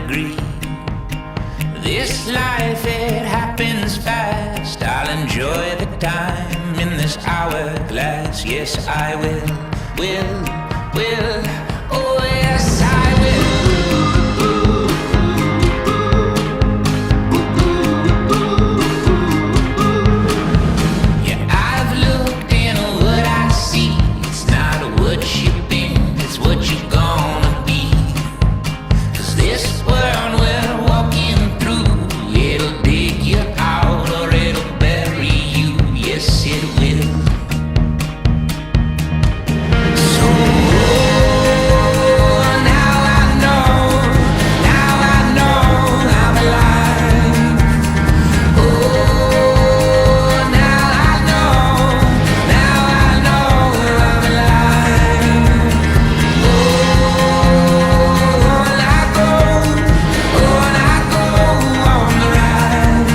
agree. This life, it happens fast. I'll enjoy the time in this hourglass. Yes, I will. Oh, yes, I will. Yeah, I've looked in what I see. It's not what you've been, it's what you're gonna be. 'Cause this world we're walking through, it'll dig you out or it'll bury you. Yes, it will. So now I know I'm alive. Oh, now I know I'm alive. Oh, and I go on the ride.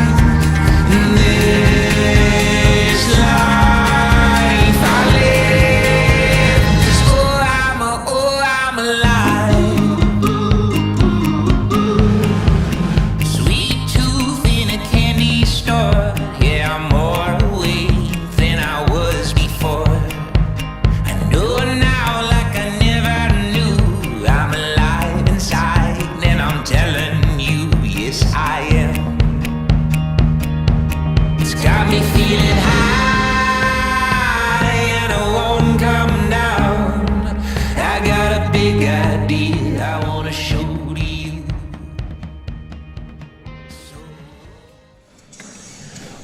This life I live, 'cause I'm alive. Sweet tooth in a candy store, yeah, I'm more awake than I was before. I know now like I never knew, I'm alive inside, and I'm telling you, yes I am. It's got me feeling high, and I won't come down. I got a big idea I wanna show to you.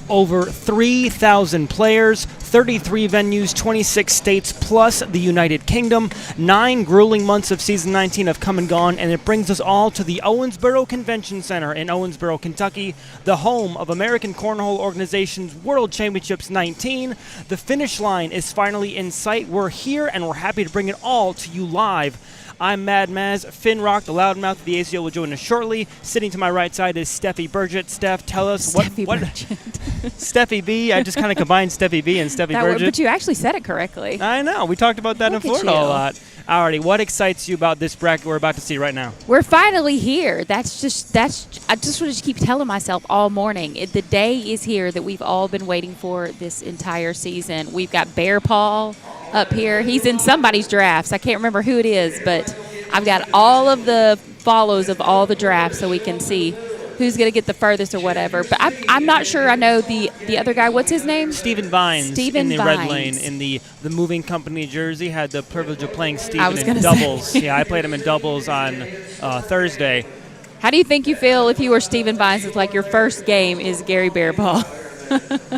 Over 3,000 players, 33 venues, 26 states, plus the United Kingdom. 9 grueling months of Season 19 have come and gone, and it brings us all to the Owensboro Convention Center in Owensboro, Kentucky, the home of American Cornhole Organization's World Championships 19. The finish line is finally in sight. We're here, and we're happy to bring it all to you live. I'm Mad Maz. Finn Rock, the loudmouth of the ACO, will join us shortly. Sitting to my right side is Steffi Burgett. Steph, tell us what Steffi B. I just kind of combined Steffi B and Steffi Burgett. But you actually said it correctly. I know. We talked about that in Florida a lot. Alrighty, what excites you about this bracket we're about to see right now? We're finally here. I just want to keep telling myself all morning. The day is here that we've all been waiting for this entire season. We've got Bearpaw up here. He's in somebody's drafts. I can't remember who it is, but I've got all of the follows of all the drafts so we can see who's going to get the furthest or whatever. But I'm not sure I know the other guy. What's his name? Stephen Vines Stephen in the Vines. red lane in the moving company jersey. Had the privilege of playing Stephen in doubles. Yeah, I played him in doubles on Thursday. How do you think you feel if you were Stephen Vines? It's like your first game is Gary Bearpaw.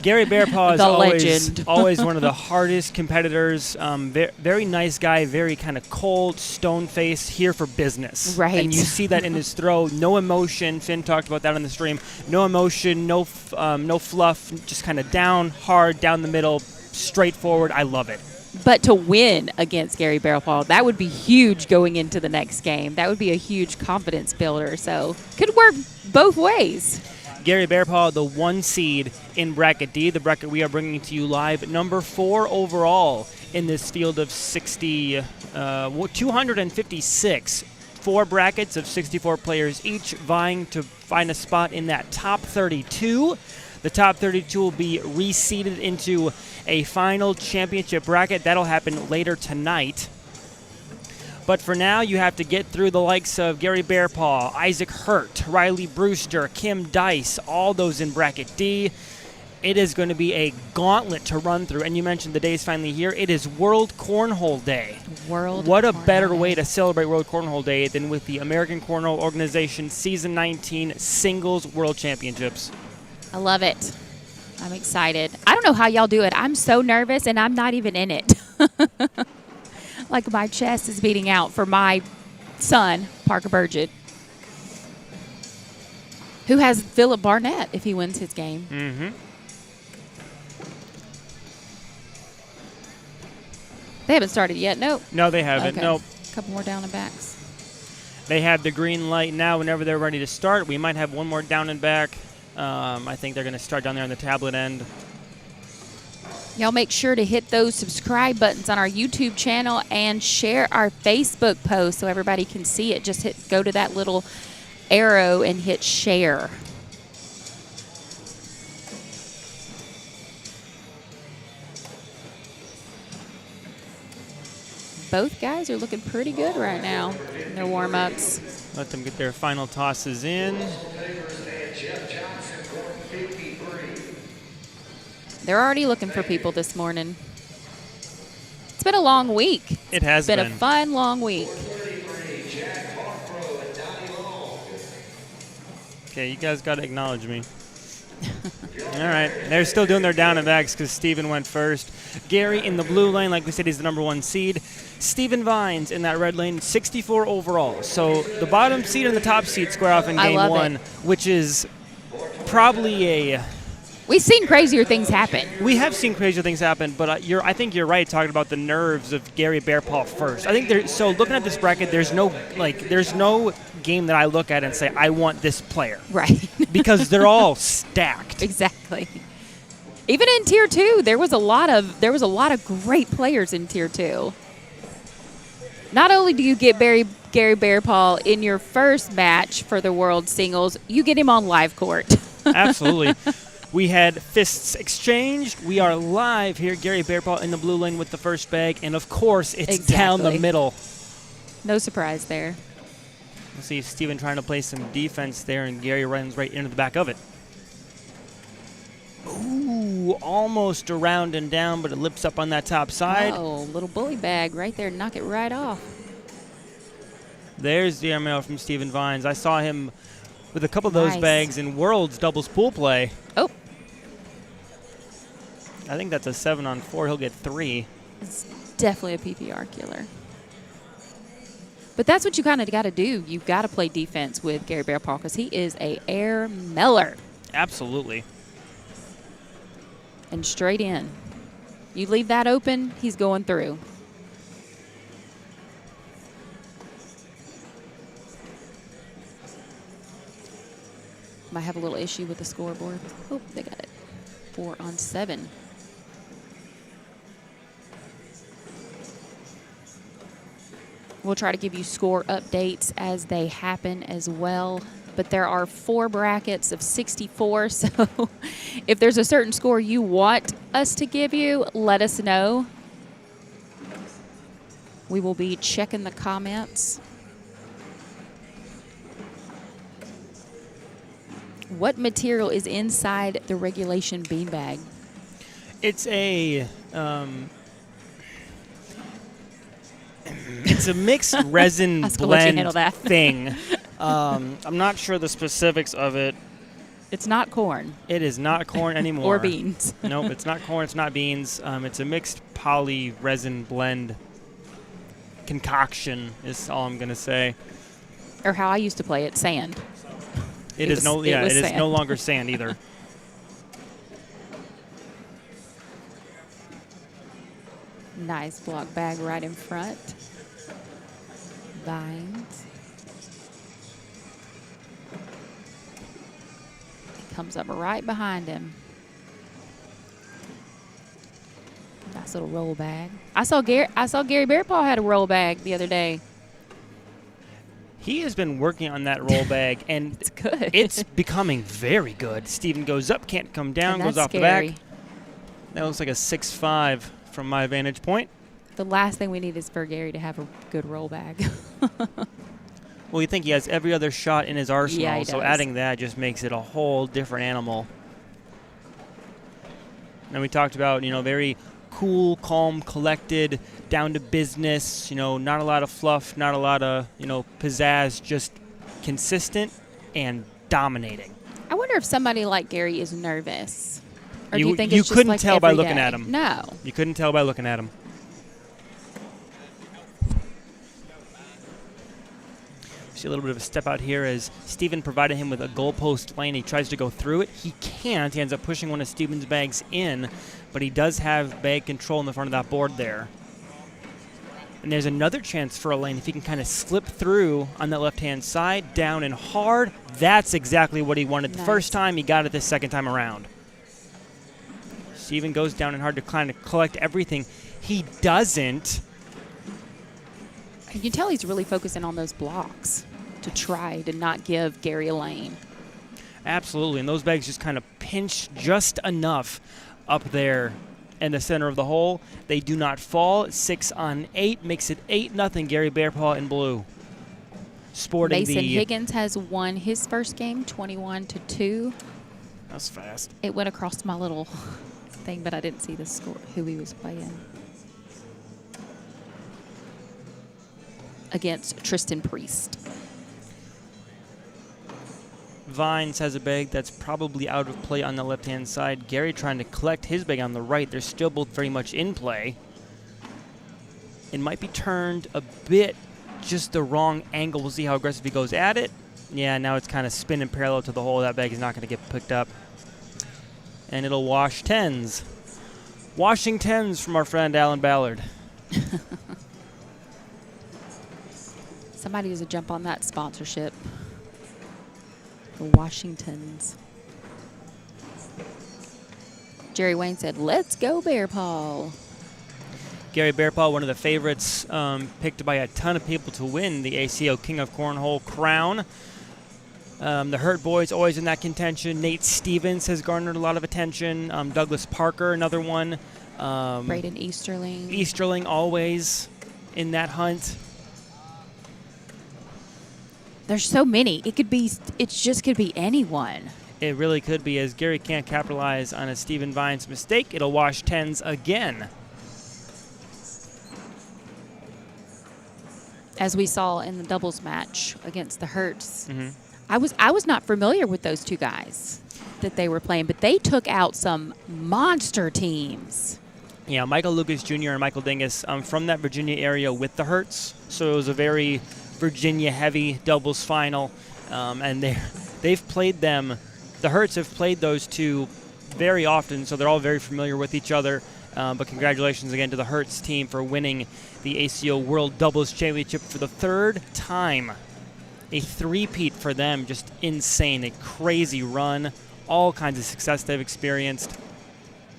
Gary Bearpaw is legend. always one of the hardest competitors. Very nice guy, very kind of cold, stone-faced, here for business. Right. And you see that in his throw. No emotion. Finn talked about that on the stream. No emotion, no fluff, just kind of down, hard, down the middle, straightforward. I love it. But to win against Gary Bearpaw, that would be huge going into the next game. That would be a huge confidence builder. So could work both ways. Gary Bearpaw, the 1 seed in Bracket D, the bracket we are bringing to you live, number 4 overall in this field of 256. 4 brackets of 64 players each, vying to find a spot in that top 32. The top 32 will be reseeded into a final championship bracket. That'll happen later tonight. But for now, you have to get through the likes of Gary Bearpaw, Isaac Hurt, Riley Brewster, Kim Dice, all those in Bracket D. It is going to be a gauntlet to run through. And you mentioned the day's finally here. It is World Cornhole Day. What a better way to celebrate World Cornhole Day than with the American Cornhole Organization Season 19 Singles World Championships. I love it. I'm excited. I don't know how y'all do it. I'm so nervous, and I'm not even in it. Like my chest is beating out for my son, Parker Burgett, who has Philip Barnett if he wins his game. Mm-hmm. They haven't started yet. Nope. No, they haven't. Okay. Nope. A couple more down and backs. They have the green light now whenever they're ready to start. We might have one more down and back. I think they're going to start down there on the tablet end. Y'all make sure to hit those subscribe buttons on our YouTube channel and share our Facebook post so everybody can see it. Just go to that little arrow and hit share. Both guys are looking pretty good right now in their warm-ups. Let them get their final tosses in. They're already looking for people this morning. It's been a long week. It has been been a fun, long week. Okay, you guys got to acknowledge me. All right, they're still doing their down and backs because Steven went first. Gary in the blue lane, like we said, he's the #1 seed. Steven Vines in that red lane, 64 overall. So the bottom seed and the top seed square off in game one, which is probably a... We've seen crazier things happen. We have seen crazier things happen, but I think you're right talking about the nerves of Gary Bearpaw first. I think so looking at this bracket, there's no game that I look at and say I want this player. Right. Because they're all stacked. Exactly. Even in tier 2, there was a lot of great players in tier 2. Not only do you get Gary Bearpaw in your first match for the World Singles, you get him on live court. Absolutely. We had fists exchanged. We are live here. Gary Bearpaw in the blue lane with the first bag. And, of course, it's down the middle. No surprise there. We'll see Steven trying to play some defense there, and Gary runs right into the back of it. Ooh, almost around and down, but it lips up on that top side. Oh, little bully bag right there. Knock it right off. There's the airmail from Steven Vines. I saw him with a couple of those bags in Worlds doubles pool play. Oh. I think that's a 7-on-4. He'll get 3. It's definitely a PPR killer. But that's what you kind of got to do. You've got to play defense with Gary Bearpaw because he is a air meller. Absolutely. And straight in. You leave that open, he's going through. Might have a little issue with the scoreboard. Oh, they got it. 4-on-7. We'll try to give you score updates as they happen as well. But there are 4 brackets of 64, so if there's a certain score you want us to give you, let us know. We will be checking the comments. What material is inside the regulation beanbag? It's a it's a mixed resin blend thing. I'm not sure the specifics of it. It's not corn. It is not corn anymore. Or beans. Nope, it's not corn. It's not beans. It's a mixed poly resin blend concoction is all I'm going to say. Or how I used to play it, sand. It is no longer sand either. Nice block bag right in front. Vines. Comes up right behind him. Nice little roll bag. I saw Gary Bearpaw had a roll bag the other day. He has been working on that roll bag, and it's good. It's becoming very good. Steven goes up, can't come down, goes off the back. That looks like a 6.5 from my vantage point. The last thing we need is for Gary to have a good roll bag. Well, you think he has every other shot in his arsenal, yeah, so adding that just makes it a whole different animal. And we talked about, very cool, calm, collected, down to business, not a lot of fluff, not a lot of, pizzazz, just consistent and dominating. I wonder if somebody like Gary is nervous. Or you, do you think you it's just couldn't like tell by every looking day? at him. No. You couldn't tell by looking at him. See a little bit of a step out here as Steven provided him with a goalpost lane. He tries to go through it. He can't. He ends up pushing one of Steven's bags in, but he does have bag control in the front of that board there. And there's another chance for a lane if he can kind of slip through on that left-hand side, down and hard. That's exactly what he wanted the first time. He got it the second time around. Steven goes down and hard to kind of collect everything. He doesn't. You can tell he's really focusing on those blocks. to try to not give Gary a lane. Absolutely, and those bags just kind of pinch just enough up there in the center of the hole. They do not fall. 6 on 8 makes it 8-0. Gary Bearpaw in blue. Sporting Mason the Higgins has won his first game 21-2. That's fast. It went across my little thing, but I didn't see the score, who he was playing. Against Tristan Priest. Vines has a bag that's probably out of play on the left-hand side. Gary trying to collect his bag on the right. They're still both very much in play. It might be turned a bit, just the wrong angle. We'll see how aggressive he goes at it. Yeah, now it's kind of spinning parallel to the hole. That bag is not going to get picked up. And it'll wash 10s. Washing 10s from our friend Alan Ballard. Somebody needs to jump on that sponsorship. The Washingtons. Jerry Wayne said, "Let's go, Bearpaw." Gary Bearpaw, one of the favorites, picked by a ton of people to win the ACO King of Cornhole crown. The Hurt Boys always in that contention. Nate Stevens has garnered a lot of attention. Douglas Parker, another one. Braden Easterling. Easterling always in that hunt. There's so many. It just could be anyone. It really could be, as Gary can't capitalize on a Stephen Vines mistake. It'll wash 10s again. As we saw in the doubles match against the Hurts. I was not familiar with those two guys that they were playing, but they took out some monster teams. Yeah, Michael Lucas Jr. and Michael Dingus from that Virginia area with the Hurts. So it was a very Virginia-heavy doubles final, and they've played them. The Hurts have played those two very often, so they're all very familiar with each other. But congratulations again to the Hurts team for winning the ACO World Doubles Championship for the 3rd time. A three-peat for them, just insane, a crazy run, all kinds of success they've experienced.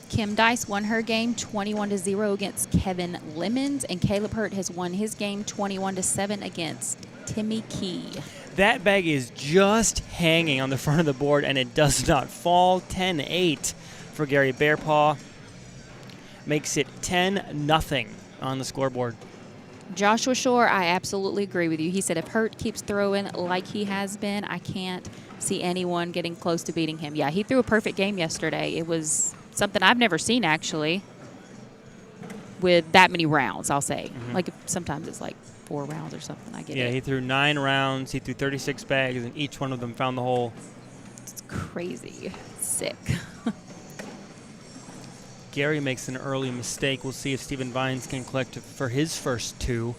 Kim Dice won her game 21-0 against Kevin Lemons, and Caleb Hurt has won his game 21-7 against Timmy Key. That bag is just hanging on the front of the board, and it does not fall. 10-8 for Gary Bearpaw. Makes it 10-0 on the scoreboard. Joshua Shore, I absolutely agree with you. He said if Hurt keeps throwing like he has been, I can't see anyone getting close to beating him. Yeah, he threw a perfect game yesterday. It was something I've never seen, actually, with that many rounds, I'll say. Like, sometimes it's like 4 rounds or something. I get it. Yeah, he threw 9 rounds. He threw 36 bags, and each one of them found the hole. It's crazy. Sick. Gary makes an early mistake. We'll see if Stephen Vines can collect for his first 2.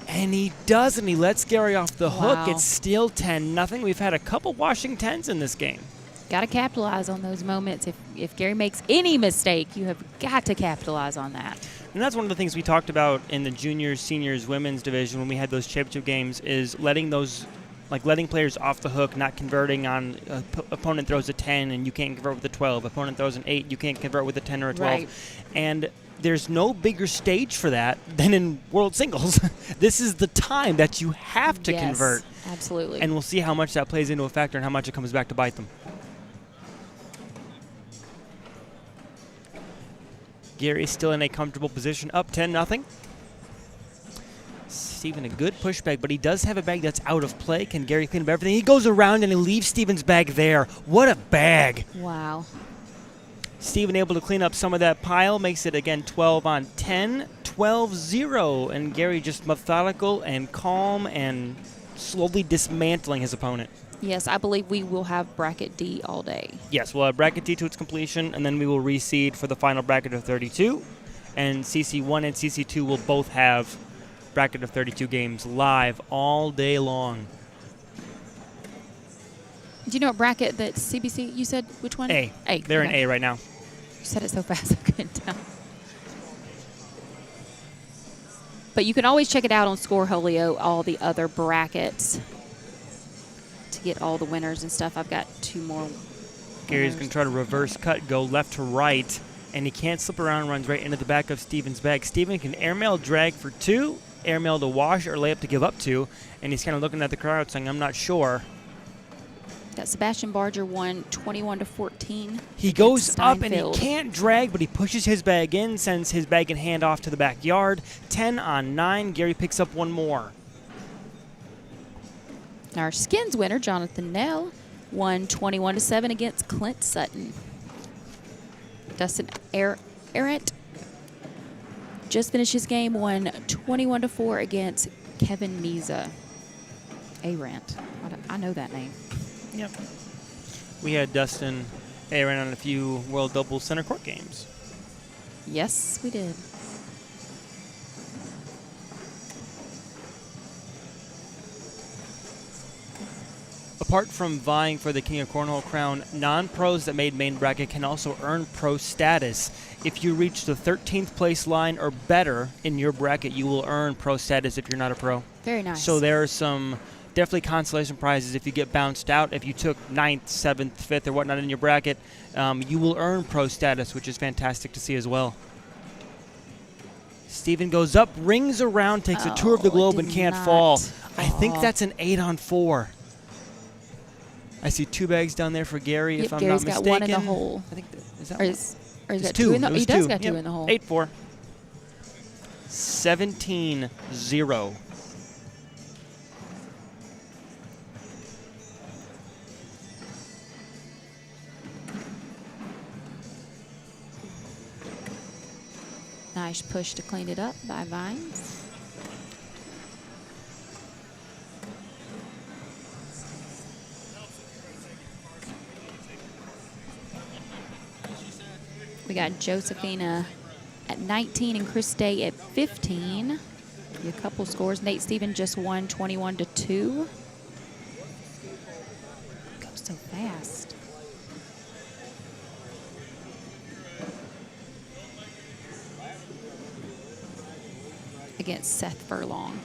And he does, and he lets Gary off the hook. It's still 10-0. We've had a couple washing 10s in this game. Got to capitalize on those moments. If Gary makes any mistake, you have got to capitalize on that. And that's one of the things we talked about in the juniors, seniors, women's division when we had those championship games, is letting players off the hook, not converting on opponent throws a 10 and you can't convert with a 12. Opponent throws an 8, you can't convert with a 10 or a 12. Right. And there's no bigger stage for that than in World Singles. This is the time that you have to convert. Absolutely. And we'll see how much that plays into a factor and how much it comes back to bite them. Gary's still in a comfortable position, up 10-0. Steven, a good pushback, but he does have a bag that's out of play. Can Gary clean up everything? He goes around and he leaves Steven's bag there. What a bag. Wow. Steven able to clean up some of that pile, makes it again 12 on 10, 12-0. And Gary just methodical and calm and slowly dismantling his opponent. Yes, I believe we will have bracket D all day. Yes, we'll have bracket D to its completion, and then we will reseed for the final bracket of 32. And CC1 and CC2 will both have bracket of 32 games live all day long. Do you know what bracket that CBC, you said which one? A. A. They're okay. in A right now. You said it so fast I couldn't tell. But you can always check it out on Scoreholio, all the other brackets, to get all the winners and stuff. I've got 2 more. Gary's going to try to reverse cut, go left to right, and he can't slip around and runs right into the back of Steven's bag. Steven can airmail drag for 2, airmail to wash or layup to give up to, and he's kind of looking at the crowd saying, I'm not sure. Got Sebastian Barger won 21-14. He goes up and he Steinfeld. can't drag, but he pushes his bag in, sends his bag and hand off to the backyard. 10 on 9. Gary picks up one more. Our skins winner, Jonathan Nell, won 21-7 against Clint Sutton. Dustin Arrett just finished his game, won 21-4 against Kevin Meza. Arant. I know that name. Yep. We had Dustin Aaron on a few World Doubles Center Court games. Yes, we did. Apart from vying for the King of Cornhole crown, non-pros that made main bracket can also earn pro status. If you reach the 13th place line or better in your bracket, you will earn pro status if you're not a pro. Very nice. So there are some definitely consolation prizes if you get bounced out. If you took 9th, 7th, 5th, or whatnot in your bracket, you will earn pro status, which is fantastic to see as well. Steven goes up, rings around, takes a tour of the globe, and can't fall. I think that's an 8 on 4. I see 2 bags down there for Gary, Yep, if I'm Gary's not got mistaken. one in the hole. I think is that Or one? is he It's got 2. two in the, It was he does 2. got 2 Yep. in the hole. 8-4. 17-0. Nice push to clean it up by Vines. We got Josephina at 19 and Chris Day at 15. A couple scores. Nate Stevens just won 21-2. Goes so fast. Against Seth Furlong.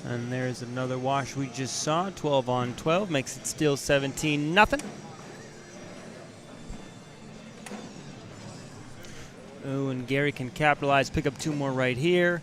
And there's another wash we just saw. 12 on 12 makes it still 17-0. Oh, and Gary can capitalize, pick up 2 more right here.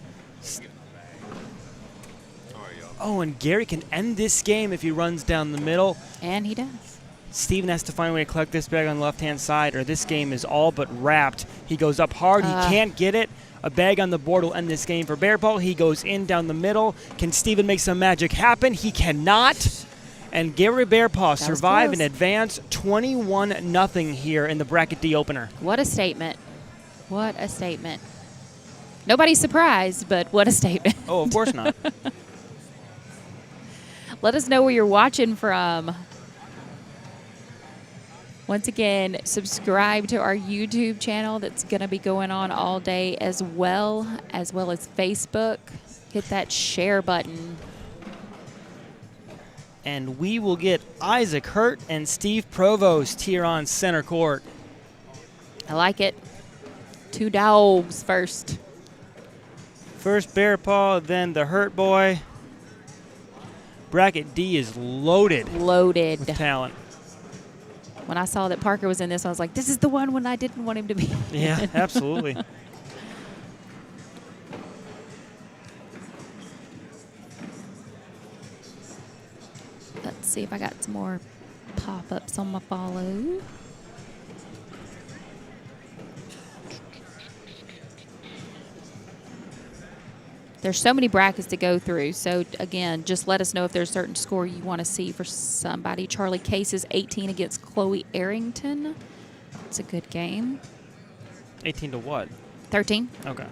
Oh, and Gary can end this game if he runs down the middle. And he does. Steven has to find a way to collect this bag on the left-hand side, or this game is all but wrapped. He goes up hard. He can't get it. A bag on the board will end this game for Bearpaw. He goes in down the middle. Can Steven make some magic happen? He cannot. And Gary Bearpaw survive and advance 21-0 here in the Bracket D opener. What a statement. What a statement. Nobody's surprised, but what a statement. Oh, of course not. Let us know where you're watching from. Once again, subscribe to our YouTube channel that's going to be going on all day as well as Facebook. Hit that share button. And we will get Isaac Hurt and Steve Provost here on center court. I like it. 2 dogs first. First Bearpaw, then the Hurt boy. Bracket D is loaded Loaded. with talent. When I saw that Parker was in this, I was like, this is the one when I didn't want him to be. Yeah, absolutely. Let's see if I got some more pop-ups on my follow. There's so many brackets to go through. So, again, just let us know if there's a certain score you want to see for somebody. Charlie Case is 18 against Chloe Arrington. It's a good game. 18 to what? 13. Okay.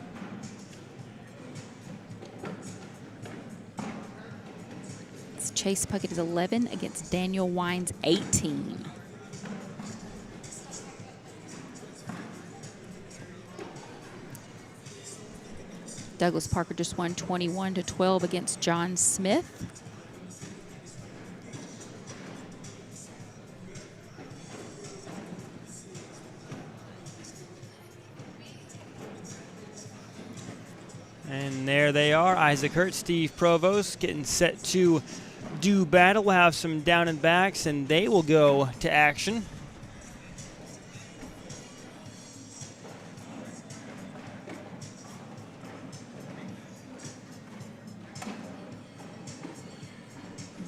It's Chase Puckett is 11 against Daniel Wines 18. Douglas Parker just won 21-12 against John Smith. And there they are, Isaac Hurt, Steve Provost, getting set to do battle. We'll have some down and backs, and they will go to action.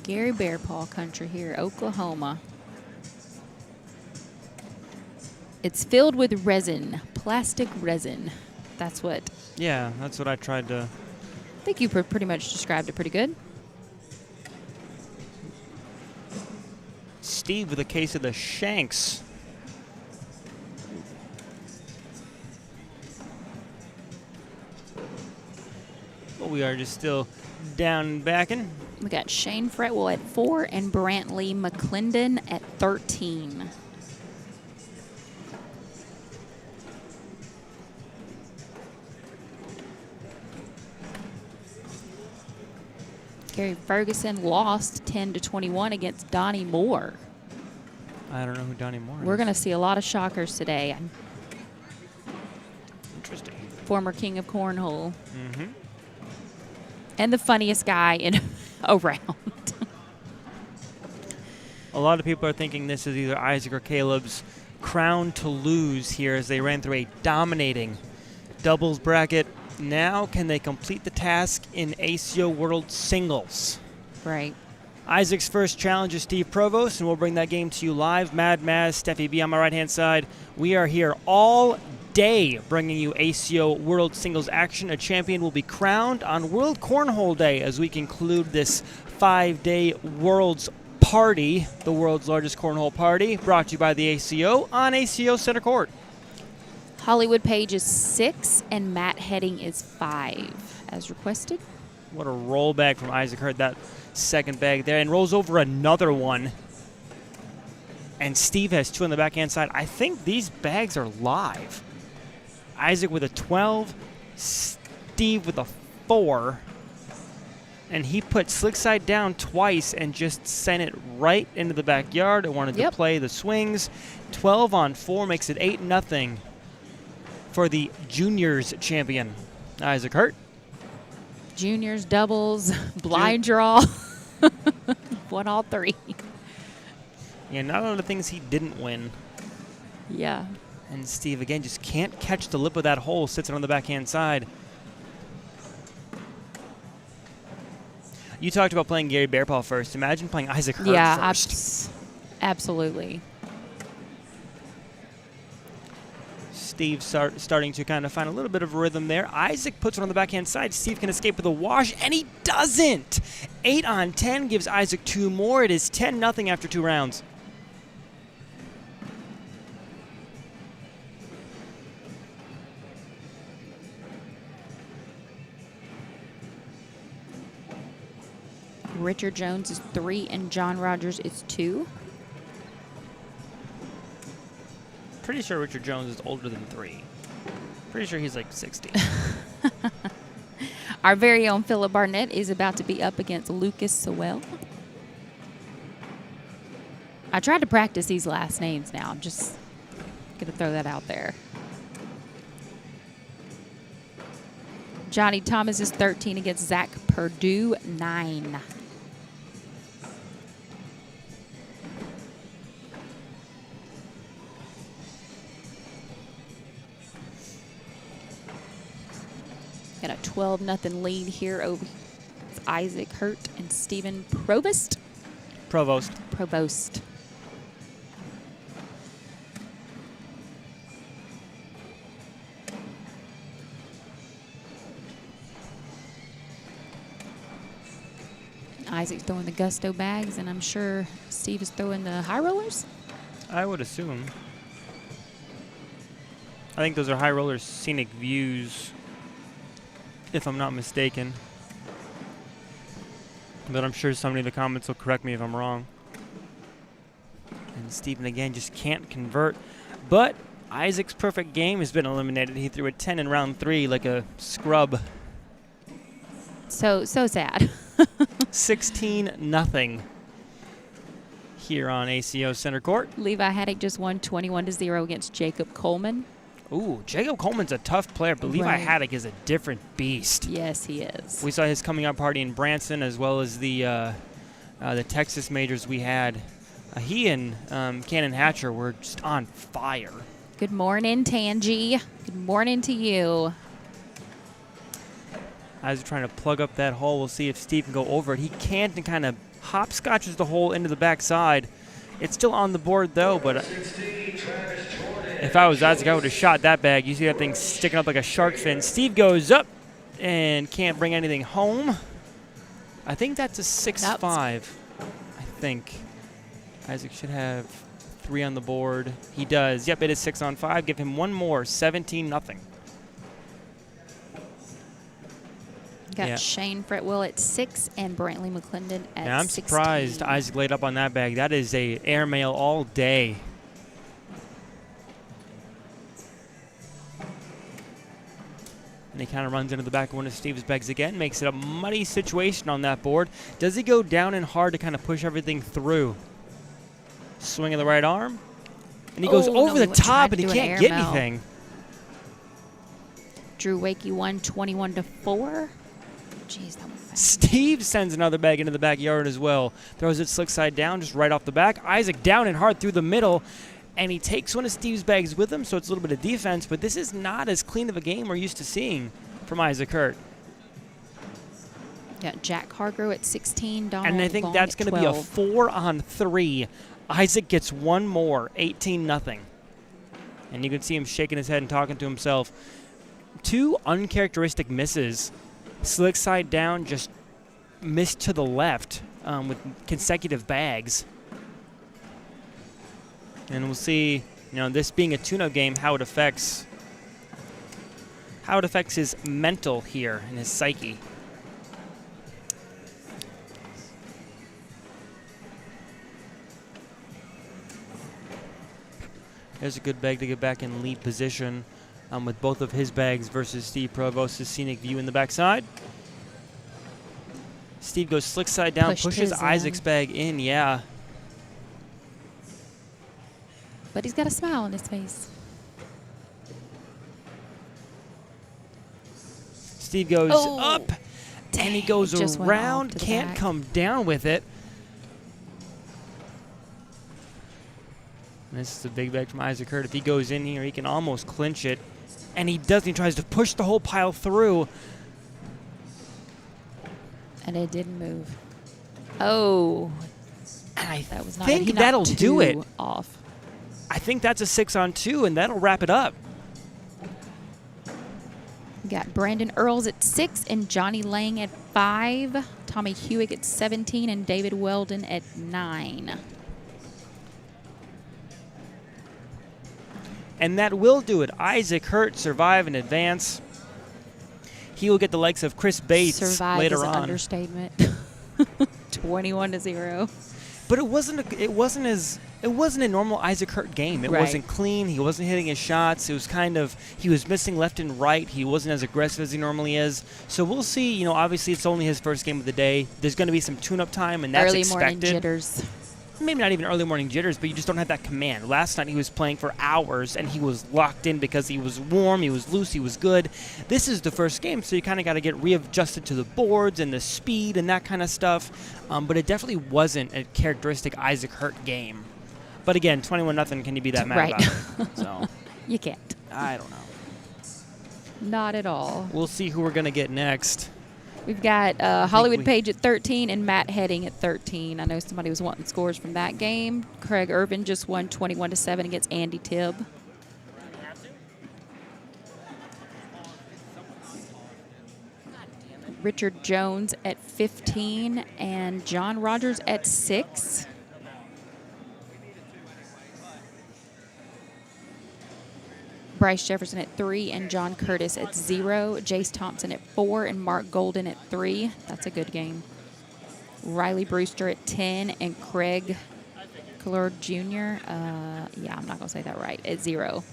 Gary Bearpaw country here, Oklahoma. It's filled with resin, plastic resin. That's what. Yeah, that's what I tried to. I think you pretty much described it pretty good. Steve with a case of the Shanks. But we are just still down and backing. We got Shane Fretwell at 4 and Brantley McClendon at 13. Gary Ferguson lost 10-21 against Donnie Moore. I don't know who Donnie Moore is. We're going to see a lot of shockers today. Interesting. Former king of Cornhole. Mm-hmm. And the funniest guy in around. A lot of people are thinking this is either Isaac or Caleb's crown to lose here as they ran through a dominating doubles bracket. Now, can they complete the task in ACO World Singles? Right. Isaac's first challenge is Steve Provost, and we'll bring that game to you live. Mad Maz, Steffi B on my right-hand side. We are here all day bringing you ACO World Singles action. A champion will be crowned on World Cornhole Day as we conclude this 5-day World's Party, the world's largest cornhole party, brought to you by the ACO on ACO Center Court. Hollywood Page is 6 and Matt Heading is 5 as requested. What a rollback from Isaac. Heard that second bag there and rolls over another one. And Steve has 2 on the backhand side. I think these bags are live. Isaac with a 12, Steve with a 4. And he put slick side down twice and just sent it right into the backyard. I wanted to play the swings. 12 on 4 makes it 8-0 for the juniors champion, Isaac Hurt. Juniors, doubles, blind draw. Won all 3. Yeah, not all the things he didn't win. Yeah. And Steve, again, just can't catch the lip of that hole. Sits it on the backhand side. You talked about playing Gary Bearpaw first. Imagine playing Isaac Hurt first. Absolutely. Steve starting to kind of find a little bit of a rhythm there. Isaac puts it on the backhand side. Steve can escape with a wash, and he doesn't. 8 on 10 gives Isaac 2 more. It is 10-0 after 2 rounds. Richard Jones is 3 and John Rogers is 2. Pretty sure Richard Jones is older than 3. Pretty sure he's like 60. Our very own Philip Barnett is about to be up against Lucas Sewell. I tried to practice these last names now. I'm just going to throw that out there. Johnny Thomas is 13 against Zach Purdue, 9. Got a 12-0 lead here over Isaac Hurt and Stephen Provost. Provost. Isaac's throwing the gusto bags, and I'm sure Steve is throwing the high rollers. I would assume. I think those are high rollers scenic views, if I'm not mistaken. But I'm sure somebody in the comments will correct me if I'm wrong. And Stephen again just can't convert. But Isaac's perfect game has been eliminated. He threw a 10 in round 3 like a scrub. So sad. 16-0 here on ACO Center Court. Levi Haddock just won 21-0 against Jacob Coleman. Ooh, Jacob Coleman's a tough player, but Levi Haddock is a different beast. Yes, he is. We saw his coming out party in Branson as well as the Texas majors we had. He and Cannon Hatcher were just on fire. Good morning, Tangi. Good morning to you. I was trying to plug up that hole. We'll see if Steve can go over it. He can't and kind of hopscotches the hole into the backside. It's still on the board, though, but if I was Isaac, I would have shot that bag. You see that thing sticking up like a shark fin. Steve goes up and can't bring anything home. I think that's a 6-5. I think Isaac should have 3 on the board. He does. Yep, it is 6 on 5. Give him one more. 17-0. Got Shane Fretwell at 6 and Brantley McClendon at 16. I'm surprised Isaac laid up on that bag. That is a airmail all day. And he kind of runs into the back of one of Steve's bags again. Makes it a muddy situation on that board. Does he go down and hard to kind of push everything through? Swing of the right arm. And he goes over the top and he can't get anything. Drew Wakey won 21-4. Jeez, that was fast. Steve sends another bag into the backyard as well. Throws it slick side down, just right off the back. Isaac down and hard through the middle. And he takes one of Steve's bags with him, so it's a little bit of defense. But this is not as clean of a game we're used to seeing from Isaac Hurt. Got Jack Hargrove at 16. Donald And I think Vaughn that's going to be a 12. 4 on 3. Isaac gets one more, 18-0. And you can see him shaking his head and talking to himself. 2 uncharacteristic misses. Slick side down, just missed to the left with consecutive bags. And we'll see, this being a tune-up game, how it affects his mental here and his psyche. There's a good bag to get back in lead position with both of his bags versus Steve Provost's scenic view in the backside. Steve goes slick side down, pushes Isaac's bag in, yeah. But he's got a smile on his face. Steve goes up, and he goes around, can't come down with it. And this is a big bag from Isaac Hurt. If he goes in here, he can almost clinch it. And he doesn't. He tries to push the whole pile through. And it didn't move. Oh. And I that was not think that'll do it. Off. I think that's a 6 on 2, and that'll wrap it up. We got Brandon Earls at 6 and Johnny Lang at 5. Tommy Hewitt at 17 and David Weldon at 9. And that will do it. Isaac Hurt survive and advance. He will get the likes of Chris Bates survive later is an on. Understatement. 21-0. But it wasn't a normal Isaac Hurt game. It wasn't clean. He wasn't hitting his shots. It was he was missing left and right. He wasn't as aggressive as he normally is. So we'll see. Obviously it's only his first game of the day. There's going to be some tune-up time, and that's expected. Early morning jitters. Maybe not even early morning jitters, but you just don't have that command. Last night he was playing for hours, and he was locked in because he was warm, he was loose, he was good. This is the first game, so you kind of got to get readjusted to the boards and the speed and that kind of stuff. But it definitely wasn't a characteristic Isaac Hurt game. But again, 21-0, can you be that mad about it? So you can't. I don't know. Not at all. We'll see who we're going to get next. We've got Hollywood Page at 13 and Matt Heading at 13. I know somebody was wanting scores from that game. Craig Irvin just won 21-7 against Andy Tibb. Richard Jones at 15 and John Rogers at 6. Bryce Jefferson at 3 and John Curtis at 0. Jace Thompson at 4 and Mark Golden at 3. That's a good game. Riley Brewster at 10 and Craig Clord Jr. I'm not going to say that right. At 0.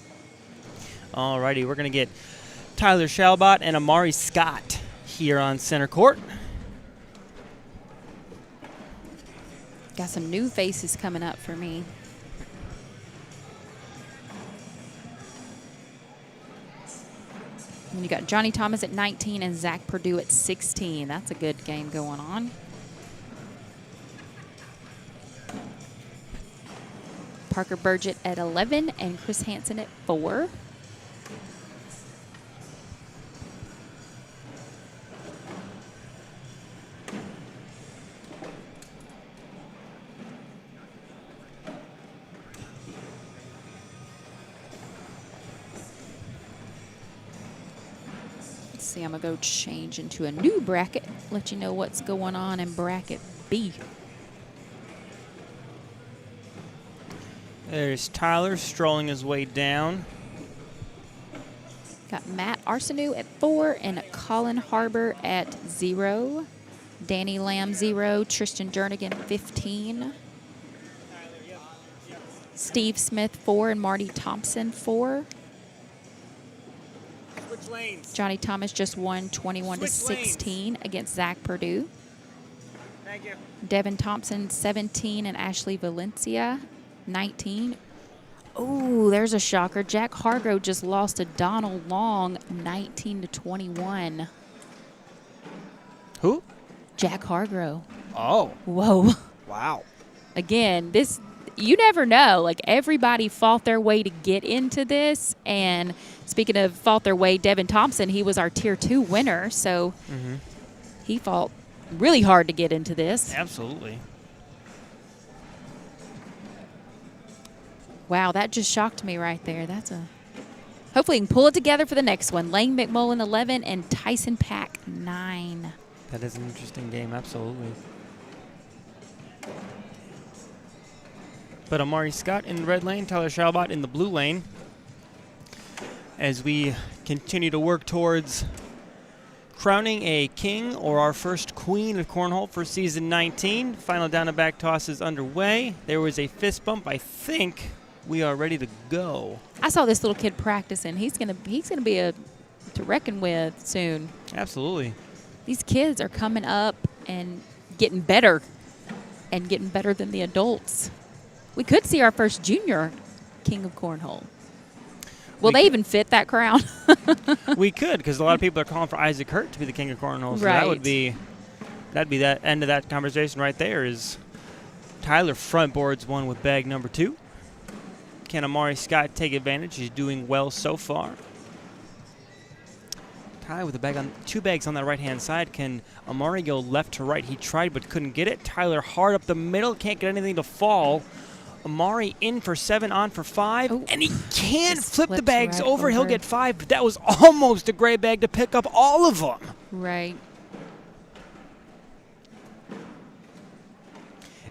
All righty, we're going to get Tyler Shalbot and Amari Scott here on center court. Got some new faces coming up for me. And you got Johnny Thomas at 19 and Zach Purdue at 16. That's a good game going on. Parker Burgett at 11 and Chris Hansen at 4. see, I'm going to go change into a new bracket, let you know what's going on in bracket B. There's Tyler strolling his way down. Got Matt Arseneau at 4 and Colin Harbor at 0. Danny Lamb 0, Tristan Jernigan 15. Steve Smith 4 and Marty Thompson 4. Switch lanes. Johnny Thomas just won 21 to 16 against Zach Purdue. Thank you. Devin Thompson 17 and Ashley Valencia 19. Oh, there's a shocker. Jack Hargrove just lost to Donald Long 19 to 21. Who? Jack Hargrove. Oh. Whoa. Wow. Again, this, you never know. Like, everybody fought their way to get into this. And speaking of fought their way, Devin Thompson, he was our Tier 2 winner. So he fought really hard to get into this. Absolutely. Wow, that just shocked me right there. That's a. Hopefully, we can pull it together for the next one. Lane McMullen 11 and Tyson Pack 9. That is an interesting game, absolutely. But Amari Scott in the red lane, Tyler Shalbot in the blue lane. As we continue to work towards crowning a king or our first queen of Cornhole for season 19. Final down and back toss is underway. There was a fist bump. I think we are ready to go. I saw this little kid practicing. He's gonna be to reckon with soon. Absolutely. These kids are coming up and getting better than the adults. We could see our first junior king of Cornhole. Will they even fit that crown? We could, because a lot of people are calling for Isaac Hurt to be the king of Cornhole. So Right. that'd be that end of that conversation right there. Is Tyler front boards one with bag number 2. Can Amari Scott take advantage? He's doing well so far. Tyler with a bag on 2 bags on that right-hand side. Can Amari go left to right? He tried but couldn't get it. Tyler hard up the middle. Can't get anything to fall. Amari in for 7, on for 5. Oh, and he can just flip the flips bags right over. He'll over. get 5, but that was almost a gray bag to pick up all of them. Right.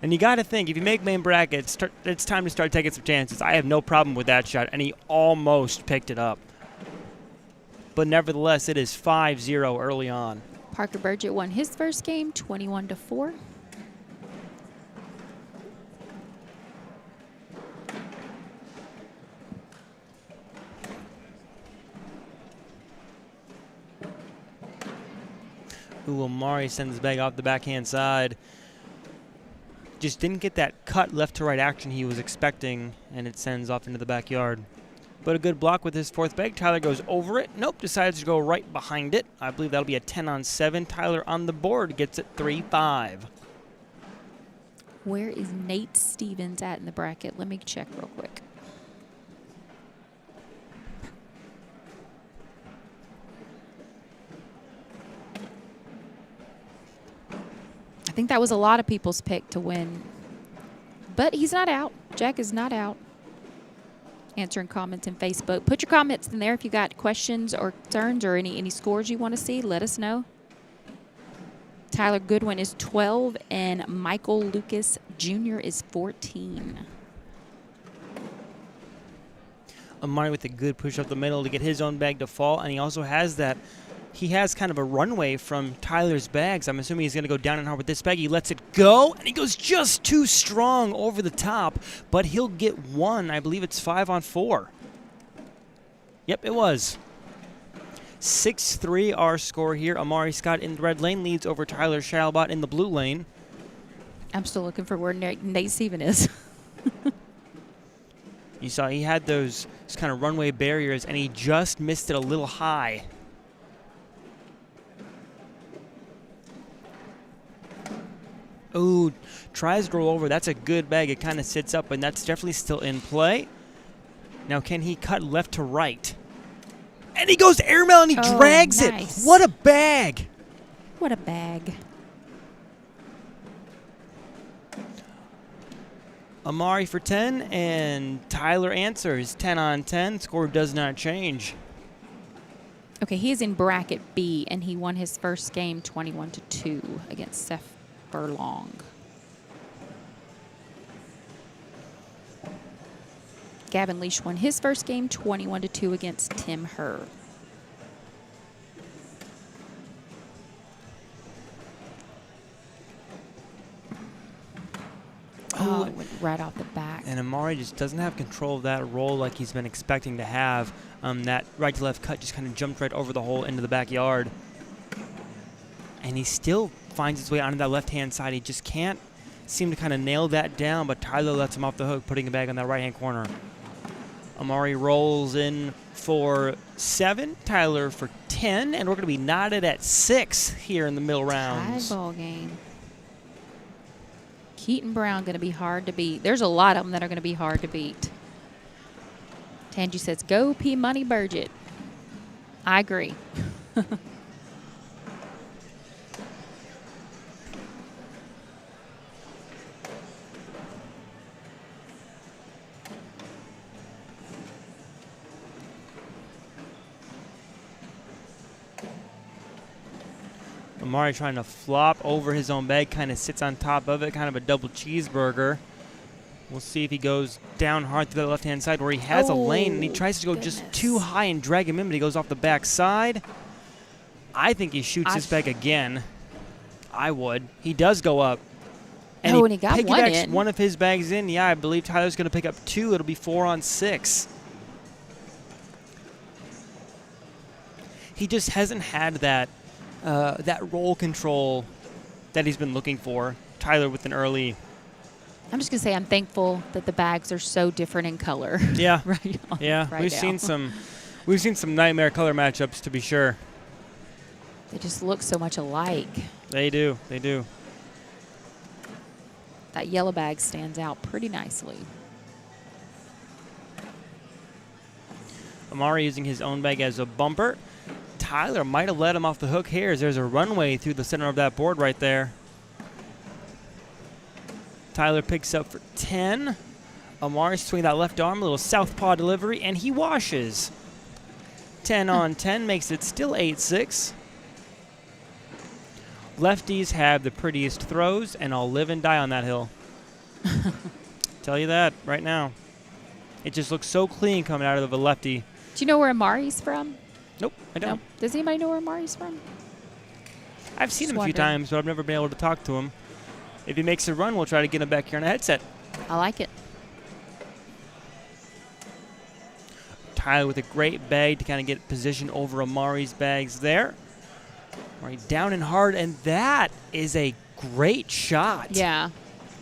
And you got to think, if you make main brackets, it's time to start taking some chances. I have no problem with that shot, and he almost picked it up. But nevertheless, it is 5-0 early on. Parker Burgett won his first game 21 to 4. Ooh, Amari sends his bag off the backhand side. Just didn't get that cut left to right action he was expecting, and it sends off into the backyard. But a good block with his 4th bag. Tyler goes over it. Nope, decides to go right behind it. I believe that'll be a 10-on-7. Tyler on the board gets it 3-5. Where is Nate Stevens at in the bracket? Let me check real quick. I think that was a lot of people's pick to win. But he's not out. Jack is not out. Answering comments in Facebook. Put your comments in there if you got questions or concerns or any scores you want to see. Let us know. Tyler Goodwin is 12 and Michael Lucas Jr. is 14. Amari with a good push up the middle to get his own bag to fall, and he also has that. He has kind of a runway from Tyler's bags. I'm assuming he's going to go down and hard with this bag. He lets it go, and he goes just too strong over the top, but he'll get 1. I believe it's 5-on-4. Yep, it was. 6-3 our score here. Amari Scott in the red lane leads over Tyler Shalbot in the blue lane. I'm still looking for where Nate Steven is. You saw he had those kind of runway barriers, and he just missed it a little high. Ooh, tries to roll over. That's a good bag. It kind of sits up, and that's definitely still in play. Now, can he cut left to right? And he goes airmail, and he drags nice. it. What a bag. What a bag. Amari for 10, and Tyler answers 10-on-10. Score does not change. Okay, he is in bracket B, and he won his first game 21-2 against Seth Furlong. Gavin Leash won his first game 21-2 against Tim Herr. Oh, it went right off the back. And Amari just doesn't have control of that roll like he's been expecting to have. That right to left cut just kind of jumped right over the hole into the backyard. And he still finds his way onto that left-hand side. He just can't seem to kind of nail that down, but Tyler lets him off the hook, putting it back on that right-hand corner. Amari rolls in for 7, Tyler for 10, and we're going to be knotted at 6 here in the middle rounds. Tie ball game. Keaton Brown going to be hard to beat. There's a lot of them that are going to be hard to beat. Tangi says, go P Money Burgett. I agree. Amari trying to flop over his own bag, kind of sits on top of it, kind of a double cheeseburger. We'll see if he goes down hard to the left-hand side where he has a lane, and he tries to go just too high and drag him in, but he goes off the back side. I think he shoots his bag again. I would. He does go up. And and he got one in. One of his bags in. Yeah, I believe Tyler's going to pick up 2. It'll be 4 on 6. He just hasn't had that roll control that he's been looking for. Tyler with an early. I'm just going to say I'm thankful that the bags are so different in color. Yeah. right on, yeah. right we've now. seen some nightmare color matchups, to be sure. They just look so much alike. They do. They do. That yellow bag stands out pretty nicely. Amari using his own bag as a bumper. Tyler might have let him off the hook here as there's a runway through the center of that board right there. Tyler picks up for 10. Amari swinging that left arm, a little southpaw delivery, and he washes. 10 on 10 makes it still 8-6. Lefties have the prettiest throws, and I'll live and die on that hill. Tell you that right now. It just looks so clean coming out of a lefty. Do you know where Amari's from? Nope, I don't. No. Does anybody know where Amari's from? I've seen him a few wondering. times, but I've never been able to talk to him. If he makes a run, we'll try to get him back here on a headset. I like it. Tyler with a great bag to kind of get position over Amari's bags there. Amari down and hard, and that is a great shot. Yeah,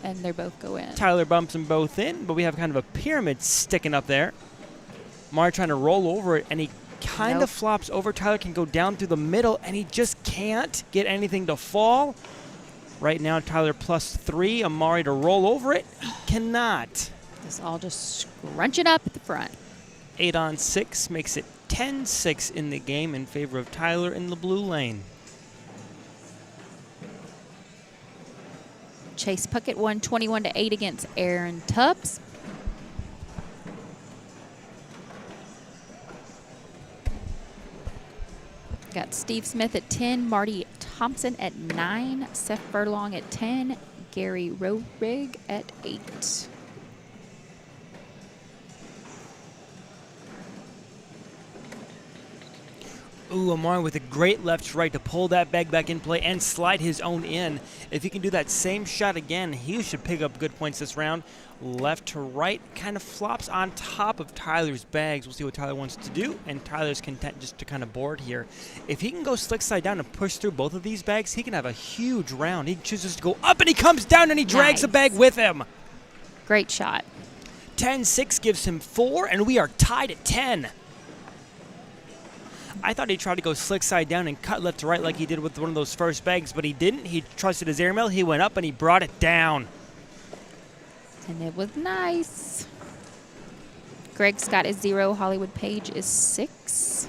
and they both go in. Tyler bumps them both in, but we have kind of a pyramid sticking up there. Amari trying to roll over it, and he kind of flops over. Tyler can go down through the middle, and he just can't get anything to fall. Right now, Tyler +3. Amari to roll over it. He cannot. It's all just scrunching up at the front. 8 on 6 makes it 10-6 in the game in favor of Tyler in the blue lane. Chase Puckett won 21-8 against Aaron Tubbs. Got Steve Smith at 10, Marty Thompson at 9, Seth Furlong at 10, Gary Rohrig at 8. Ooh, Amari with a great left to right to pull that bag back in play and slide his own in. If he can do that same shot again, he should pick up good points this round. Left to right kind of flops on top of Tyler's bags. We'll see what Tyler wants to do, and Tyler's content just to kind of board here. If he can go slick side down and push through both of these bags, he can have a huge round. He chooses to go up, and he comes down, and he drags the bag with him. Great shot. 10-6 gives him 4, and we are tied at 10. I thought he tried to go slick side down and cut left to right like he did with one of those first bags, but he didn't. He trusted his airmail. He went up, and he brought it down. And it was nice. Greg Scott is 0. Hollywood Page is 6.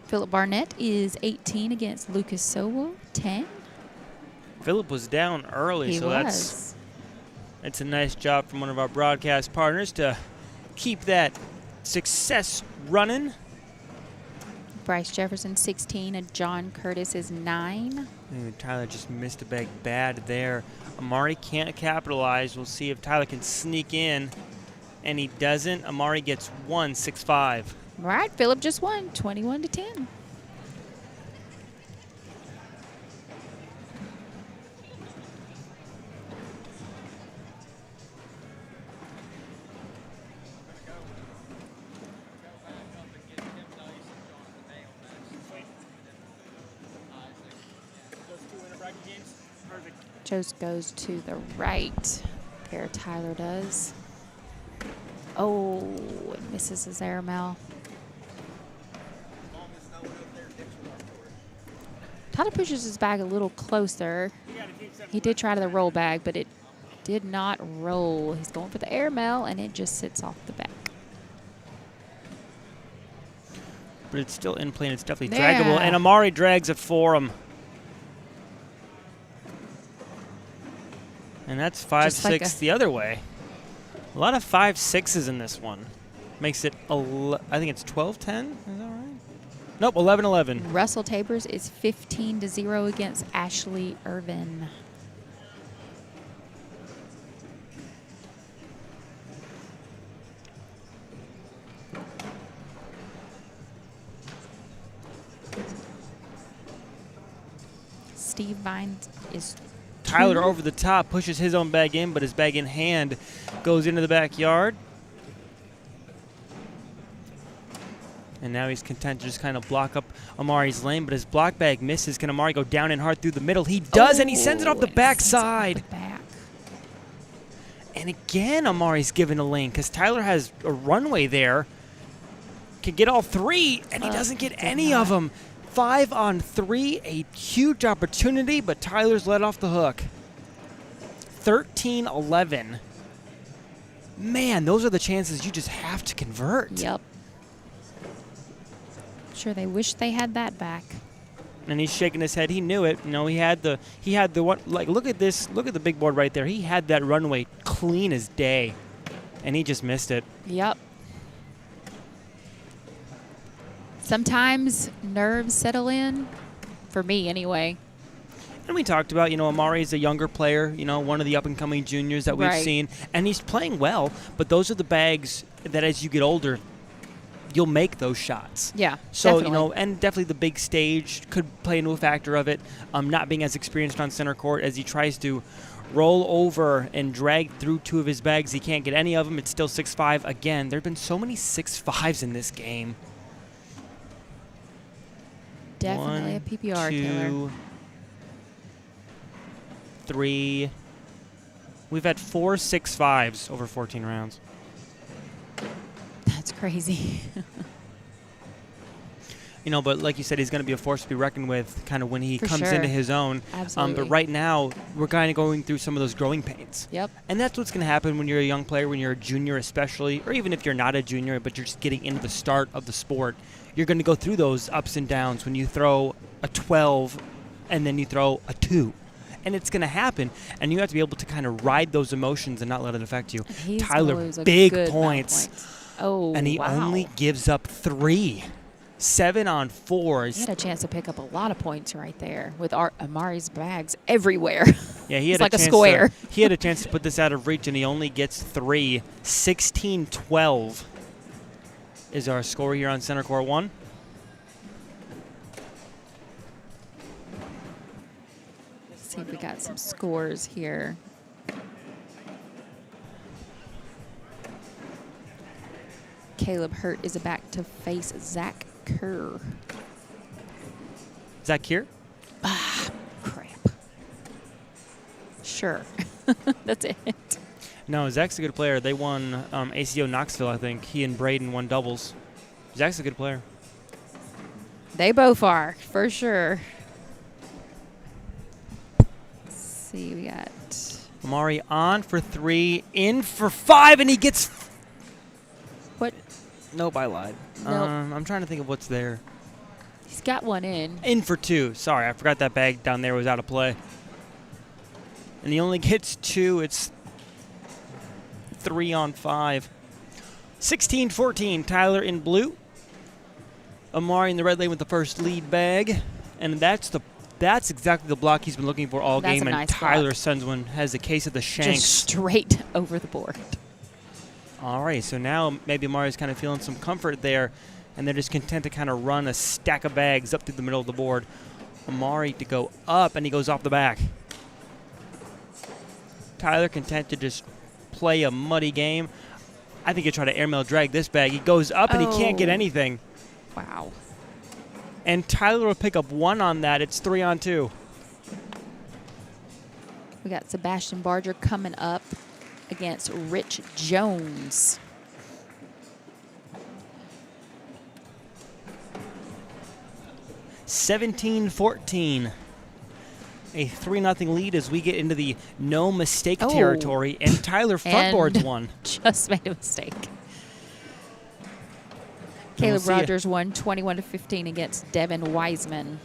Philip Barnett is 18 against Lucas Sowell, 10. Philip was down early, He so was. It's a nice job from one of our broadcast partners to keep that success running. Bryce Jefferson 16 and John Curtis is 9. Ooh, Tyler just missed a bag bad there. Amari can't capitalize. We'll see if Tyler can sneak in. And he doesn't. Amari gets 1, 6-5. All right, Phillip just won 21-10. Just goes to the right. There, Tyler does. Oh, it misses his airmail. Tyler pushes his bag a little closer. He did try to the roll bag, but it did not roll. He's going for the airmail, and it just sits off the back. But it's still in play, and it's definitely Yeah. draggable. And Amari drags it for him. And that's 5-6 the other way. A lot of 5-6s in this one. Makes it, I think it's 12-10. Is that right? Nope, 11-11. Russell Tabers is 15-0 against Ashley Irvin. Steve Vines is Tyler over the top, pushes his own bag in, but his bag in hand goes into the backyard. And now he's content to just kind of block up Amari's lane, but his block bag misses. Can Amari go down and hard through the middle? He does, and he sends it off the backside. And again, Amari's given a lane because Tyler has a runway there. Can get all three, and he doesn't get any of them. 5 on 3, a huge opportunity, but Tyler's let off the hook. 13-11. Man, those are the chances you just have to convert. Yep. Sure, they wish they had that back. And he's shaking his head. He knew it. You know, he had the one. Like, look at this. Look at the big board right there. He had that runway clean as day, and he just missed it. Yep. Sometimes nerves settle in, for me anyway. And we talked about, Amari is a younger player, one of the up-and-coming juniors that we've seen. And he's playing well, but those are the bags that as you get older, you'll make those shots. Yeah, So, definitely. and definitely the big stage could play into a factor of it, not being as experienced on center court as he tries to roll over and drag through 2 of his bags. He can't get any of them. It's still 6-5. Again, there have been so many 6-5s in this game. Definitely a PPR killer. 1, 2, 3. We've had 4 6-5s over 14 rounds. That's crazy. But like you said, he's going to be a force to be reckoned with kind of when he For comes sure. into his own. Absolutely. But right now, we're kind of going through some of those growing pains. Yep. And that's what's going to happen when you're a young player, when you're a junior especially, or even if you're not a junior, but you're just getting into the start of the sport. You're going to go through those ups and downs when you throw a 12 and then you throw a 2. And it's going to happen, and you have to be able to kind of ride those emotions and not let it affect you. Tyler, big points. Oh, and he only gives up 3. 7 on 4s. He had a chance to pick up a lot of points right there with Amari's bags everywhere. Yeah, he had it's like a chance square. He had a chance to put this out of reach, and he only gets 3. 16-12 is our score here on center court 1. Let's see if we got some scores here. Caleb Hurt is back to face Zach Kerr. Zach Kerr? Crap. Sure. That's it. No, Zach's a good player. They won ACO Knoxville, I think. He and Braden won doubles. Zach's a good player. They both are, for sure. Let's see, we got... Amari on for 3, in for 5, and he gets... What? Nope, I lied. Nope. I'm trying to think of what's there. He's got one in. In for 2. Sorry, I forgot that bag down there was out of play. And he only gets 2. It's 3 on 5. 16-14, Tyler in blue. Amari in the red lane with the first lead bag. And that's exactly the block he's been looking for all That's game. a And nice Tyler block. sends one, has a case of the shanks. Just straight over the board. All right, so now maybe Amari's kind of feeling some comfort there, and they're just content to kind of run a stack of bags up through the middle of the board. Amari to go up, and he goes off the back. Tyler content to just play a muddy game. I think he'll try to airmail drag this bag. He goes up, and he can't get anything. Wow. And Tyler will pick up 1 on that. It's 3 on 2. We got Sebastian Barger coming up against Rich Jones. $17-14. A 3-0 lead as we get into the no mistake territory, and Tyler frontboards one. Just made a mistake. Caleb Rogers won 21-15 against Devin Wiseman.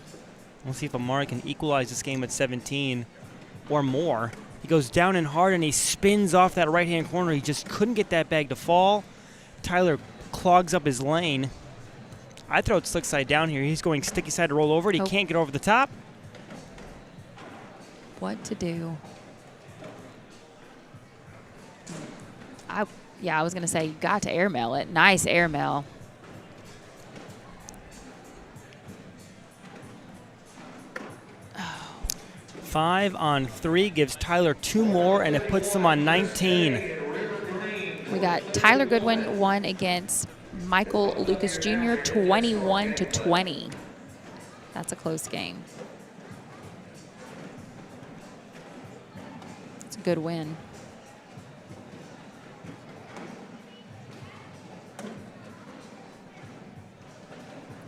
We'll see if Amari can equalize this game at 17 or more. He goes down and hard, and he spins off that right-hand corner. He just couldn't get that bag to fall. Tyler clogs up his lane. I throw it slick side down here. He's going sticky side to roll over it. He can't get over the top. What to do? I was going to say you got to airmail it. Nice airmail. Oh. 5 on 3 gives Tyler 2 more, and it puts them on 19. We got Tyler Goodwin won against Michael Lucas Jr. 21-20. That's a close game. It's a good win.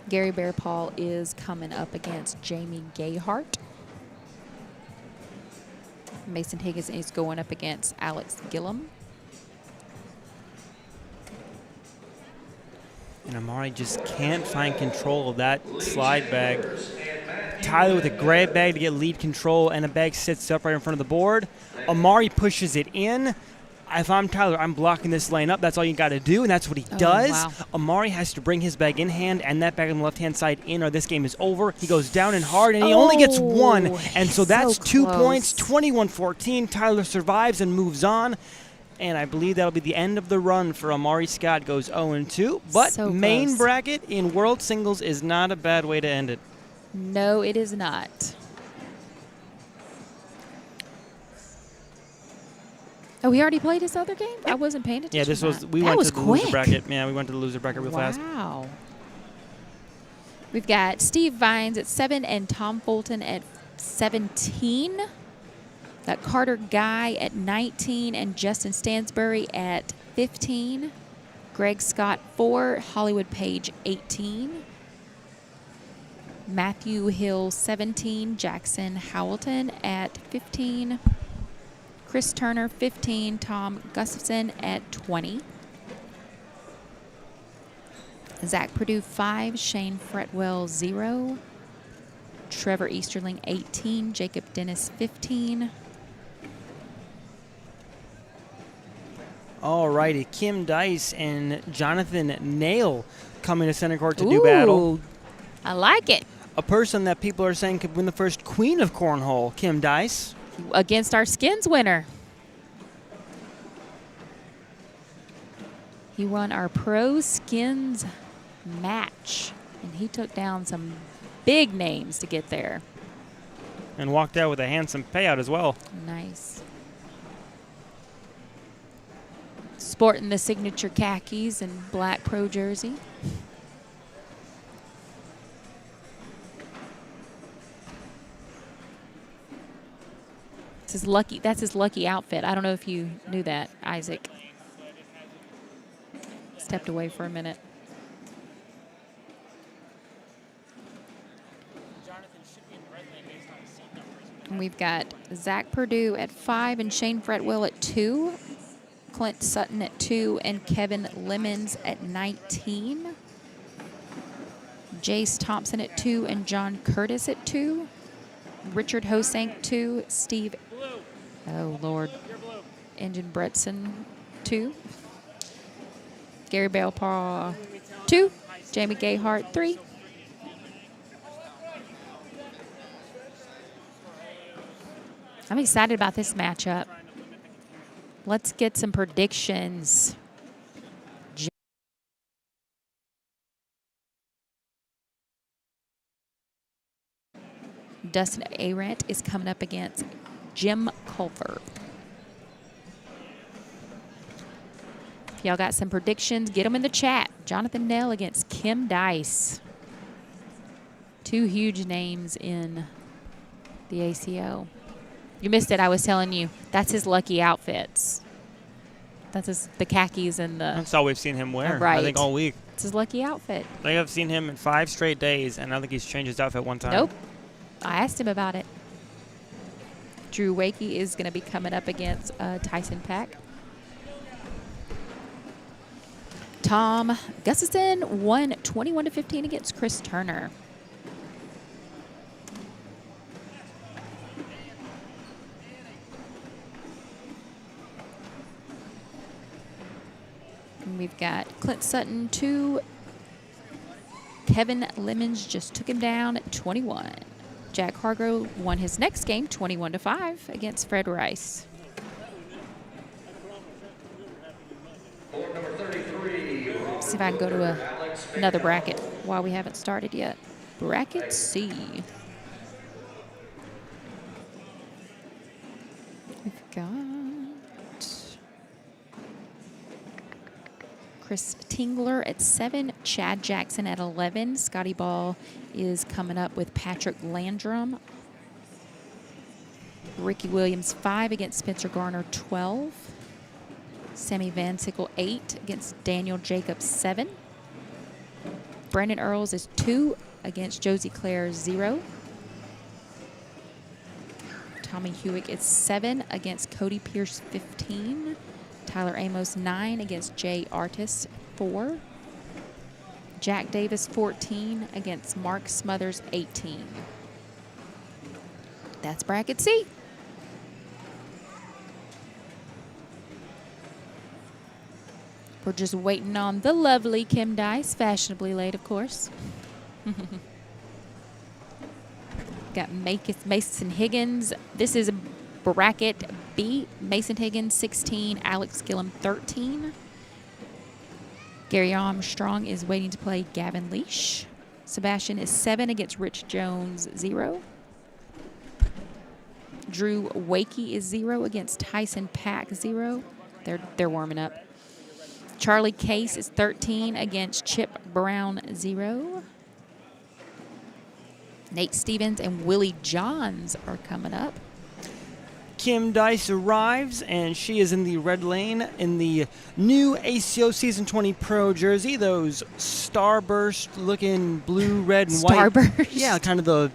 Gary Bearpaw is coming up against Jamie Gayhart. Mason Higgins is going up against Alex Gillum. And Amari just can't find control of that slide bag. Tyler with a grab bag to get lead control, and a bag sits up right in front of the board. Amari pushes it in. If I'm Tyler, I'm blocking this lane up. That's all you got to do, and that's what he does. Wow. Amari has to bring his bag in hand and that bag on the left-hand side in, or this game is over. He goes down and hard, and he only gets 1. And so that's 2 points, 21-14. Tyler survives and moves on. And I believe that'll be the end of the run for Amari Scott. Goes 0-2. But So main close. bracket in World Singles is not a bad way to end it. No, it is not. Oh, we already played this other game? I wasn't paying attention. Yeah, this was, we That went was to the loser quick. bracket. Yeah, we went to the loser bracket real fast. Wow. We've got Steve Vines at 7 and Tom Fulton at 17. Got Carter Guy at 19 and Justin Stansbury at 15. Greg Scott 4, Hollywood Page 18. Matthew Hill 17, Jackson Howelton at 15. Chris Turner 15, Tom Gustafson at 20. Zach Purdue 5, Shane Fretwell 0. Trevor Easterling 18, Jacob Dennis 15. All righty, Kim Dice and Jonathan Nail coming to center court to do battle. I like it. A person that people are saying could win the first queen of Cornhole, Kim Dice. Against our skins winner. He won our pro skins match, and he took down some big names to get there. And walked out with a handsome payout as well. Nice. Sporting the signature khakis and black pro jersey. This is lucky. That's his lucky outfit. I don't know if you knew that, Isaac. Stepped away for a minute. And we've got Zach Purdue at 5 and Shane Fretwell at 2. Clint Sutton at 2 and Kevin Lemons at 19. Jace Thompson at 2 and John Curtis at 2. Richard Hosank 2. Steve. Oh, Lord. Engine Bretson 2. Gary Bearpaw, 2. Jamie Gayhart, 3. I'm excited about this matchup. Let's get some predictions. Dustin Arendt is coming up against Jim Culver. If y'all got some predictions, get them in the chat. Jonathan Nell against Kim Dice. 2 huge names in the ACO. You missed it. I was telling you. That's his lucky outfits. That's the khakis and the... That's all we've seen him wear, right. I think, all week. It's his lucky outfit. I think I've seen him in 5 straight days, and I don't think he's changed his outfit one time. Nope. I asked him about it. Drew Wakey is going to be coming up against Tyson Pack. Tom Gustafson won 21-15 against Chris Turner. And we've got Clint Sutton 2. Kevin Lemons just took him down at 21. Jack Hargrove won his next game 21-5 against Fred Rice. See if I can go to another bracket while we haven't started yet. Bracket C. We've got Chris Tingler at 7, Chad Jackson at 11. Scotty Ball is coming up with Patrick Landrum. Ricky Williams 5 against Spencer Garner 12. Sammy Van Sickle 8 against Daniel Jacobs 7. Brandon Earls is 2 against Josie Clare 0. Tommy Hewitt is 7 against Cody Pierce 15. Tyler Amos 9 against Jay Artis 4. Jack Davis 14 against Mark Smothers 18. That's bracket C. We're just waiting on the lovely Kim Dice, fashionably late, of course. Got Mason Higgins. This is bracket B. Mason Higgins 16, Alex Gillum 13. Gary Armstrong is waiting to play Gavin Leash. Sebastian is 7 against Rich Jones 0. Drew Wakey is 0 against Tyson Pack 0. They're warming up. Charlie Case is 13 against Chip Brown 0. Nate Stevens and Willie Johns are coming up. Kim Dice arrives, and she is in the red lane in the new ACO Season 20 Pro jersey. Those starburst-looking blue, red, and white. Starburst? Yeah, kind of the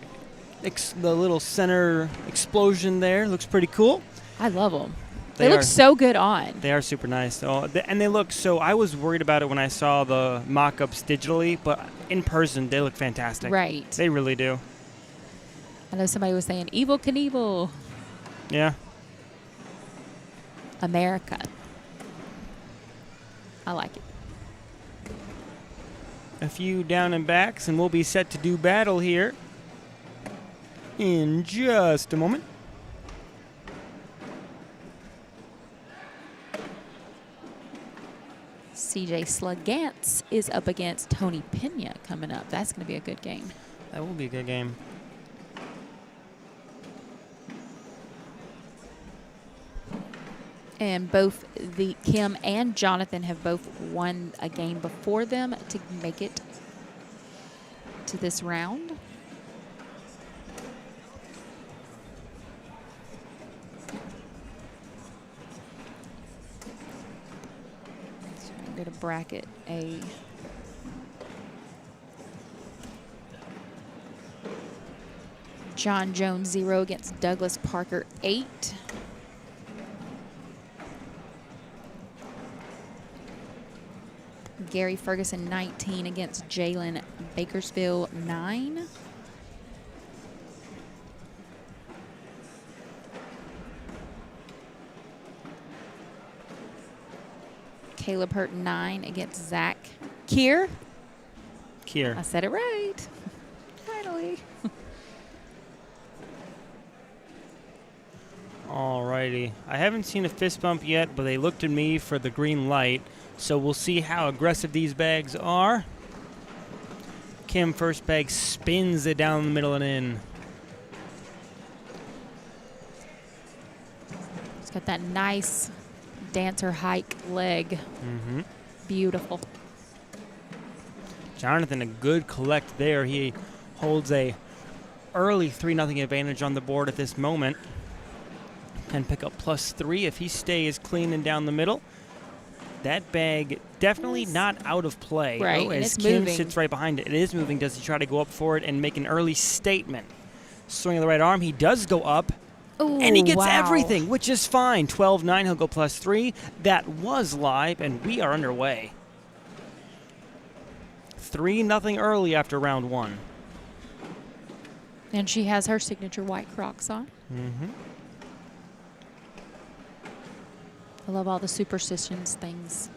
little center explosion there. Looks pretty cool. I love them. They look so good on. They are super nice. And they look so... I was worried about it when I saw the mock-ups digitally, but in person, they look fantastic. Right. They really do. I know somebody was saying, Evel Knievel. Yeah. America. I like it. A few down and backs, and we'll be set to do battle here in just a moment. CJ Slugantz is up against Tony Pena coming up. That's going to be a good game. That will be a good game. And both the Kim and Jonathan have both won a game before them to make it to this round. So I'm going to bracket A. John Jones 0 against Douglas Parker 8. Gary Ferguson 19 against Jalen Bakersfield 9. Caleb Hurt 9 against Zach Kier. Kier. I said it right. Finally. Alrighty. I haven't seen a fist bump yet, but they looked at me for the green light. So we'll see how aggressive these bags are. Kim, first bag, spins it down the middle and in. It's got that nice dancer hike leg. Mm-hmm. Beautiful. Jonathan, a good collect there. He holds a early 3-0 advantage on the board at this moment. Can pick up +3 if he stays clean and down the middle. That bag definitely not out of play. Right, Oh, and as it's Kim moving. sits right behind it. It is moving. Does he try to go up for it and make an early statement? Swing of the right arm. He does go up. Ooh, And he gets wow. everything, which is fine. 12-9, he'll go +3. That was live, and we are underway. 3-0 early after round 1. And she has her signature white Crocs on. Mm-hmm. I love all the superstitions things.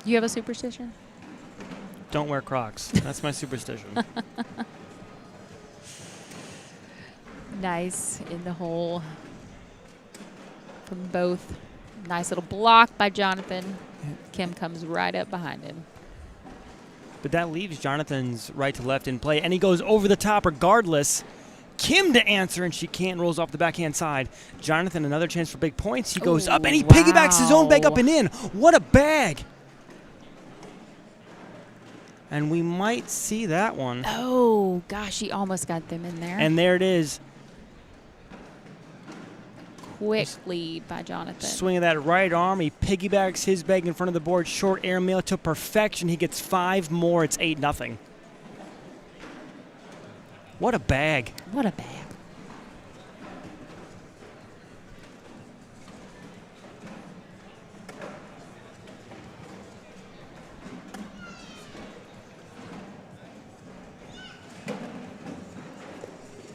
You have a superstition? Don't wear Crocs. That's my superstition. Nice in the hole from both. Nice little block by Jonathan. Kim comes right up behind him. But that leaves Jonathan's right to left in play, and he goes over the top regardless. Kim to answer, and she can't. Rolls off the backhand side. Jonathan, another chance for big points. He goes up, and he piggybacks his own bag up and in. What a bag! And we might see that one. Oh, gosh, he almost got them in there. And there it is. Quick lead by Jonathan. Swing of that right arm. He piggybacks his bag in front of the board. Short airmail to perfection. He gets 5 more. It's 8-0. What a bag. What a bag.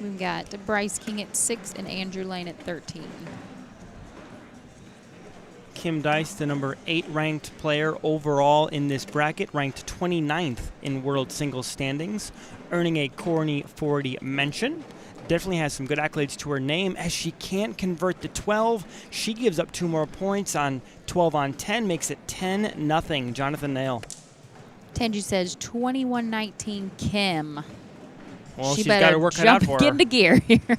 We've got Bryce King at 6 and Andrew Lane at 13. Kim Dice, the number 8 ranked player overall in this bracket, ranked 29th in world singles standings, earning a Corny 40 mention. Definitely has some good accolades to her name. As she can't convert the 12, she gives up 2 more points on 12 on 10, makes it 10-0. Jonathan Nail. Tenji says 21-19 Kim. Well, She she's got her work cut out jump, for get her. into gear here.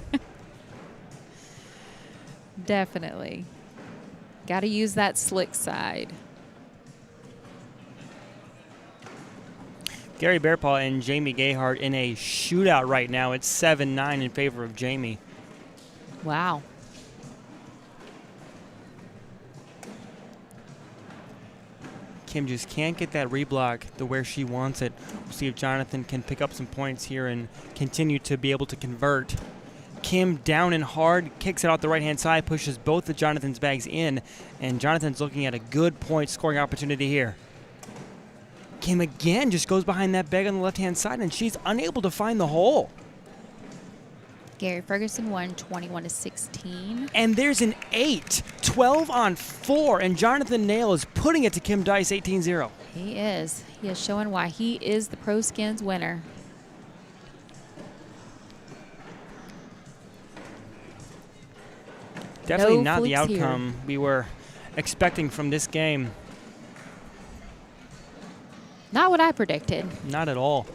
Definitely. Got to use that slick side. Gary Bearpaw and Jamie Gayhart in a shootout right now. It's 7-9 in favor of Jamie. Wow. Kim just can't get that reblock to where she wants it. We'll see if Jonathan can pick up some points here and continue to be able to convert. Kim down and hard, kicks it out the right-hand side, pushes both of Jonathan's bags in, and Jonathan's looking at a good point scoring opportunity here. Kim again just goes behind that bag on the left-hand side, and she's unable to find the hole. Gary Ferguson won 21-16. And there's an 8, 12 on 4, and Jonathan Nail is putting it to Kim Dice 18-0. He is. He is showing why he is the Pro Skins winner. Definitely No not the flukes here. outcome we were expecting from this game. Not what I predicted. Not at all.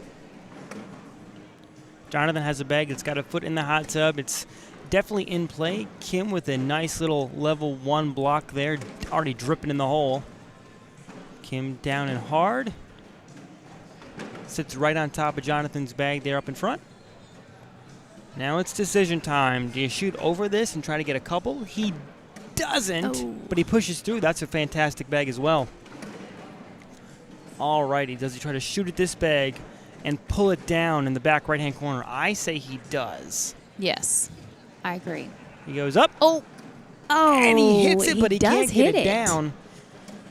Jonathan has a bag that's got a foot in the hot tub. It's definitely in play. Kim with a nice little level 1 block there, already dripping in the hole. Kim down and hard. Sits right on top of Jonathan's bag there up in front. Now it's decision time. Do you shoot over this and try to get a couple? He doesn't, but he pushes through. That's a fantastic bag as well. Alrighty, does he try to shoot at this bag and pull it down in the back right-hand corner? I say he does. Yes, I agree. He goes up, Oh, and he hits it, but he does can't get hit it down.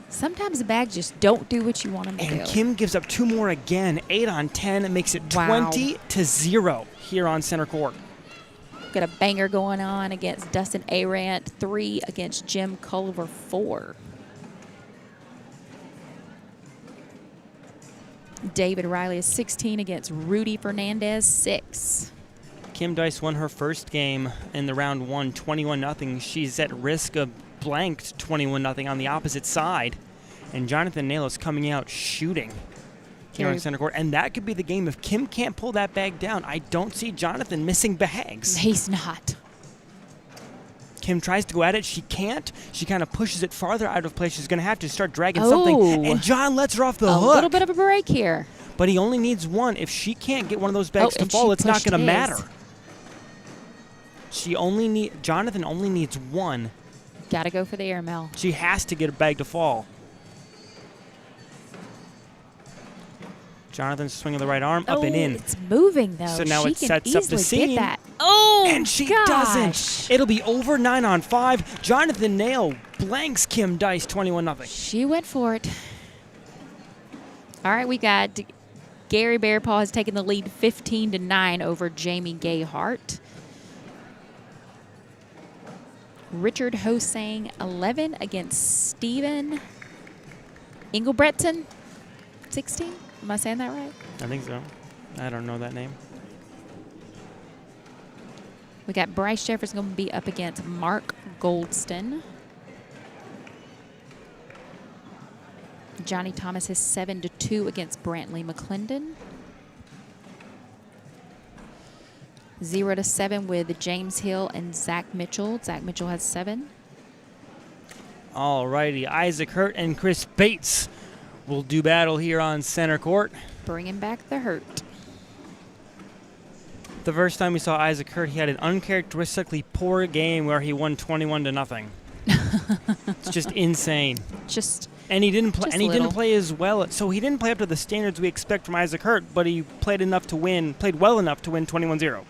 Sometimes the bags just don't do what you want them to And do. Kim gives up 2 more again. 8 on 10. It makes it Wow. 20-0 here on center court. Got a banger going on against Dustin Arant, 3 against Jim Culver, 4. David Riley is 16 against Rudy Fernandez, 6. Kim Dice won her first game in the round 1, 21-0. She's at risk of blanked 21-0 on the opposite side. And Jonathan Nail is coming out shooting here in center court. And that could be the game. If Kim can't pull that bag down, I don't see Jonathan missing bags. He's not. Kim tries to go at it. She can't. She kind of pushes it farther out of place. She's going to have to start dragging something. And John lets her off the hook. A little bit of a break here. But he only needs one. If she can't get one of those bags to fall, it's not going to matter. Jonathan only needs one. Got to go for the airmail. She has to get a bag to fall. Jonathan's swinging the right arm up and in. It's moving, though. So now she it sets up the scene. Get that. Oh, and she doesn't. It'll be over 9-on-5. Jonathan Nail blanks Kim Dice 21-0. She went for it. All right, we got Gary Bearpaw has taken the lead 15-9 over Jamie Gayhart. Richard Hosang 11 against Steven Engelbretson 16. Am I saying that right? I think so. I don't know that name. We got Bryce Jefferson going to be up against Mark Goldston. Johnny Thomas is 7-2 against Brantley McClendon. 0-7 with James Hill and Zach Mitchell. Zach Mitchell has 7. All righty. Isaac Hurt and Chris Bates will do battle here on center court. Bringing back the Hurt. The first time we saw Isaac Hurt, he had an uncharacteristically poor game where he won 21-0. It's just insane. And he didn't play. And he didn't play as well. So he didn't play up to the standards we expect from Isaac Hurt, but he played well enough to win 21-0.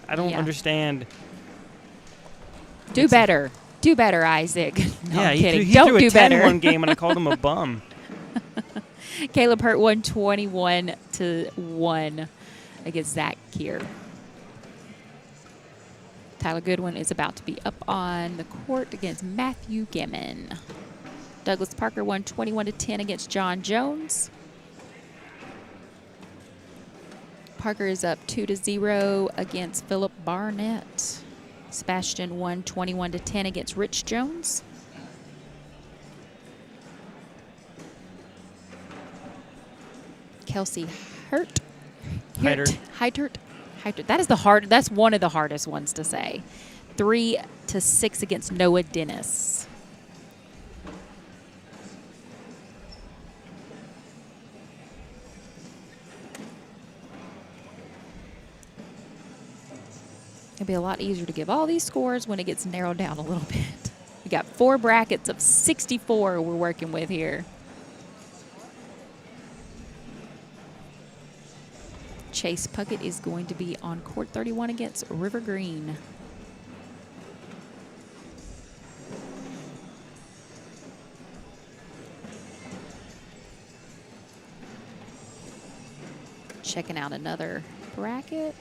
I don't understand. Do better. Do better, Isaac. No, I'm kidding. He Don't threw a do 10 better. one game, and I called him a bum. Caleb Hurt won 21-1 against Zach Keir. Tyler Goodwin is about to be up on the court against Matthew Gimmon. Douglas Parker won 21-10 against John Jones. Parker is up 2-0 against Philip Barnett. Sebastian won 21-10 against Rich Jones. Kelsey Haider. That is that's one of the hardest ones to say. 3-6 against Noah Dennis. It'll be a lot easier to give all these scores when it gets narrowed down a little bit. We got 4 brackets of 64 we're working with here. Chase Puckett is going to be on court 31 against River Green. Checking out another bracket.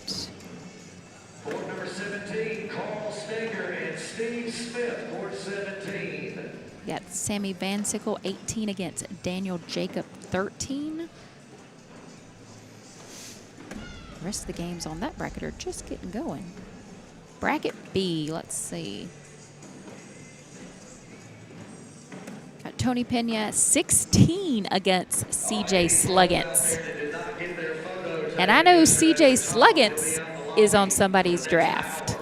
Court number 17, Carl Steger and Steve Smith, court 17. We got Sammy Van Sickle, 18 against Daniel Jacob, 13. The rest of the games on that bracket are just getting going. Bracket B, let's see. Got Tony Pena, 16 against CJ Sluggins. And I know CJ Sluggins is on somebody's draft.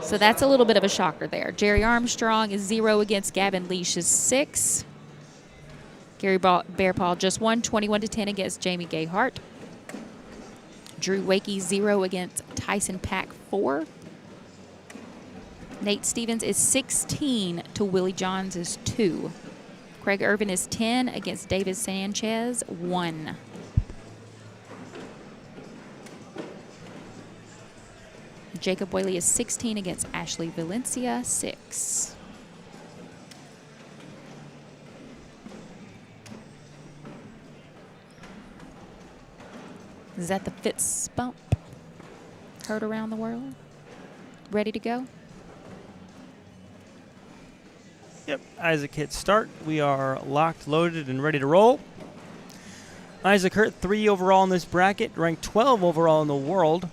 So that's a little bit of a shocker there. Jerry Armstrong is 0 against Gavin Leash's 6. Gary Bearpaw just won 21-10 against Jamie Gayhart. Drew Wakey 0 against Tyson Pack 4. Nate Stevens is 16 to Willie Johns' 2. Craig Irvin is 10 against David Sanchez 1. Jacob Whaley is 16 against Ashley Valencia 6. Is that the Fitz bump? Heard around the world? Ready to go? Yep, Isaac hit start. We are locked, loaded, and ready to roll. Isaac Hurt, 3 overall in this bracket, ranked 12 overall in the world.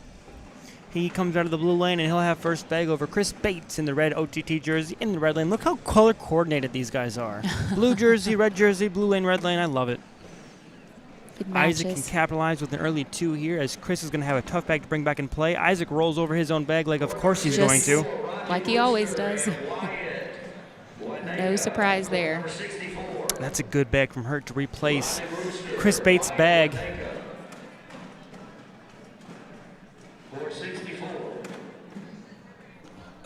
He comes out of the blue lane, and he'll have first bag over Chris Bates in the red OTT jersey in the red lane. Look how color coordinated these guys are. Blue jersey, blue lane, red lane. I love it. Isaac can capitalize with an early 2 here, as Chris is going to have a tough bag to bring back in play. Isaac rolls over his own bag like of course he's going to. Like he always does. No surprise there. That's a good bag from Hurt to replace Chris Bates' bag.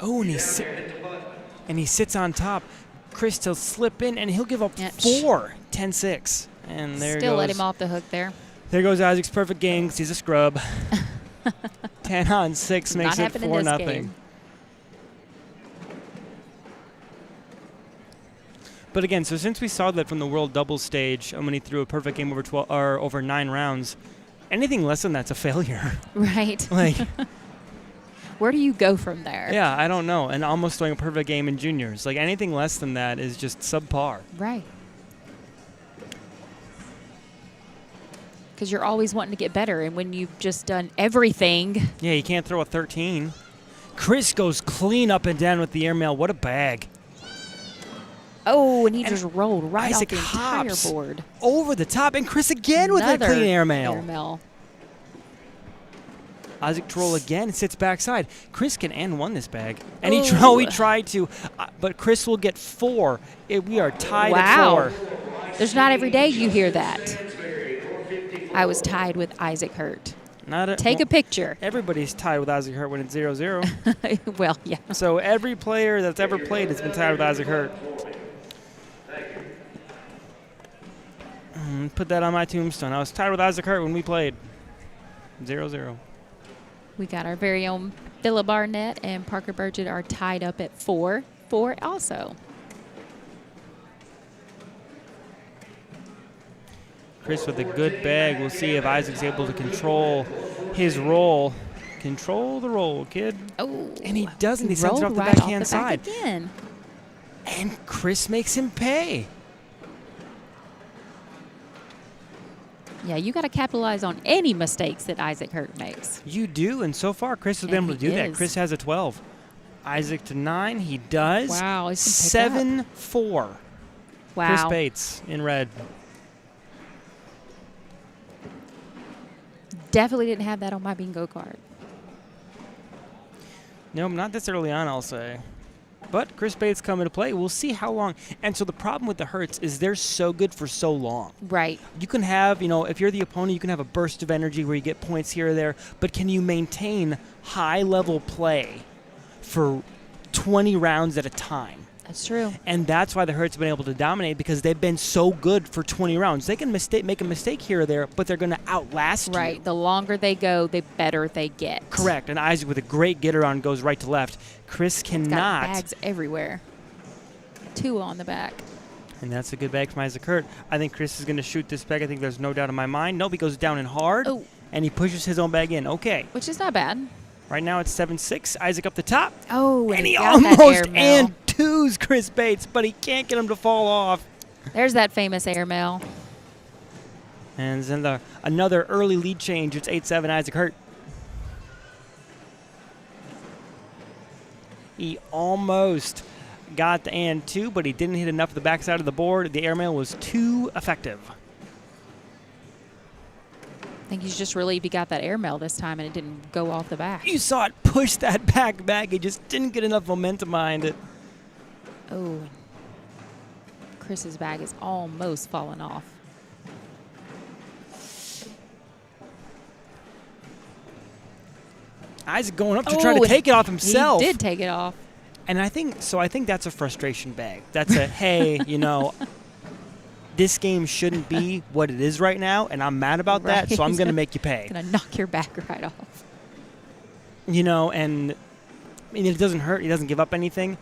Oh, and he sits on top. Chris will slip in, and he'll give up 4. 10-6. And there Still goes. let him off the hook there. There goes Isaac's perfect game because he's a scrub. 10-6 makes it 4-0. But again, so since we saw that from the World Doubles stage, when he threw a perfect game over 12 or over 9 rounds, anything less than that's a failure. Right. Like, where do you go from there? yeah, I don't know. And almost throwing a perfect game in juniors, like anything less than that is just subpar. Right. Because you're always wanting to get better, and when you've just done everything. Yeah, you can't throw a 13. Chris goes clean up and down with the airmail. What a bag. Oh, and he just rolled right Isaac off the entire hops board. Over the top, and Chris again with a clean airmail. Isaac to roll again, sits backside. Chris can and won this bag. And he tried to, but Chris will get 4. We are tied at 4. There's not every day you hear that. I was tied with Isaac Hurt. Take a picture. Everybody's tied with Isaac Hurt when it's 0-0. Well, yeah. So every player that's ever played has been tied with Isaac Hurt. Put that on my tombstone. I was tied with Isaac Hurt when we played. 0-0. We got our very own Phillip Barnett and Parker Burgett are tied up at 4 also. Chris with a good bag. We'll see if Isaac's able to control his roll. Control the roll, kid. Oh, and he doesn't. He sends it off the right backhand off the side. back again. And Chris makes him pay. Yeah, you got to capitalize on any mistakes that Isaac Hurt makes. You do, and so far Chris has been able to do that. Chris has a 12. Isaac to 9. He does. Wow, he's 7-4. Wow. Chris Bates in red. Definitely didn't have that on my bingo card. Nope, not this early on, I'll say. But Chris Bates coming to play. We'll see how long. And so the problem with the Hurts is they're so good for so long. Right. You can have, if you're the opponent, you can have a burst of energy where you get points here or there. But can you maintain high-level play for 20 rounds at a time? That's true. And that's why the Hurts have been able to dominate, because they've been so good for 20 rounds. They can make a mistake here or there, but they're going to outlast you. Right. The longer they go, the better they get. Correct. And Isaac with a great get around goes right to left. Chris cannot. Got bags everywhere. 2 on the back. And that's a good bag from Isaac Hurt. I think Chris is going to shoot this bag. I think there's no doubt in my mind. Nope, he goes down and hard. Oh. And he pushes his own bag in. Okay. Which is not bad. Right now it's 7-6. Isaac up the top. Oh, and he got almost that and twos Chris Bates, but he can't get him to fall off. There's that famous airmail. And then another early lead change. It's 8-7 Isaac Hurt. He almost got the and 2, but he didn't hit enough of the backside of the board. The airmail was too effective. I think he's just relieved he got that airmail this time and it didn't go off the back. You saw it push that back. He just didn't get enough momentum behind it. Oh, Chris's bag is almost falling off. Isaac going up to try to take it off himself. He did take it off. And I think that's a frustration bag. That's a, hey, this game shouldn't be what it is right now, and I'm mad about that, so I'm going to make you pay. Going to knock your back right off. And it doesn't hurt. He doesn't give up anything.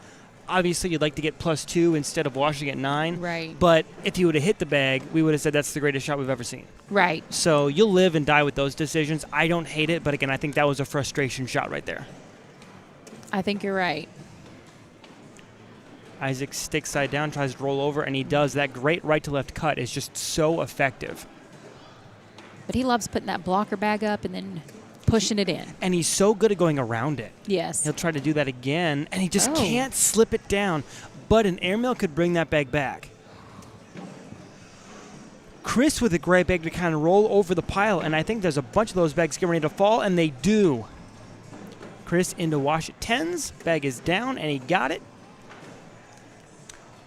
Obviously, you'd like to get +2 instead of washing at 9. Right. But if he would have hit the bag, we would have said that's the greatest shot we've ever seen. Right. So you'll live and die with those decisions. I don't hate it, but again, I think that was a frustration shot right there. I think you're right. Isaac sticks side down, tries to roll over, and he does. That great right to left cut is just so effective. But he loves putting that blocker bag up and then pushing it in. And he's so good at going around it. Yes. He'll try to do that again, and he just can't slip it down. But an airmail could bring that bag back. Chris with a great bag to kind of roll over the pile, and I think there's a bunch of those bags getting ready to fall, and they do. Chris into wash it 10s. Bag is down, and he got it.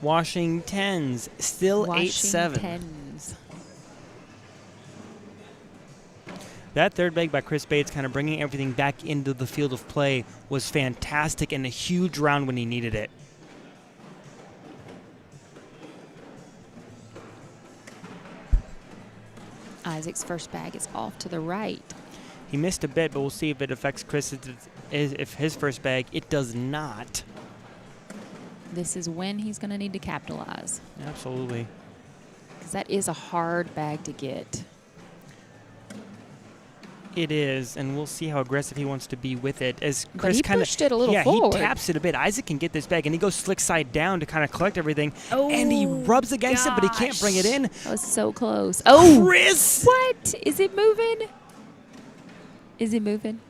Washing 10s, still 8-7. 10s. That third bag by Chris Bates, kind of bringing everything back into the field of play, was fantastic and a huge round when he needed it. Isaac's first bag is off to the right. He missed a bit, but we'll see if it affects Chris. If his first bag, it does not. This is when he's going to need to capitalize. Absolutely. Because that is a hard bag to get. It is, and we'll see how aggressive he wants to be with it. As But Chris he kind of pushed it a little forward. he taps it a bit. Isaac can get this bag, and he goes slick side down to kind of collect everything. Oh, and he rubs against it, but he can't bring it in. That was so close. Oh, Chris! what? Is it moving? Is it moving?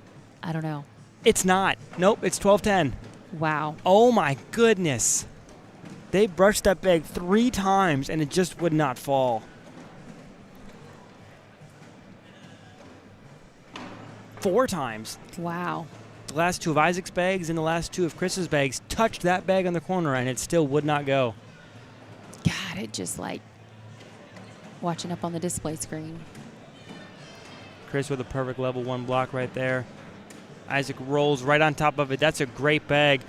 I don't know. It's not. Nope, it's 12-10. Wow. Oh, my goodness. They brushed that bag 3 times, and it just would not fall. 4 times. Wow. The last 2 of Isaac's bags and the last 2 of Chris's bags touched that bag on the corner, and it still would not go. God, it just like watching up on the display screen. Chris with a perfect level 1 block right there. Isaac rolls right on top of it. That's a great bag.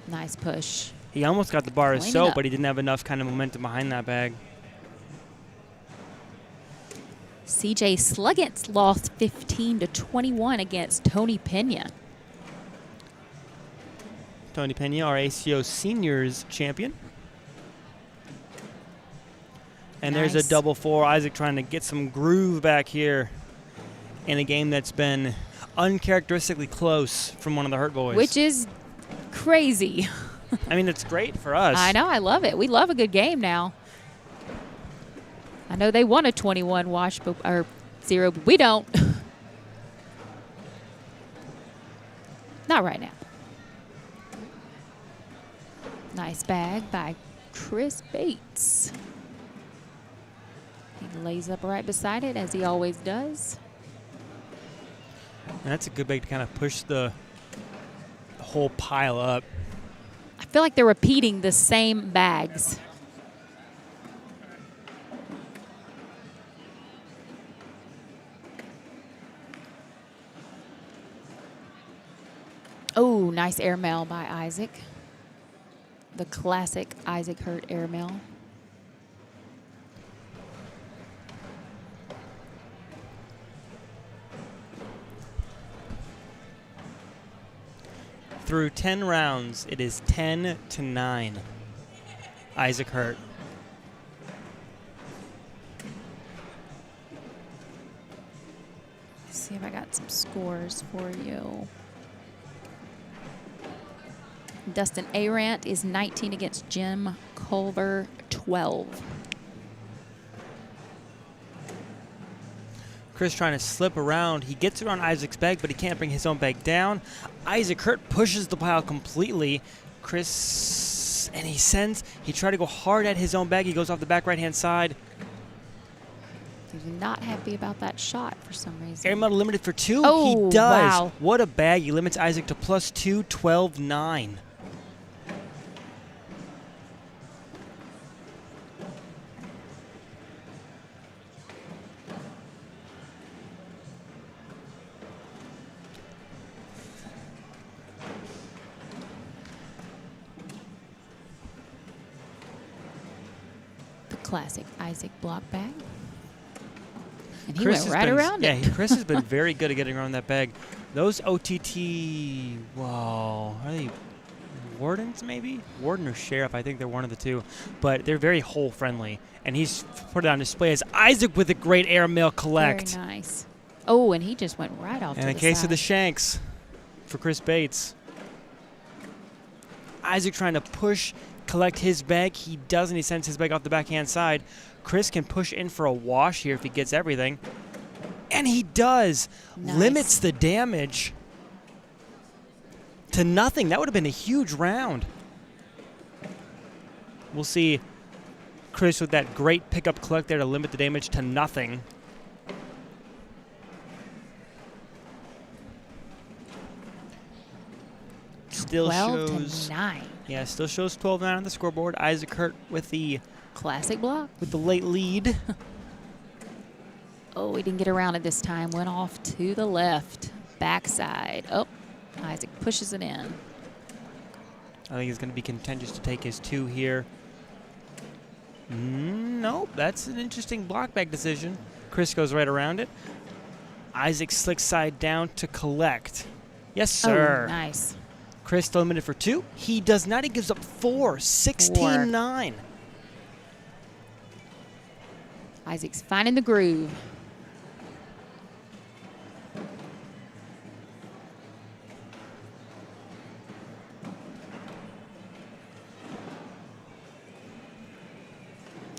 Nice push. He almost got the bar as Clean it so, up. but he didn't have enough kind of momentum behind that bag. CJ Sluggets lost 15-21 against Tony Pena. Tony Pena, our ACO seniors champion. And there's a Nice. double 4. Isaac trying to get some groove back here in a game that's been uncharacteristically close from one of the Hurt Boys. Which is crazy. I mean, it's great for us. I know. I love it. We love a good game now. I know they won a 21 wash, or 0, but we don't. Not right now. Nice bag by Chris Bates. He lays up right beside it, as he always does. And that's a good bag to kind of push the whole pile up. I feel like they're repeating the same bags. Oh, nice airmail by Isaac. The classic Isaac Hurt airmail. Through 10 rounds, it is 10-9. Isaac Hurt. Let's see if I got some scores for you. Dustin Arant is 19 against Jim Culver, 12. Chris trying to slip around. He gets around Isaac's bag, but he can't bring his own bag down. Isaac Hurt pushes the pile completely. Chris, and he tried to go hard at his own bag. He goes off the back right-hand side. He's not happy about that shot for some reason. Airmail limited for 2. Oh, he does. wow. What a bag. He limits Isaac to +2, 12-9. Classic Isaac block bag. And he Chris went has right been- around yeah, it. Chris has been very good at getting around that bag. Those OTT, well, are they wardens maybe? Warden or sheriff, I think they're one of the two. But they're very hole friendly. And he's put it on display as Isaac with a great airmail collect. Very nice. Oh, and he just went right off And to a the case side. of the shanks for Chris Bates. Isaac trying to push, collect his bag. He doesn't. He sends his bag off the backhand side. Chris can push in for a wash here if he gets everything. And he does. Nice. Limits the damage to nothing. That would have been a huge round. We'll see Chris with that great pickup collect there to limit the damage to nothing. Still 12 shows to 9. Yeah, still shows 12-9 on the scoreboard. Isaac Hurt with the Classic block. late lead. Oh, he didn't get around it this time. Went off to the left. Backside. Oh, Isaac pushes it in. I think he's going to be contentious to take his 2 here. Nope, that's an interesting block back decision. Chris goes right around it. Isaac slicks side down to collect. Yes, sir. Oh, nice. Chris still limited for 2. He does not. He gives up 4. 16-9. Isaac's finding the groove.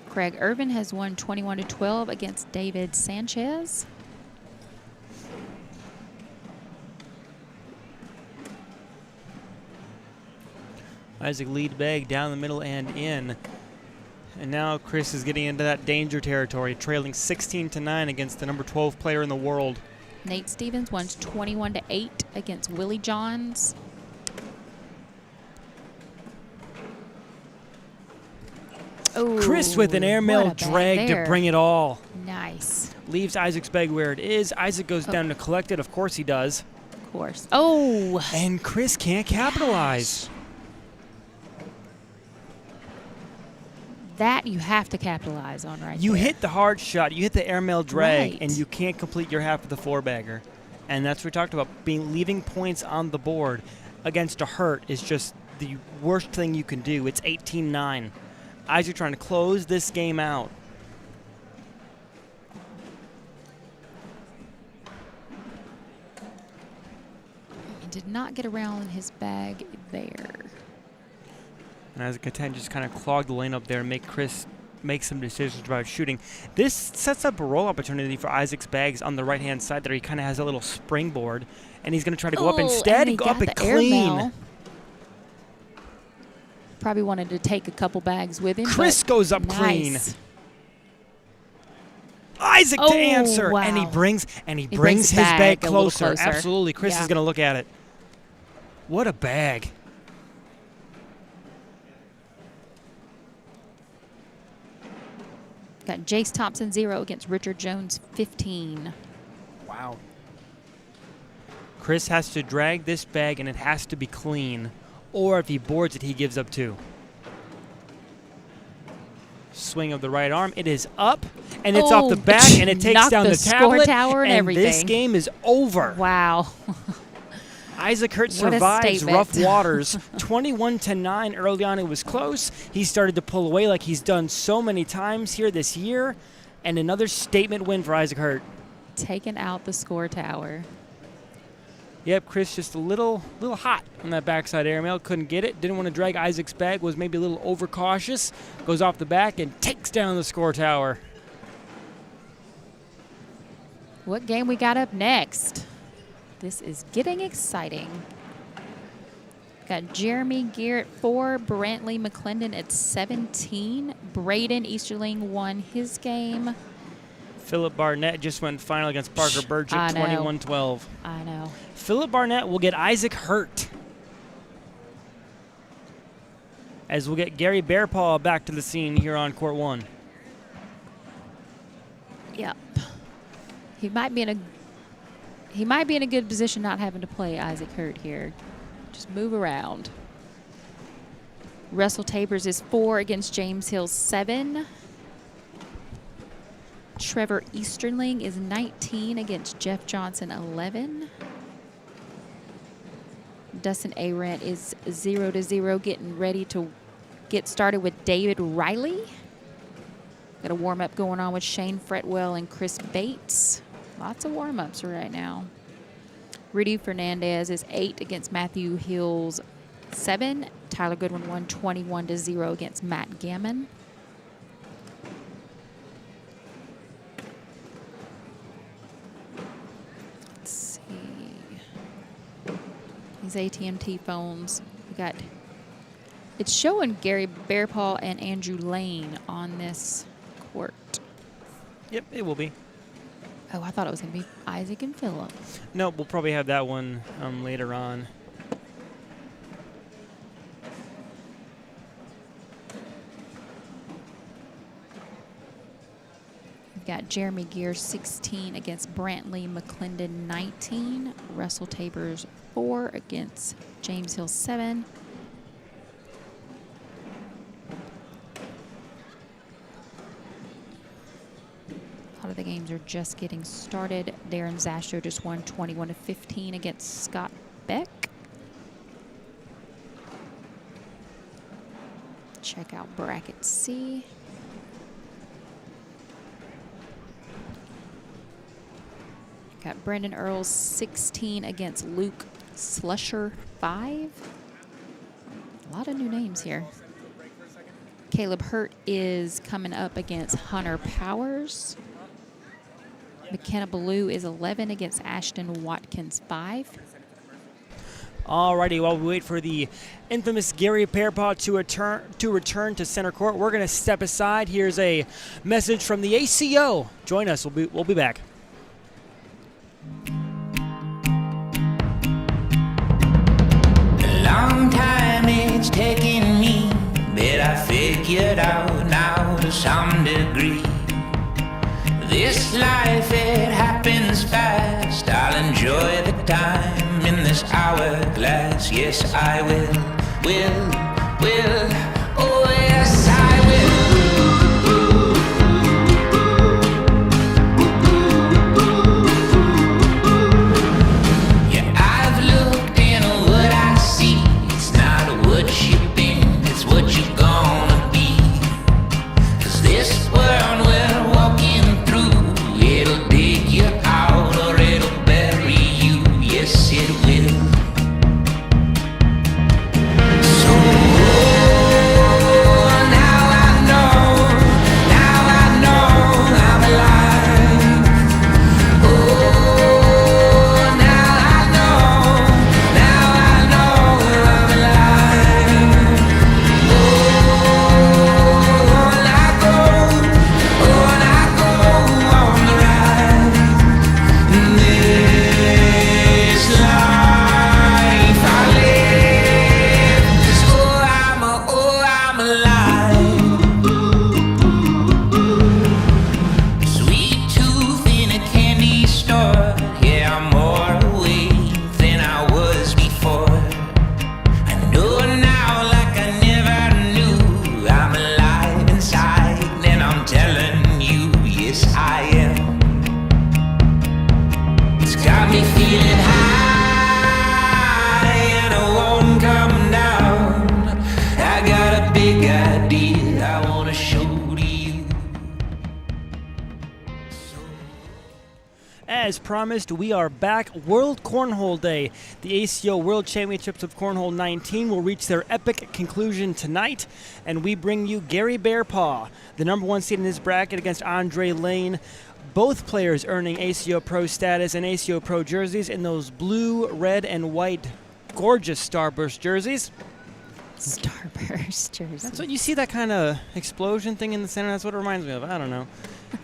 Craig Irvin has won 21-12 against David Sanchez. Isaac lead bag down the middle and in. And now Chris is getting into that danger territory, trailing 16-9 against the number 12 player in the world. Nate Stevens won 21-8 against Willie Johns. Oh, Chris with an airmail what a bag drag there. to bring it all. Nice. Leaves Isaac's bag where it is. Isaac goes down to collect it. Of course he does. Of course. Oh. And Chris can't capitalize. That you have to capitalize on right You there. hit the hard shot. You hit the airmail drag, Right. and you can't complete your half of the 4-bagger. And that's what we talked about. Leaving points on the board against a hurt is just the worst thing you can do. It's 18-9. Isaac trying to close this game out. He did not get around his bag there. And Isaac Katan just kind of clogged the lane up there and make Chris make some decisions about shooting. This sets up a roll opportunity for Isaac's bags on the right-hand side there. He kind of has a little springboard, and he's going to try to go up instead and go up and clean. Probably wanted to take a couple bags with him. Chris but goes up clean. nice. Isaac Oh, to answer, and he wow. brings brings his the bag bag a little closer. closer. Absolutely, Chris Yeah. is going to look at it. What a bag! Got Jace Thompson 0 against Richard Jones 15. Wow. Chris has to drag this bag, and it has to be clean. Or if he boards it, he gives up 2. Swing of the right arm. It is up, and it's off the back, and it takes knocked down the score tablet, tower and this everything. game is over. Wow. Isaac Hurt What a survives statement. rough waters. 21-9 early on. It was close. He started to pull away like he's done so many times here this year, and another statement win for Isaac Hurt. Taking out the score tower. Yep, Chris just a little hot on that backside airmail. Couldn't get it. Didn't want to drag Isaac's bag. Was maybe a little overcautious. Goes off the back and takes down the score tower. What game we got up next? This is getting exciting. Got Jeremy Garrett 4, Brantley McClendon at 17. Braden Easterling won his game. Philip Barnett just went final against Parker Burgett, I know. 21-12. I know. Philip Barnett will get Isaac Hurt. As we'll get Gary Bearpaw back to the scene here on Court 1. Yep. He might be in a good position not having to play Isaac Hurt here. Just move around. Russell Tabers is 4 against James Hill 7. Trevor Easterling is 19 against Jeff Johnson 11. Dustin Arendt is 0-0, getting ready to get started with David Riley. Got a warm-up going on with Shane Fretwell and Chris Bates. Lots of warm-ups right now. Rudy Fernandez is 8 against Matthew Hills 7. Tyler Goodwin won 21-0 against Matt Gammon. Let's see. These AT&T phones. We got. It's showing Gary Bearpaw and Andrew Lane on this court. Yep, it will be. Oh, I thought it was going to be Isaac and Phillip. No, we'll probably have that one later on. We've got Jeremy Gear 16 against Brantley McClendon 19. Russell Tabers 4 against James Hill 7. A lot of the games are just getting started. Darren Zastro just won 21-15 against Scott Beck. Check out bracket C. Got Brendan Earls 16 against Luke Slusher 5. A lot of new names here. Caleb Hurt is coming up against Hunter Powers. McKenna Ballou is 11 against Ashton Watkins 5. Alrighty, while we wait for the infamous Gary Bearpaw to return to center court, we're going to step aside. Here's a message from the ACO. Join us. We'll be back. A long time it's taken me, but I figured out now to some degree. This life, it happens fast. I'll enjoy the time in this hourglass. Yes, I will, oh yes, I will. Yeah, I've looked in what I see. It's not what you've been, it's what you're gonna be. 'Cause this world we're walking through, it'll dig you out or it'll bury you. Yes, it will. So now I know I'm alive. Oh, now I know I'm alive. Oh, I go on the ride. In this life I live. I'm alive. Sweet tooth in a candy store. Yeah, I'm more awake than I was before. I know now like I never knew. I'm alive inside and I'm telling you, yes I am. It's got me feeling high and I won't come down. I got a big idea I wanna show to you. As promised, we are back. World Cornhole Day. The ACO World Championships of Cornhole 19 will reach their epic conclusion tonight, and we bring you Gary Bearpaw, the #1 seed in this bracket, against Andre Lane. Both players earning ACO Pro status and ACO Pro jerseys in those blue, red, and white gorgeous Starburst jerseys. Starburst jersey. That's what you see, that kind of explosion thing in the center. That's what it reminds me of. I don't know.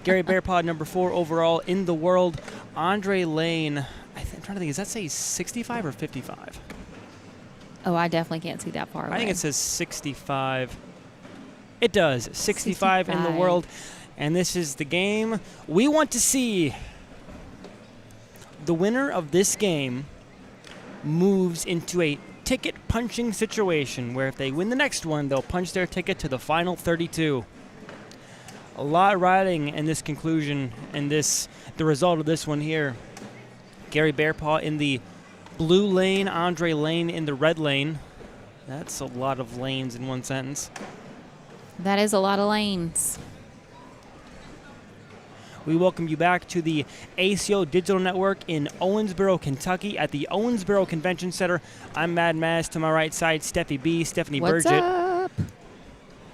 Gary Bearpaw, #4 overall in the world. Andre Lane, I'm trying to think, does that say 65 or 55? Oh, I definitely can't see that far away. I think it says 65. It does. 65 in the 65. world. And this is the game we want to see. The winner of this game moves into a ticket punching situation where if they win the next one, they'll punch their ticket to the final 32. A lot riding in this conclusion and the result of this one here. Gary Bearpaw in the blue lane, Andre Lane in the red lane. That's a lot of lanes in one sentence. That is a lot of lanes. We welcome you back to the ACO Digital Network in Owensboro, Kentucky at the Owensboro Convention Center. I'm Mad Maz. To my right side, Stephanie What's Burgett. up?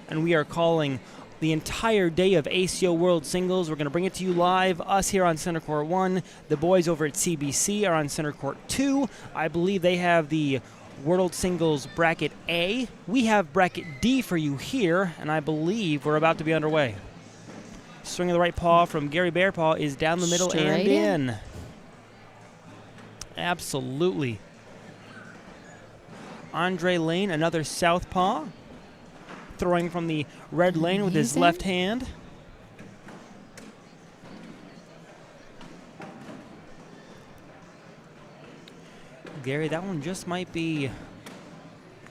And we are calling the entire day of ACO World Singles. We're going to bring it to you live. Us here on Center Court 1. The boys over at CBC are on Center Court 2. I believe they have the World Singles Bracket A. We have Bracket D for you here, and I believe we're about to be underway. Swing of the right paw from Gary Bearpaw is down the middle Straight and in. in. Absolutely. Andre Lane, another southpaw, throwing from the red lane with his Amazing. left hand. Gary, that one just might be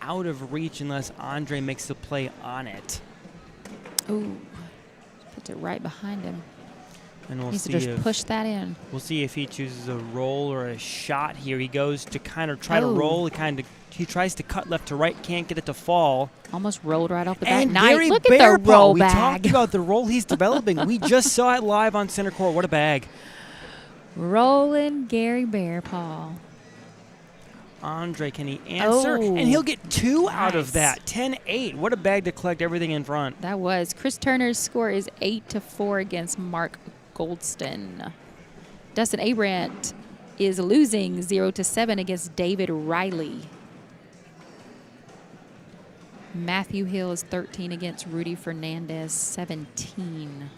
out of reach unless Andre makes the play on it. Ooh, puts it right behind him. And we'll Needs to see just if push that in. we'll see if he chooses a roll or a shot here. He goes to kind of try to Oh. roll. He tries to cut left to right, can't get it to fall. Almost rolled right off the back. And Nice. Gary Look at the Bearpaw, roll we bag. talked about the roll he's developing. We just saw it live on Center Court. What a bag. Rolling Gary Bearpaw. Andre, can he answer? Oh, And he'll get 2 out of nice. that. 10-8. What a bag to collect everything in front. That was. Chris Turner's score is 8-4 against Mark Goldston. Dustin Abrant is losing 0-7 against David Riley. Matthew Hill is 13 against Rudy Fernandez, 17.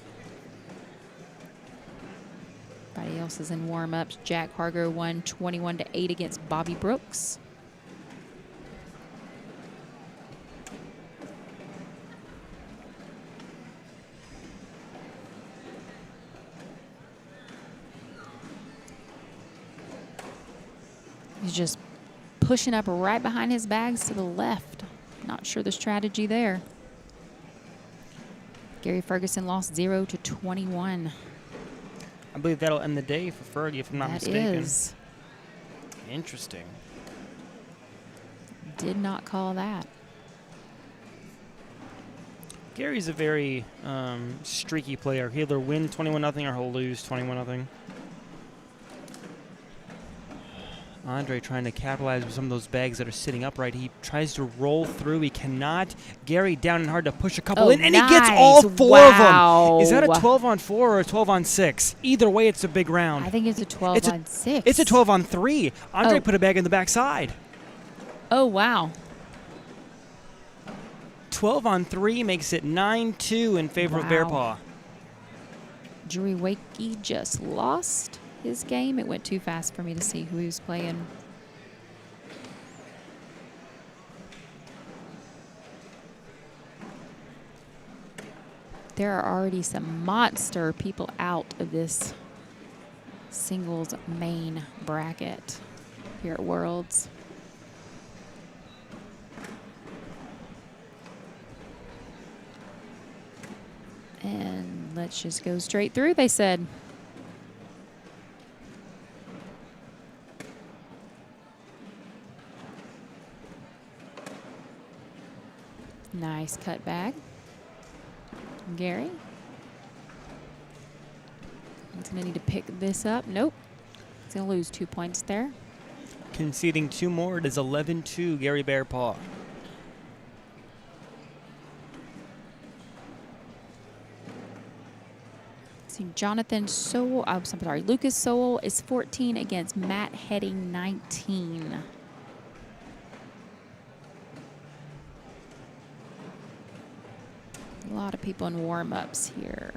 Everybody else is in warm-ups. Jack Harger won 21-8 against Bobby Brooks. He's just pushing up right behind his bags to the left. Not sure the strategy there. Gary Ferguson lost 0-21. I believe that'll end the day for Fergie, if I'm not That mistaken. is. Interesting. Did not call that. Gary's a very streaky player. He'll either win 21-0 or he'll lose 21-0. Andre trying to capitalize with some of those bags that are sitting upright. He tries to roll through. He cannot. Gary down and hard to push a couple in, and he gets all 4 of them. Is that a 12-on-4 or a 12-on-6? Either way, it's a big round. I think it's a 12-on-6. It's a 12-on-3. Andre Oh. put a bag in the backside. Oh, wow. 12-on-3 makes it 9-2 in favor of Wow. Bearpaw. Drew Wakey just lost his game. It went too fast for me to see who he was playing. There are already some monster people out of this singles main bracket here at Worlds. And let's just go straight through, they said. Nice cut bag. Gary. He's going to need to pick this up. Nope. He's going to lose 2 points there. Conceding 2 more, it is 11-2 Gary Bearpaw. See, Jonathan Sowell, I'm sorry, Lucas Sowell is 14 against Matt Heading, 19. A lot of people in warm-ups here.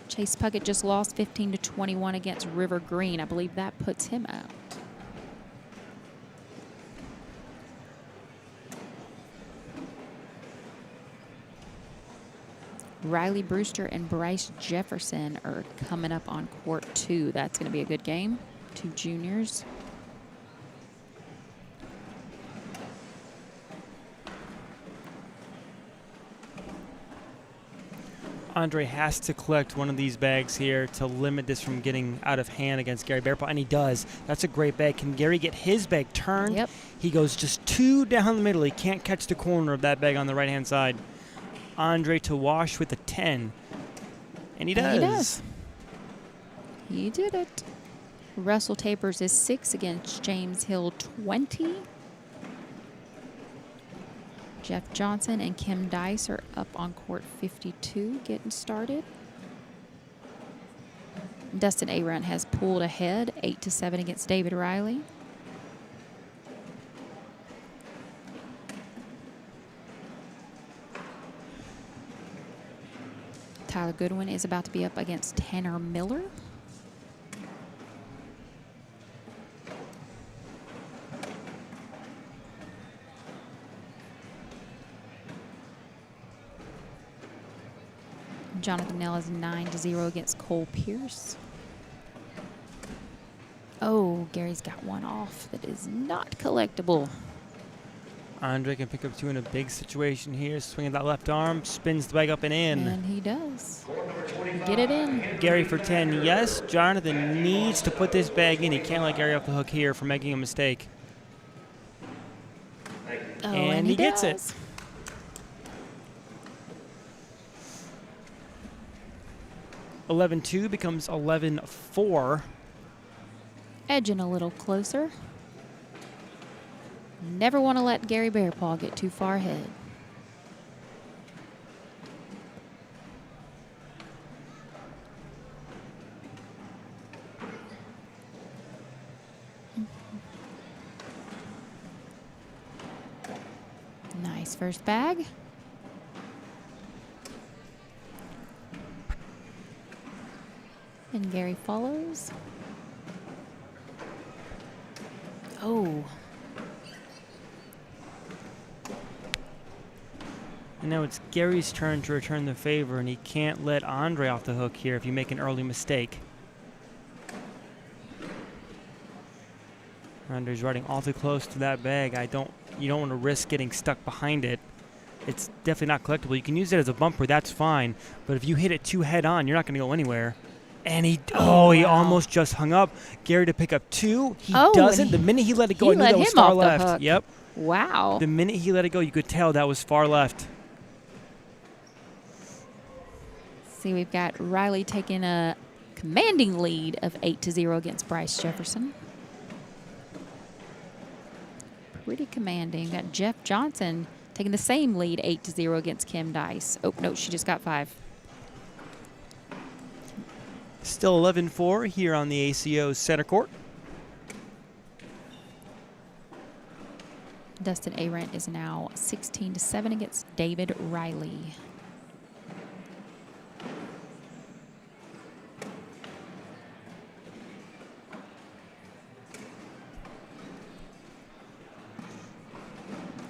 Chase Puckett just lost 15-21 against River Green. I believe that puts him out. Riley Brewster and Bryce Jefferson are coming up on court 2. That's going to be a good game. 2 juniors. Andre has to collect one of these bags here to limit this from getting out of hand against Gary Bearpaw, and he does. That's a great bag. Can Gary get his bag turned? Yep. He goes just 2 down the middle. He can't catch the corner of that bag on the right-hand side. Andre to wash with a 10. And he does. He did it. Russell Tapers is 6 against James Hill 20. Jeff Johnson and Kim Dice are up on court 52 getting started. Dustin Arunt has pulled ahead 8-7 against David Riley. Tyler Goodwin is about to be up against Tanner Miller. Jonathan Nell is 9-0 against Cole Pierce. Oh, Gary's got one off that is not collectible. Andre can pick up 2 in a big situation here. Swinging that left arm, spins the bag up and in. And he does. Get it in. Gary for 10, yes. Jonathan needs to put this bag in. He can't let Gary off the hook here for making a mistake. Oh, and he gets it. does. $11-2 becomes 11-4. Edging a little closer. Never want to let Gary Bearpaw get too far ahead. Nice first bag. And Gary follows. Oh. And now it's Gary's turn to return the favor, and he can't let Andre off the hook here if you make an early mistake. Andre's riding awfully close to that bag. You don't want to risk getting stuck behind it. It's definitely not collectible. You can use it as a bumper, that's fine. But if you hit it too head on, you're not going to go anywhere. And he wow. almost just hung up. Gary to pick up 2. He Oh, doesn't. and The minute he let it go, he I knew let that was him far off the left. hook. Yep. Wow. The minute he let it go, you could tell that was far left. See, we've got Riley taking a commanding lead of 8-0 against Bryce Jefferson. Pretty commanding. We've got Jeff Johnson taking the same lead, 8-0 against Kim Dice. Oh, no, she just got 5. Still 11-4 here on the ACO center court. Dustin Arunt is now 16-7 against David Riley.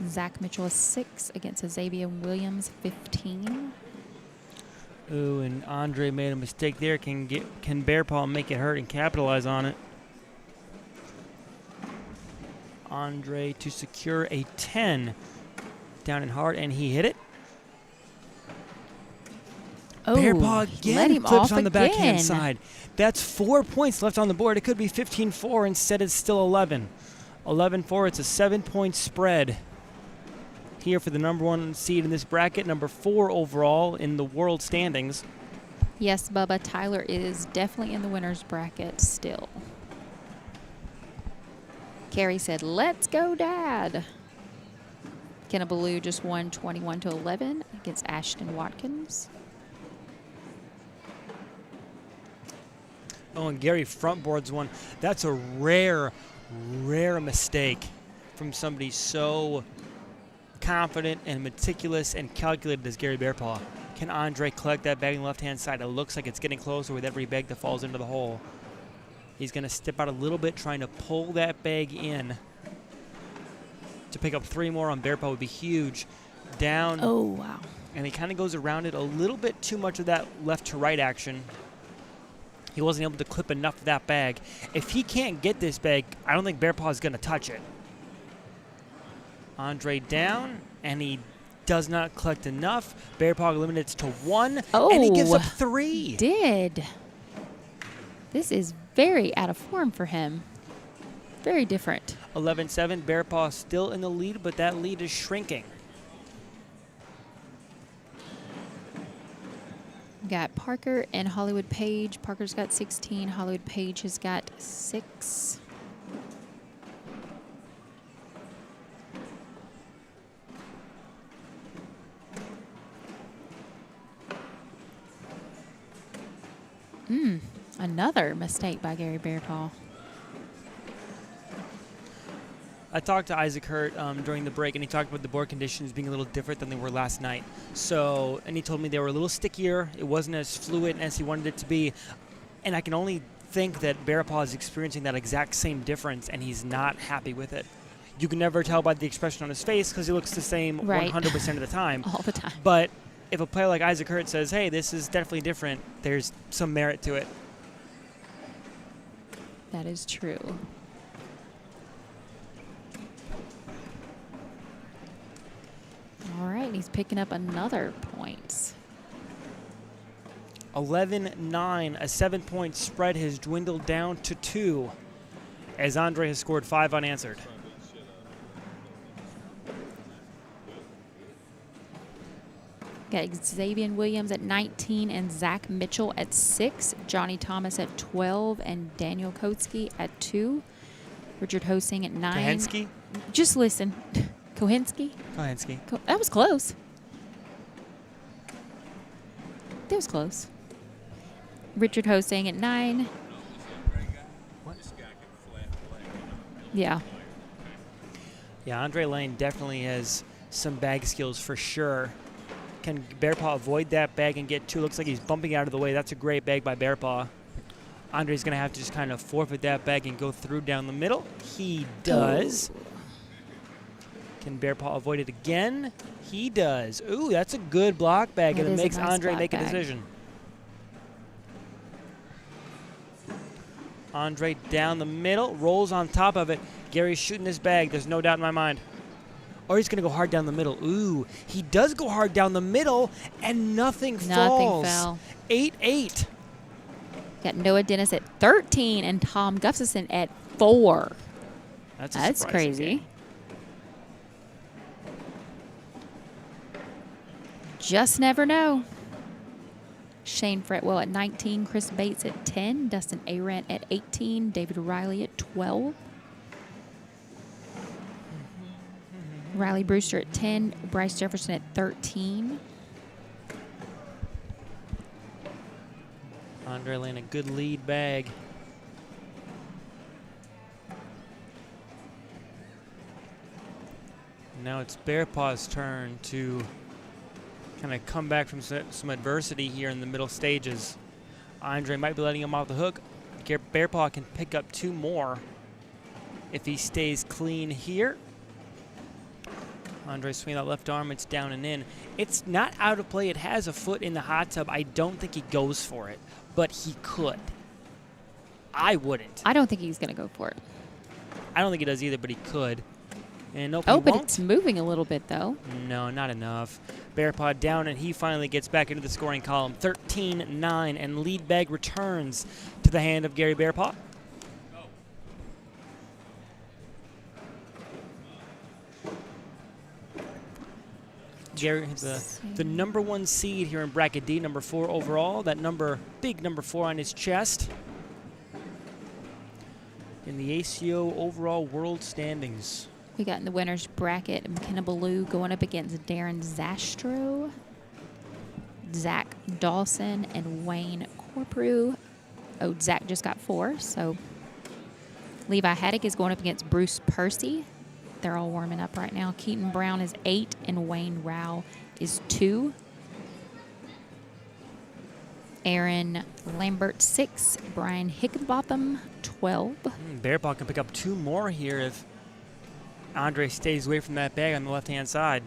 Zach Mitchell is 6 against Xavier Williams, 15. Ooh, and Andre made a mistake there. Can Bearpaw make it hurt and capitalize on it? Andre to secure a 10 down and hard, and he hit it. Oh, Bearpaw let again him flips off on the backhand again. side. That's 4 points left on the board. It could be 15-4. Instead, it's still 11. 11-4. It's a 7-point spread here for the number 1 seed in this bracket, number 4 overall in the world standings. Yes, Bubba, Tyler is definitely in the winner's bracket still. Carrie said, "Let's go, Dad." Kennebaloo just won 21-11 against Ashton Watkins. Oh, and Gary frontboards one. That's a rare mistake from somebody so confident and meticulous and calculated as Gary Bearpaw. Can Andre collect that bag on the left-hand side? It looks like it's getting closer with every bag that falls into the hole. He's going to step out a little bit, trying to pull that bag in. To pick up 3 more on Bearpaw would be huge. Down. Oh, wow. And he kind of goes around it a little bit too much of that left to right action. He wasn't able to clip enough of that bag. If he can't get this bag, I don't think Bearpaw is going to touch it. Andre down, and he does not collect enough. Bearpaw limits to 1, and he gives up 3. Did. This is very out of form for him. Very different. 11-7, Bearpaw still in the lead, but that lead is shrinking. We got Parker and Hollywood Page. Parker's got 16. Hollywood Page has got 6. Another mistake by Gary Bearpaw. I talked to Isaac Hurt during the break, and he talked about the board conditions being a little different than they were last night. So, and he told me they were a little stickier. It wasn't as fluid as he wanted it to be. And I can only think that Bearpaw is experiencing that exact same difference, and he's not happy with it. You can never tell by the expression on his face because he looks the same Right. 100% of the time. All the time. But if a player like Isaac Hurt says, hey, this is definitely different, there's some merit to it. That is true. All right, he's picking up another points. 11-9, a 7-point spread has dwindled down to 2 as Andre has scored 5 unanswered. Got Xavier Williams at 19 and Zach Mitchell at 6. Johnny Thomas at 12 and Daniel Kotsky at 2. Richard Hosing at 9. Kahensky? Just listen. Kohensky? Kahensky. That was close. That was close. Richard Hosing at 9. Yeah. Yeah, Andre Lane definitely has some bag skills for sure. Can Bearpaw avoid that bag and get 2? Looks like he's bumping out of the way. That's a great bag by Bearpaw. Andre's going to have to just kind of forfeit that bag and go through down the middle. He does. Can Bearpaw avoid it again? He does. Ooh, that's a good block bag, That and it is a makes nice Andre block make a bag. decision. Andre down the middle, rolls on top of it. Gary's shooting this bag. There's no doubt in my mind. Or he's going to go hard down the middle. Ooh, he does go hard down the middle, and nothing falls. fell. 8-8. Got Noah Dennis at 13 and Tom Gustafson at 4. That's That's surprising crazy. game. Just never know. Shane Fretwell at 19, Chris Bates at 10, Dustin Arendt at 18, David Riley at 12. Riley Brewster at 10, Bryce Jefferson at 13. Andre Lane, a good lead bag. Now it's Bearpaw's turn to kind of come back from some adversity here in the middle stages. Andre might be letting him off the hook. Bearpaw can pick up 2 more if he stays clean here. Andre swinging that left arm, it's down and in. It's not out of play. It has a foot in the hot tub. I don't think he goes for it, but he could. I wouldn't. I don't think he's going to go for it. I don't think he does either, but he could. And nope, Oh, he but won't. it's moving a little bit, though. No, not enough. Bearpaw down, and he finally gets back into the scoring column. 13-9, and lead bag returns to the hand of Gary Bearpaw. Gary, the number 1 seed here in bracket D, number 4 overall. That big number 4 on his chest. In the ACO overall world standings. We got in the winner's bracket McKenna Ballou going up against Darren Zastro, Zach Dawson, and Wayne Corprew. Oh, Zach just got 4, so Levi Haddock is going up against Bruce Percy. They're all warming up right now. Keaton Brown is 8, and Wayne Rao is 2. Aaron Lambert, 6. Brian Hickenbotham, 12. Bearpaw can pick up 2 more here if Andre stays away from that bag on the left-hand side.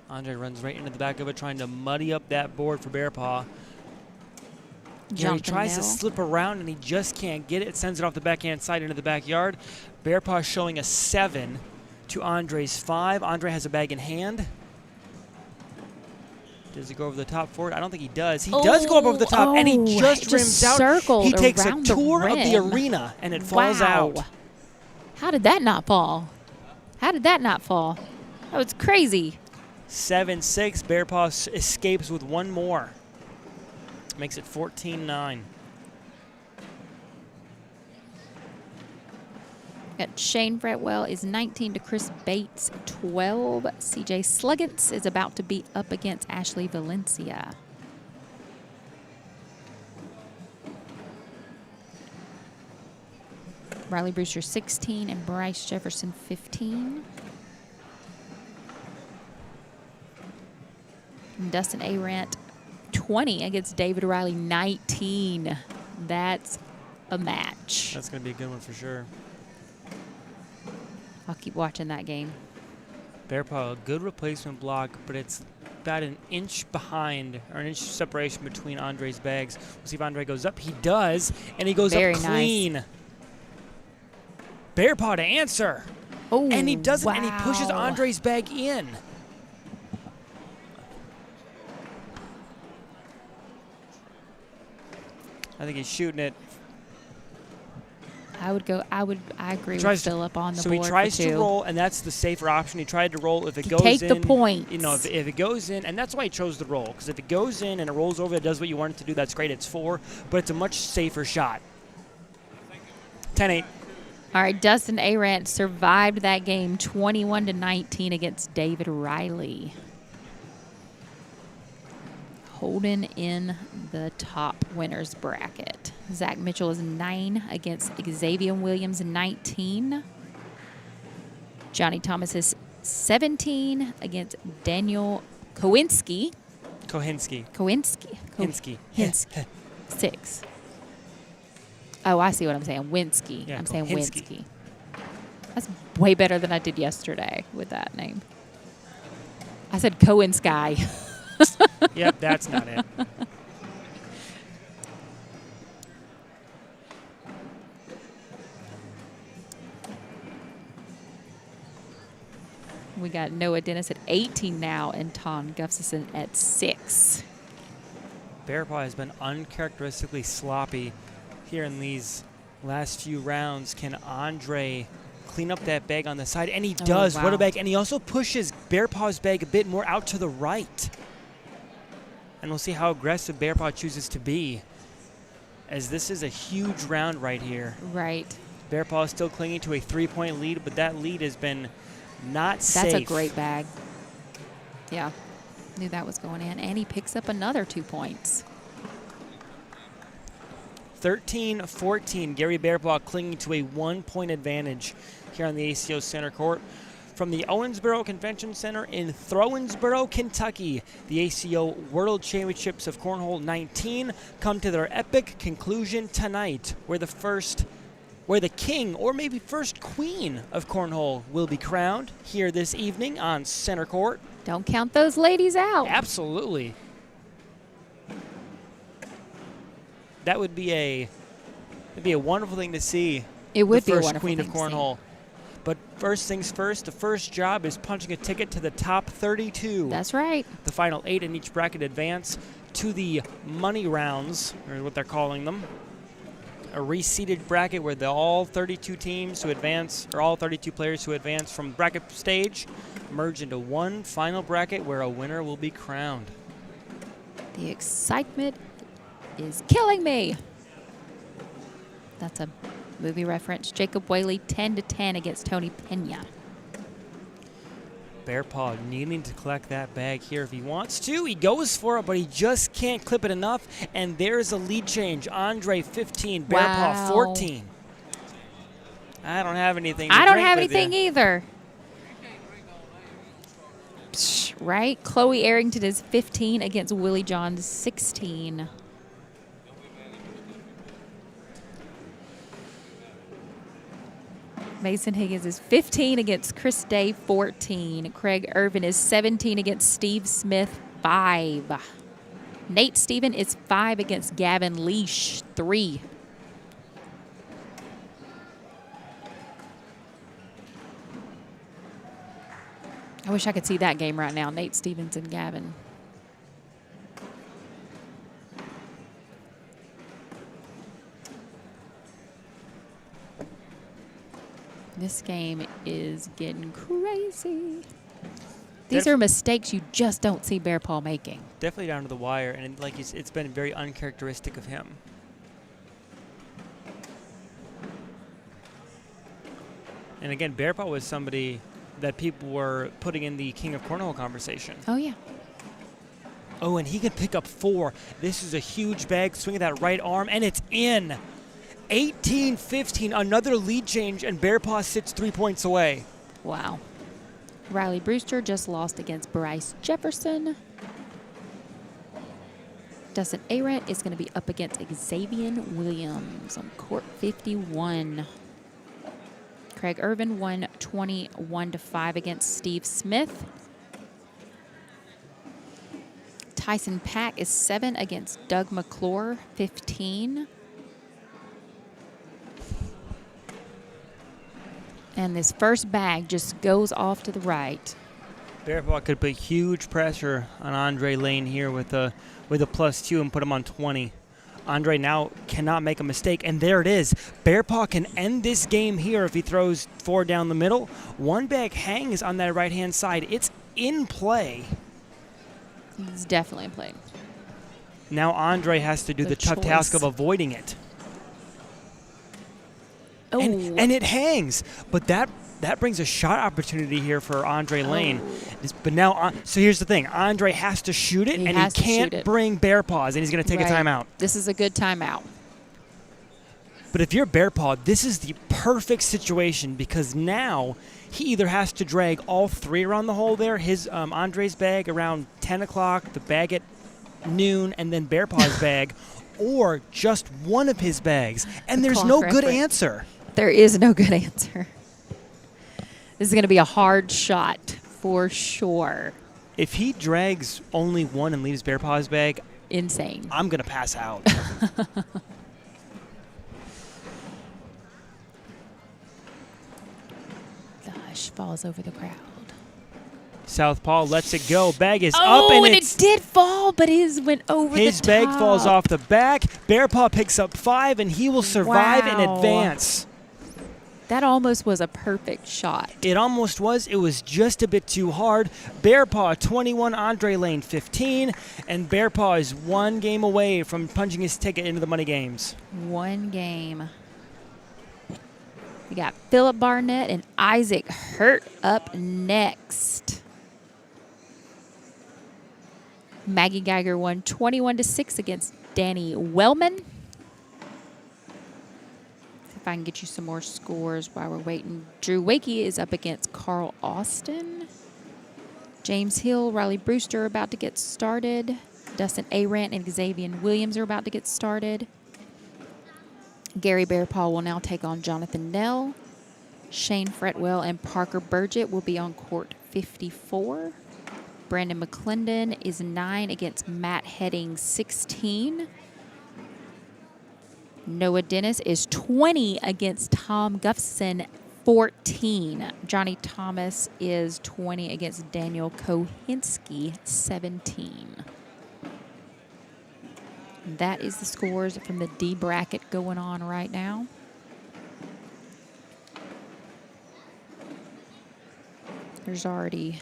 Andre runs right into the back of it, trying to muddy up that board for Bearpaw. Gary tries to slip around, and he just can't get it. It sends it off the backhand side into the backyard. Bearpaw showing a 7 to Andre's 5. Andre has a bag in hand. Does he go over the top for it? I don't think he does. He does go up over the top, and he just rims out. He takes a tour of the arena, and it falls out. How did that not fall? How did that not fall? That was crazy. 7-6. Bearpaw escapes with one more. Makes it 14-9. Got Shane Fretwell is 19 to Chris Bates 12. CJ Sluggins is about to be up against Ashley Valencia. Riley Brewster 16 and Bryce Jefferson 15. And Dustin Arant 20 against David Riley 19. That's a match. That's going to be a good one for sure. I'll keep watching that game. Bearpaw, a good replacement block, but it's about an inch behind, or an inch separation between Andre's bags. We'll see if Andre goes up. He does, and he goes Very up clean. nice. Bearpaw to answer. Oh, And he doesn't, and he pushes wow. Andre's bag in. I think he's shooting it. I agree with Tries to- Philip on the So board he tries for to two. roll, and that's the safer option. He tried to roll if it To goes take in. the points. You know, if it goes in, and that's why he chose the roll, because if it goes in and it rolls over, it does what you want it to do. That's great. It's 4, but it's a much safer shot. 10-8. All right, Dustin Arant survived that game 21 to 19 against David Riley. Holding in the top winners bracket. Zach Mitchell is 9 against Xavier Williams 19. Johnny Thomas is 17 against Daniel Kowinski. Kohinski. 6. Oh, I see what I'm saying. Winsky. Yeah, I'm saying Kohinski. Winsky. That's way better than I did yesterday with that name. I said Kowinski. Yep, that's not it. We got Noah Dennis at 18 now and Tom Gustafson at 6. Bearpaw has been uncharacteristically sloppy here in these last few rounds. Can Andre clean up that bag on the side? And he does. What a wow. bag. And he also pushes Bearpaw's bag a bit more out to the right. And we'll see how aggressive Bearpaw chooses to be, as this is a huge round right here. Right. Bearpaw is still clinging to a 3-point lead, but that lead has been not safe. That's a great bag. Yeah. Knew that was going in. And he picks up another 2 points. 13-14. Gary Bearpaw clinging to a 1-point advantage here on the ACO Center Court. From the Owensboro Convention Center in Owensboro, Kentucky, the ACO World Championships of Cornhole 19 come to their epic conclusion tonight, where the king, or maybe first queen of Cornhole, will be crowned here this evening on Center Court. Don't count those ladies out. Absolutely. That would be a wonderful thing to see. It would the be a first wonderful queen thing of to see. Cornhole. But first things first, the first job is punching a ticket to the top 32. That's right. The final 8 in each bracket advance to the money rounds, or what they're calling them. A reseeded bracket where all 32 teams who advance, or all 32 players who advance from bracket stage, merge into one final bracket where a winner will be crowned. The excitement is killing me. That's a movie reference. Jacob Whaley 10-10 against Tony Pena. Bearpaw needing to collect that bag here if he wants to. He goes for it, but he just can't clip it enough. And there's a lead change. Andre 15, Bearpaw Wow. 14. I don't have anything to I don't drink have with anything you. either. Psh, right? Chloe Arrington is 15 against Willie John 16. Mason Higgins is 15 against Chris Day 14. Craig Irvin is 17 against Steve Smith 5. Nate Steven is 5 against Gavin Leash 3. I wish I could see that game right now. Nate Stevens and Gavin. This game is getting crazy. These are mistakes you just don't see Bearpaw making. Definitely down to the wire, and like it's been very uncharacteristic of him. And again, Bearpaw was somebody that people were putting in the King of Cornhole conversation. Oh, yeah. Oh, and he can pick up 4. This is a huge bag. Swing of that right arm, and it's in. 18-15, another lead change, and Bearpaw sits 3 points away. Wow. Riley Brewster just lost against Bryce Jefferson. Dustin Arendt is going to be up against Xavier Williams on court 51. Craig Irvin won 21-5 against Steve Smith. Tyson Pack is 7 against Doug McClure, 15. And this first bag just goes off to the right. Bearpaw could put huge pressure on Andre Lane here with a +2 and put him on 20. Andre now cannot make a mistake, and there it is. Bearpaw can end this game here if he throws 4 down the middle. One bag hangs on that right-hand side. It's in play. It's definitely in play. Now Andre has to do the tough task of avoiding it. Oh. And it hangs, but that brings a shot opportunity here for Andre Lane. But now, so here's the thing. Andre has to shoot it, and he can't bring Bearpaws, and he's going to take a timeout. This is a good timeout. But if you're Bearpaw, this is the perfect situation because now he either has to drag all 3 around the hole there, his Andre's bag around 10 o'clock, the bag at noon, and then Bearpaw's bag, or just one of his bags. And there's no good answer. There is no good answer. This is going to be a hard shot for sure. If he drags only one and leaves Bearpaw's bag, insane. I'm going to pass out. The hush falls over the crowd. Southpaw lets it go. Bag is up, and it did fall, but his went over the top. His bag falls off the back. Bearpaw picks up 5, and he will survive and advance. That almost was a perfect shot. It almost was. It was just a bit too hard. Bearpaw 21, Andre Lane 15, and Bearpaw is 1 game away from punching his ticket into the money games. 1 game. We got Philip Barnett and Isaac Hurt up next. Maggie Geiger won 21-6 against Danny Wellman. If I can get you some more scores while we're waiting. Drew Wakey is up against Carl Austin. James Hill, Riley Brewster are about to get started. Dustin Arendt and Xavier Williams are about to get started. Gary Bearpaw will now take on Jonathan Nell. Shane Fretwell and Parker Burgett will be on court 54. Brandon McClendon is 9 against Matt Heading 16. Noah Dennis is 20 against Tom Guffson 14. Johnny Thomas is 20 against Daniel Kohinski 17. That is the scores from the D bracket going on right now. There's already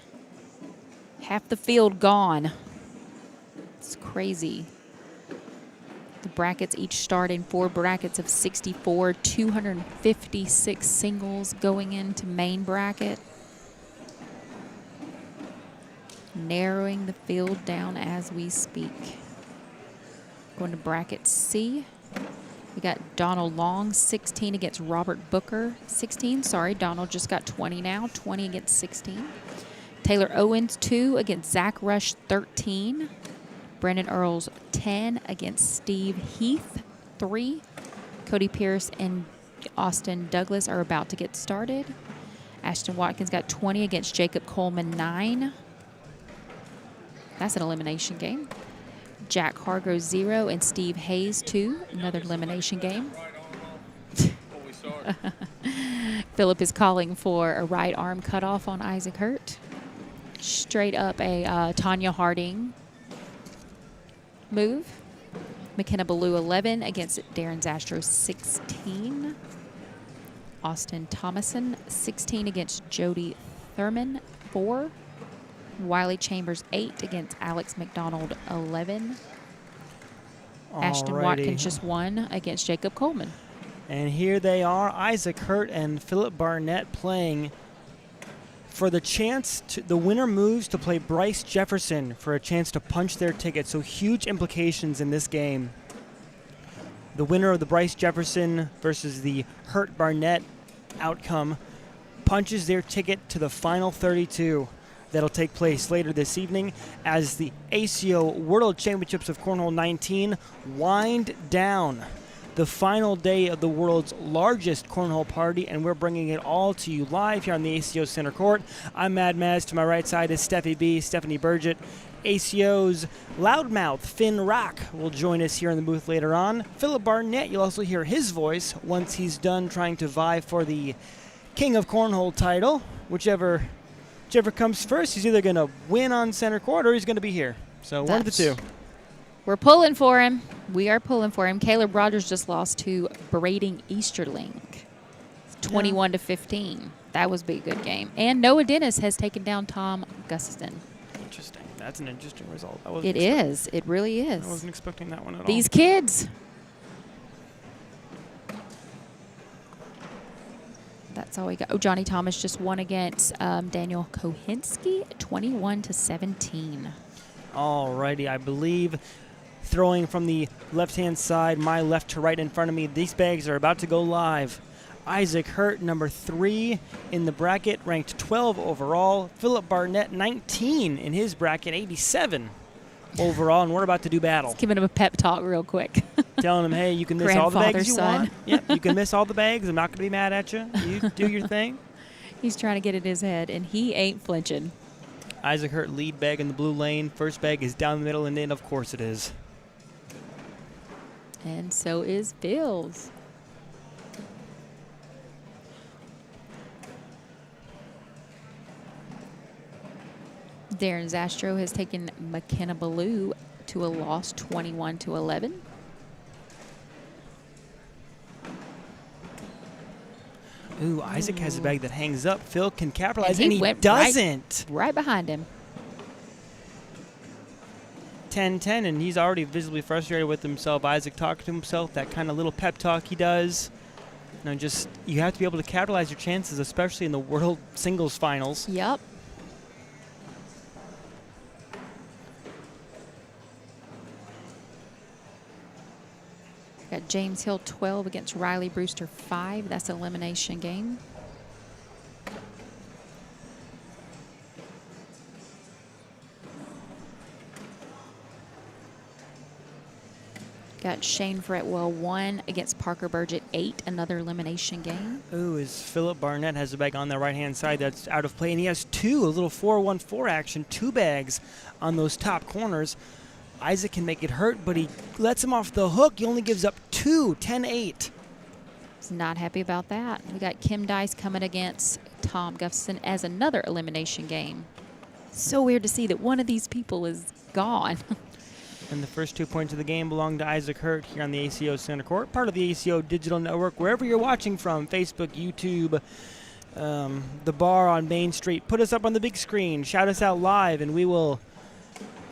half the field gone. It's crazy. The brackets each start in 4 brackets of 64, 256 singles going into main bracket. Narrowing the field down as we speak. Going to bracket C. We got Donald Long, 16 against Robert Booker, 16. Sorry, Donald just got 20 now, 20 against 16. Taylor Owens, 2 against Zach Rush, 13. Brandon Earls, 10 against Steve Heath, 3. Cody Pierce and Austin Douglas are about to get started. Ashton Watkins got 20 against Jacob Coleman, 9. That's an elimination game. Jack Hargrove, 0, and Steve Hayes, 2. Another elimination game. Philip is calling for a right arm cutoff on Isaac Hurt. Straight up a Tanya Harding move. McKenna Ballou, 11 against Darren Zastro, 16. Austin Thomason, 16 against Jody Thurman, 4. Wiley Chambers, 8 against Alex McDonald, 11. Ashton Alrighty. Watkins just 1 against Jacob Coleman. And here they are, Isaac Hurt and Philip Barnett playing for the chance to, the winner moves to play Bryce Jefferson for a chance to punch their ticket. So huge implications in this game. The winner of the Bryce Jefferson versus the Hurt Barnett outcome punches their ticket to the final 32. That'll take place later this evening as the ACO World Championships of Cornhole 19 wind down. The final day of the world's largest cornhole party, and we're bringing it all to you live here on the ACO Center Court. I'm Mad Maz. To my right side is Steffi B, Stephanie Burgett. ACO's loudmouth Finn Rock will join us here in the booth later on. Philip Barnett, you'll also hear his voice once he's done trying to vie for the King of Cornhole title. Whichever comes first, he's either going to win on center court or he's going to be here. So one of the two. We're pulling for him. We are pulling for him. Caleb Rogers just lost to Braiding Easterling, 21-15. That was a big good game. And Noah Dennis has taken down Tom Gustafson. Interesting. That's an interesting result. It is. It really is. I wasn't expecting that one at all. These kids. That's all we got. Oh, Johnny Thomas just won against Daniel Kohinski, 21-17. Alrighty, I believe throwing from the left-hand side, my left to right in front of me, these bags are about to go live. Isaac Hurt, number 3 in the bracket, ranked 12 overall. Philip Barnett, 19 in his bracket, 87 overall, and we're about to do battle. Let's give him a pep talk real quick. Telling him, hey, you can miss all the bags you son. want. Yep, you can miss all the bags. I'm not going to be mad at you. You do your thing. He's trying to get it in his head, and he ain't flinching. Isaac Hurt, lead bag in the blue lane. First bag is down the middle and in. Of course it is. And so is Bill's. Darren Zastro has taken McKenna Ballou to a loss, 21-11. Ooh, Isaac has a bag that hangs up. Phil can capitalize, and he went doesn't. Right behind him. 10-10, and he's already visibly frustrated with himself. Isaac talking to himself, that kind of little pep talk he does. You have to be able to capitalize your chances, especially in the World Singles Finals. Yep. Got James Hill 12 against Riley Brewster 5. That's an elimination game. Got Shane Fretwell 1 against Parker Burgett 8. Another elimination game. Ooh, as Philip Barnett has a bag on the right-hand side that's out of play, and he has a little 4-1-4 action, 2 bags on those top corners. Isaac can make it hurt, but he lets him off the hook. He only gives up 2, 10-8. He's not happy about that. We got Kim Dice coming against Tom Gustafson as another elimination game. So weird to see that one of these people is gone. And the first 2 points of the game belong to Isaac Hurt here on the ACO Center Court, part of the ACO Digital Network, wherever you're watching from, Facebook, YouTube, the bar on Main Street. Put us up on the big screen. Shout us out live, and we will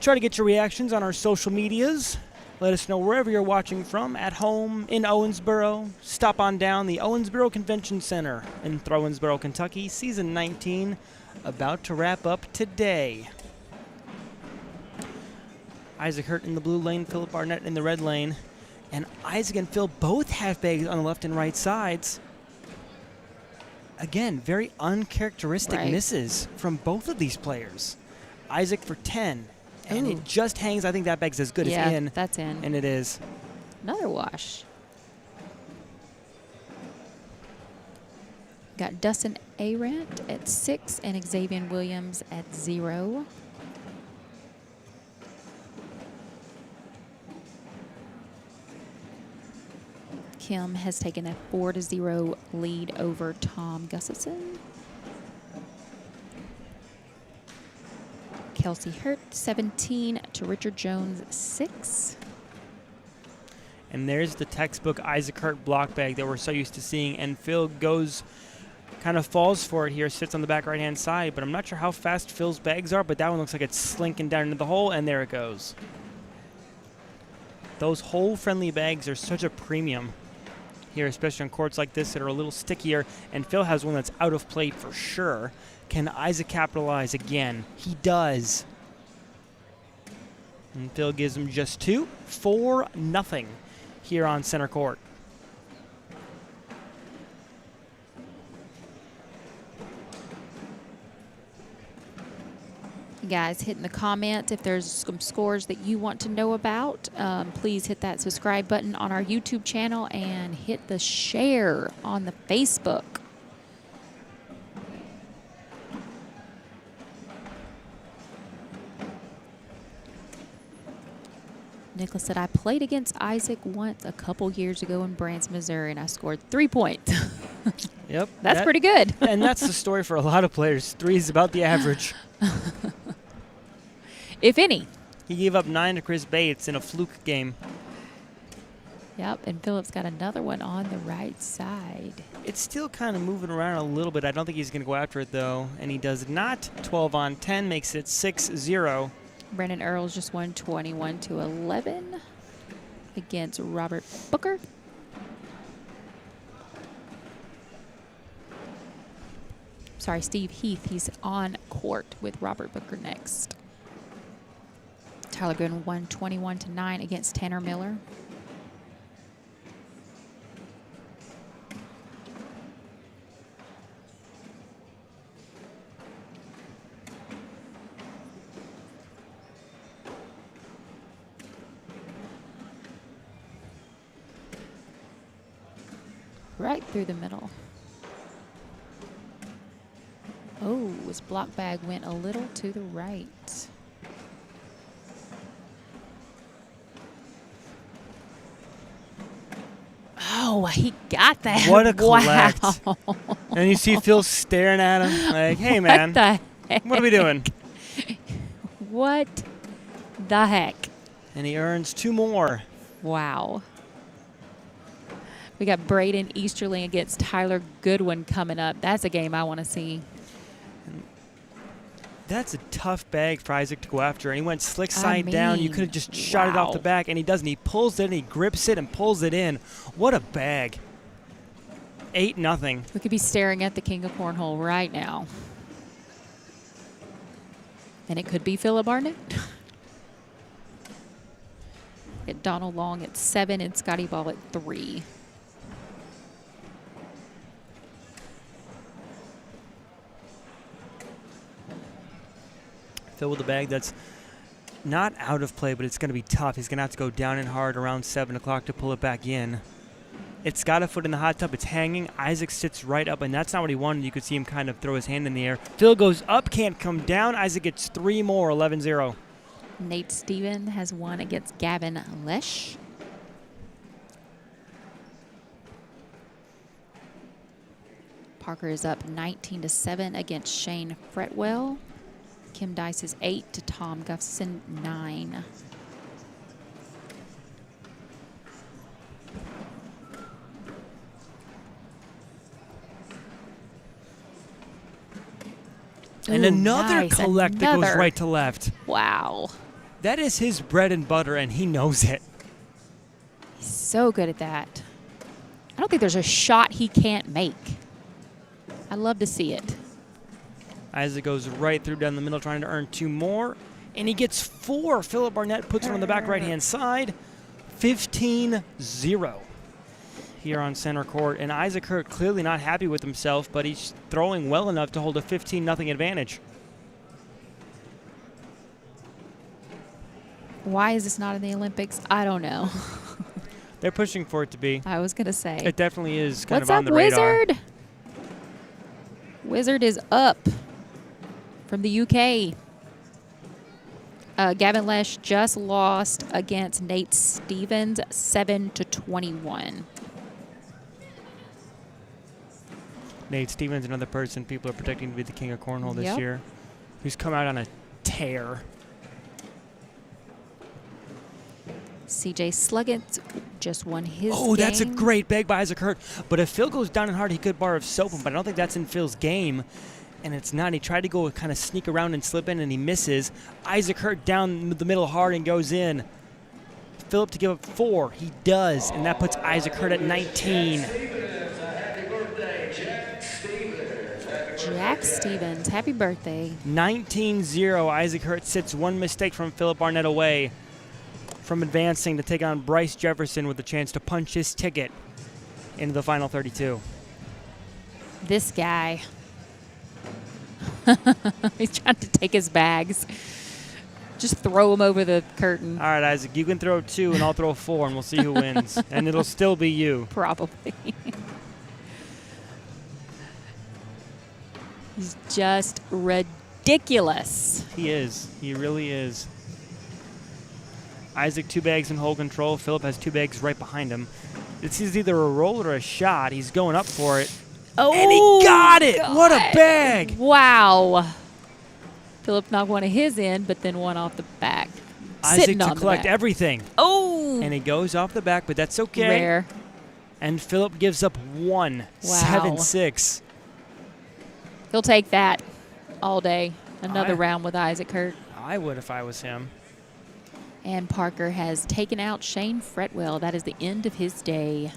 try to get your reactions on our social medias. Let us know wherever you're watching from, at home, in Owensboro. Stop on down the Owensboro Convention Center in Owensboro, Kentucky. Season 19 about to wrap up today. Isaac Hurt in the blue lane, Philip Barnett in the red lane. And Isaac and Phil both have bags on the left and right sides. Again, very uncharacteristic misses from both of these players. Isaac for 10. And it just hangs. I think that bag's as good as in. That's in. And it is. Another wash. Got Dustin Arendt at 6 and Xavier Williams at 0. Kim has taken a 4-0 lead over Tom Gustafson. Kelsey Hurt, 17 to Richard Jones, 6. And there's the textbook Isaac Hurt block bag that we're so used to seeing. And Phil kind of falls for it here, sits on the back right-hand side. But I'm not sure how fast Phil's bags are, but that one looks like it's slinking down into the hole, and there it goes. Those hole-friendly bags are such a premium here, especially on courts like this that are a little stickier. And Phil has one that's out of play for sure. Can Isaac capitalize again? He does. And Phil gives him just 2. 4-0 here on center court. Guys, hit in the comments if there's some scores that you want to know about. Please hit that subscribe button on our YouTube channel and hit the share on the Facebook. Nicholas said, I played against Isaac once a couple years ago in Branson, Missouri, and I scored 3 points. Yep. That's pretty good. And that's the story for a lot of players. 3 is about the average. If any. He gave up 9 to Chris Bates in a fluke game. Yep, and Phillips got another one on the right side. It's still kind of moving around a little bit. I don't think he's going to go after it, though. And he does not. 12 on 10 makes it 6-0. Brendan Earls just won 21-11 against Robert Booker. Sorry, Steve Heath. He's on court with Robert Booker next. Tyler Gooden won 21-9 against Tanner Miller. Right through the middle. Oh, his block bag went a little to the right. Oh, he got that. What a collect. Wow. And you see Phil staring at him like, hey, man, What the heck? what are we doing? What the heck? And he earns 2 more. Wow. We got Braden Easterling against Tyler Goodwin coming up. That's a game I want to see. That's a tough bag for Isaac to go after. And he went slick side down. You could have just shot it off the back, and he doesn't. He pulls it, and he grips it and pulls it in. What a bag. 8-0. We could be staring at the king of cornhole right now. And it could be Philip Barnett. Get Donald Long at 7 and Scotty Ball at 3. Phil with a bag that's not out of play, but it's going to be tough. He's going to have to go down and hard around 7 o'clock to pull it back in. It's got a foot in the hot tub. It's hanging. Isaac sits right up, and that's not what he wanted. You could see him kind of throw his hand in the air. Phil goes up, can't come down. Isaac gets 3 more, 11-0. Nate Steven has won against Gavin Lesh. Parker is up 19-7 against Shane Fretwell. Kim Dice is 8 to Tom Gustafson 9. And Ooh, another nice. collect that goes Another. right to left. Wow. That is his bread and butter, and he knows it. He's so good at that. I don't think there's a shot he can't make. I love to see it. Isaac goes right through down the middle, trying to earn 2 more. And he gets 4. Philip Barnett puts it on the back right-hand side. 15-0 here on center court. And Isaac Hurt clearly not happy with himself, but he's throwing well enough to hold a 15-0 advantage. Why is this not in the Olympics? I don't know. They're pushing for it to be. I was going to say. It definitely is kind What's of on up, the radar. Wizard? Wizard is up from the UK. Gavin Lesh just lost against Nate Stevens, 7-21. Nate Stevens, another person people are predicting to be the king of cornhole this Yep. year, who's come out on a tear. CJ Sluggett just won his Oh, that's a game. great bag by Isaac Hurt. But if Phil goes down and hard, he could borrow soap him, but I don't think that's in Phil's game. And it's not. He tried to go kind of sneak around and slip in, and he misses. Isaac Hurt down the middle hard and goes in. Philip to give up 4. He does, and that puts Isaac Hurt at 19. Happy birthday, Jack Stevens. Jack Stevens, happy birthday. 19-0. Isaac Hurt sits one mistake from Philip Barnett away from advancing to take on Bryce Jefferson with a chance to punch his ticket into the final 32. This guy. He's trying to take his bags. Just throw him over the curtain. All right, Isaac, you can throw 2 and I'll throw 4 and we'll see who wins. And it'll still be you. Probably. He's just ridiculous. He is. He really is. Isaac 2 bags in hold control. Philip has 2 bags right behind him. This is either a roll or a shot. He's going up for it. Oh, And he got it! God. What a bag! Wow. Philip knocked one of his in, but then one off the back. Isaac Sitting to on the collect back. everything. Oh, And he goes off the back, but that's okay. rare. And Philip gives up 1. Wow. 7-6. He'll take that all day. Another I- round with Isaac Hurt. I would if I was him. And Parker has taken out Shane Fretwell. That is the end of his day.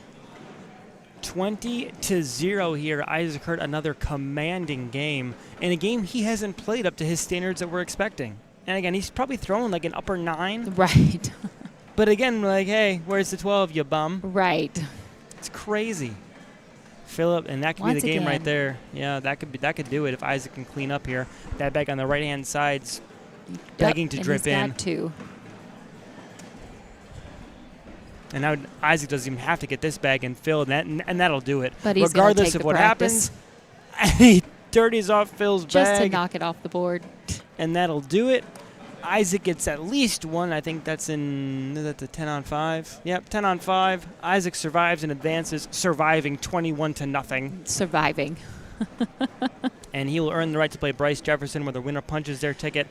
20-0 here. Isaac Hurt, another commanding game. In a game he hasn't played up to his standards that we're expecting. And again, he's probably throwing like an upper 9. Right. But again, like, hey, where's the 12, you bum? Right. It's crazy. Philip, and that could Once be the game right again. there. Yeah, that could do it if Isaac can clean up here. That bag on the right-hand side's begging to And drip he's in. got 2. And now Isaac doesn't even have to get this bag and fill, and that'll do it. But he's gonna regardless take of the what practice. happens. He dirties off Phil's Just to bag, knock it off the board. and that'll do it. Isaac gets at least 1. I think that's a 10 on 5. Yep, 10 on 5. Isaac survives and advances, surviving 21-0. Surviving. And he will earn the right to play Bryce Jefferson where the winner punches their ticket.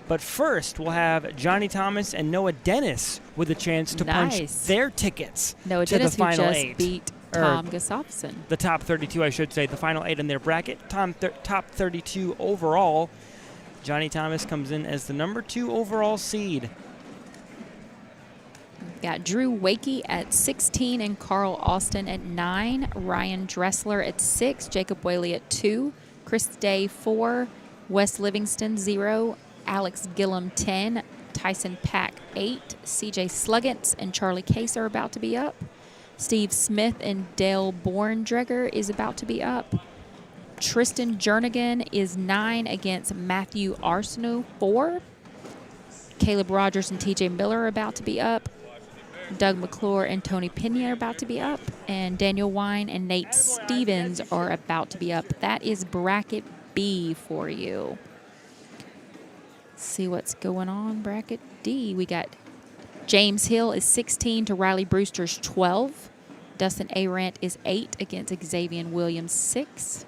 But first, we'll have Johnny Thomas and Noah Dennis with a chance to punch Nice. their tickets Noah to the Dennis, who final just 8. beat Or Tom Gustafson. the top 32, I should say, the final 8 in their bracket. Top 32 overall. Johnny Thomas comes in as the number 2 overall seed. Got Drew Wakey at 16 and Carl Austin at 9. Ryan Dressler at 6. Jacob Whaley at 2. Chris Day 4. Wes Livingston 0. Alex Gillum 10. Tyson Pack 8. CJ Sluggett and Charlie Case are about to be up. Steve Smith and Dale Borndreger is about to be up. Tristan Jernigan is 9 against Matthew Arsenault 4. Caleb Rogers and TJ Miller are about to be up. Doug McClure and Tony Pena are about to be up. And Daniel Wine and Nate Stevens are about to be up. That is bracket B for you. Let's see what's going on. Bracket D. We got James Hill is 16 to Riley Brewster's 12. Dustin Arant is 8 against Xavier Williams 6.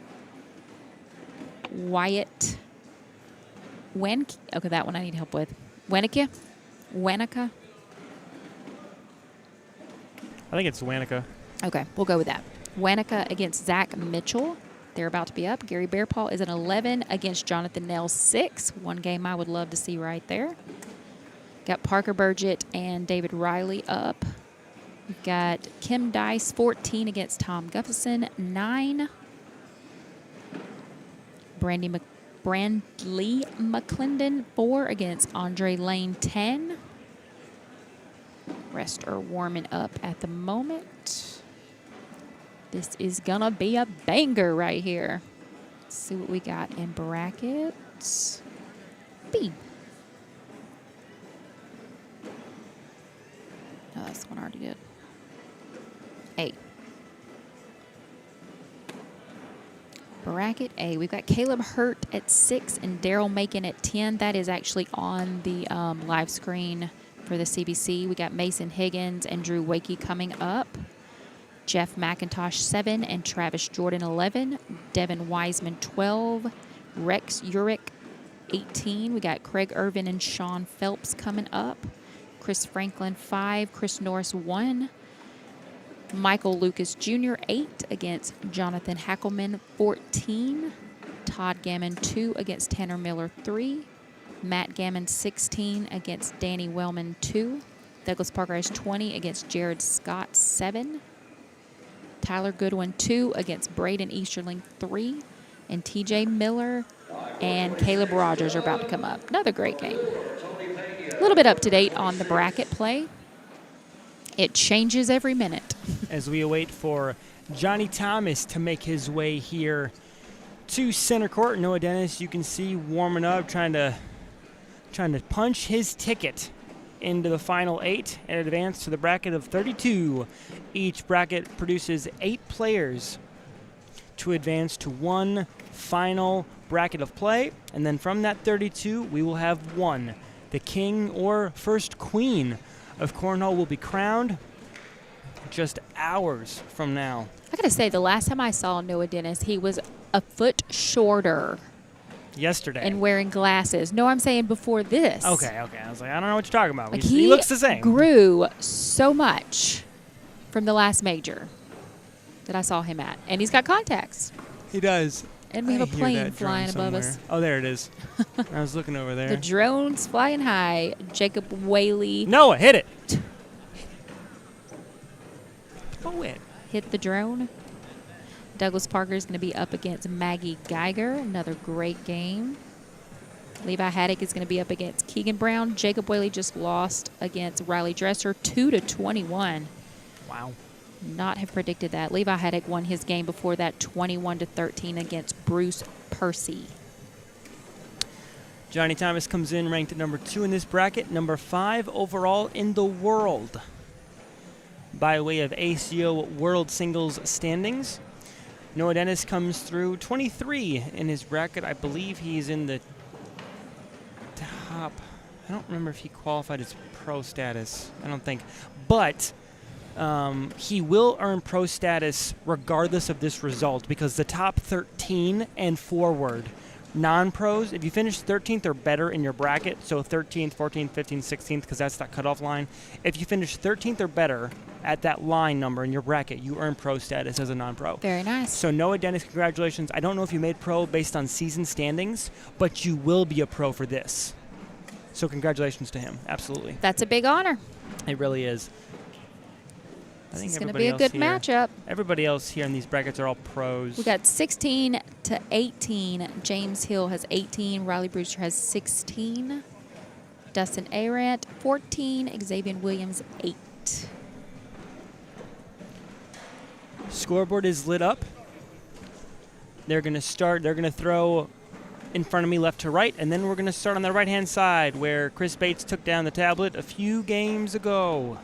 Wyatt Wenke. Okay, that one I need help with. Wenica? I think it's Wanica. Okay, we'll go with that. Wanica against Zach Mitchell. They're about to be up. Gary Bearpaw is an 11 against Jonathan Nell 6. One game I would love to see right there. Got Parker Burgett and David Riley up. We've got Kim Dice 14 against Tom Gufferson 9. Brandley McClendon 4 against Andre Lane 10. Rest are warming up at the moment. This is gonna be a banger right here. Let's see what we got in brackets. B. No, this one already did. A. Bracket A. We've got Caleb Hurt at 6 and Daryl Macon at 10. That is actually on the live screen for the CBC. We got Mason Higgins and Drew Wakey coming up. Jeff McIntosh 7 and Travis Jordan 11. Devin Wiseman 12. Rex Urich 18. We got Craig Irvin and Sean Phelps coming up. Chris Franklin 5, Chris Norris 1, Michael Lucas Jr. 8 against Jonathan Hackelman 14, Todd Gammon 2 against Tanner Miller 3, Matt Gammon 16 against Danny Wellman 2, Douglas Parker has 20 against Jared Scott 7, Tyler Goodwin 2 against Braden Easterling 3, and TJ Miller and Caleb Rogers are about to come up. Another great game. A little bit up to date on the bracket play. It changes every minute. As we await for Johnny Thomas to make his way here to center court. Noah Dennis, you can see warming up, trying to punch his ticket into the final 8 and advance to the bracket of 32. Each bracket produces 8 players to advance to one final bracket of play, and then from that 32 we will have one. The king or first queen of Cornhole will be crowned just hours from now. I gotta say, the last time I saw Noah Dennis, he was a foot shorter Yesterday. and wearing glasses. No, I'm saying before this. Okay. I was like, I don't know what you're talking about. Like He looks the same. Grew so much from the last major that I saw him at, and he's got contacts. He does. And we have a I hear plane that drone flying above us. somewhere. Oh, there it is. I was looking over there. The drone's flying high. Jacob Whaley Noah, hit it. Throw it. hit the drone. Douglas Parker is going to be up against Maggie Geiger. Another great game. Levi Haddock is going to be up against Keegan Brown. Jacob Whaley just lost against Riley Dresser 2-21. Wow. Not have predicted that. Levi Haddock won his game before that 21-13 against Bruce Percy. Johnny Thomas comes in ranked at number 2 in this bracket, number 5 overall in the world by way of ACO World Singles standings. Noah Dennis comes through 23 in his bracket. I believe he's in the top. I don't remember if he qualified as pro status. I don't think. But he will earn pro status regardless of this result, because the top 13 and forward non-pros, if you finish 13th or better in your bracket, so 13th, 14th, 15th, 16th, because that's that cutoff line, if you finish 13th or better at that line number in your bracket, you earn pro status as a non-pro. Very nice. So Noah Dennis, congratulations. I don't know if you made pro based on season standings, but you will be a pro for this. So congratulations to him. Absolutely. That's a big honor. It really is. I This think is going to everybody be a good else here- matchup. Everybody else here in these brackets are all pros. We got 16-18. James Hill has 18. Riley Brewster has 16. Dustin Arendt, 14. Xavier Williams, 8. Scoreboard is lit up. They're going to start. They're going to throw in front of me left to right, and then we're going to start on the right-hand side where Chris Bates took down the tablet a few games ago.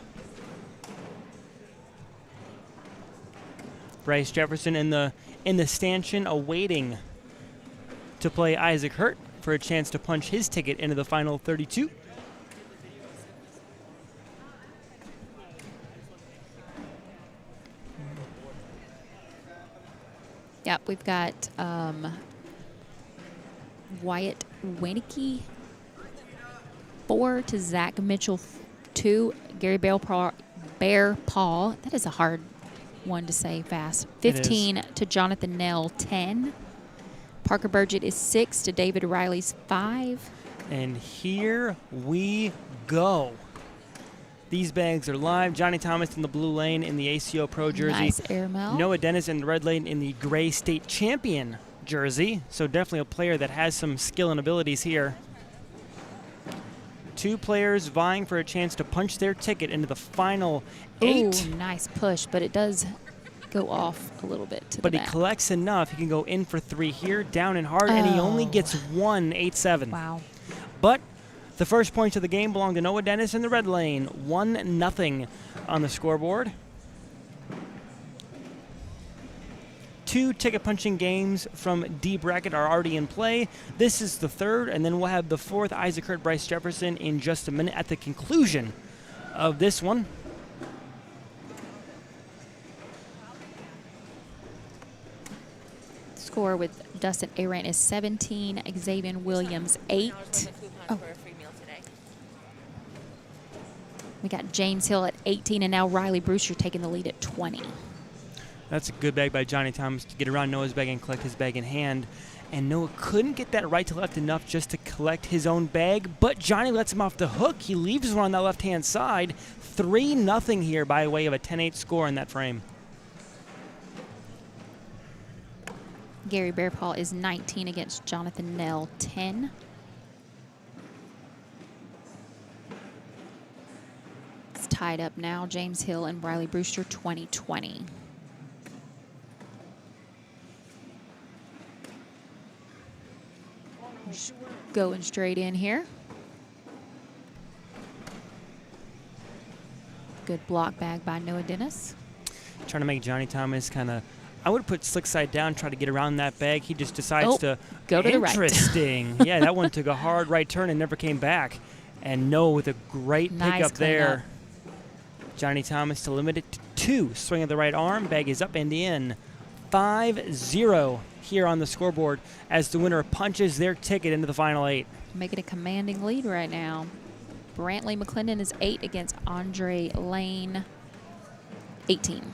Bryce Jefferson in the stanchion awaiting to play Isaac Hurt for a chance to punch his ticket into the final 32. Yep, we've got Wyatt Wenicky, 4 to Zach Mitchell, 2. Gary Bearpaw, that is a hard one to say fast. 15 to Jonathan Nell, 10. Parker Burgett is 6 to David Riley's 5. And here we go. These bags are live. Johnny Thomas in the blue lane in the ACO Pro jersey. Nice airmail. Noah Dennis in the red lane in the gray state champion jersey. So definitely a player that has some skill and abilities here. 2 players vying for a chance to punch their ticket into the final 8. Ooh, nice push, but it does go off a little bit to But the he back. collects enough. He can go in for 3 here, down and hard, and he only gets 1 8-7. Wow. But the first points of the game belong to Noah Dennis in the red lane. 1-0 on the scoreboard. 2 ticket punching games from D bracket are already in play. This is the 3rd, and then we'll have the 4th, Isaac Hurt, Bryce Jefferson, in just a minute at the conclusion of this one. Score with Dustin Arendt is 17, Xavier Williams 8. We got James Hill at 18, and now Riley Brewster taking the lead at 20. That's a good bag by Johnny Thomas to get around Noah's bag and collect his bag in hand. And Noah couldn't get that right to left enough just to collect his own bag, but Johnny lets him off the hook. He leaves one on that left-hand side. 3-0 here by way of a 10-8 score in that frame. Gary Bearpaw is 19 against Jonathan Nell, 10. It's tied up now. James Hill and Riley Brewster, 20-20. Just going straight in here. Good block bag by Noah Dennis. Trying to make Johnny Thomas kind of, I would put slick side down, try to get around that bag. He just decides to go to the right. Interesting. Yeah, that one took a hard right turn and never came back. And Noah with a great pickup there. Johnny Thomas to limit it to 2. Swing of the right arm. Bag is up and in. 5-0 here on the scoreboard as the winner punches their ticket into the final 8. Making a commanding lead right now. Brantley McClendon is 8 against Andre Lane, 18.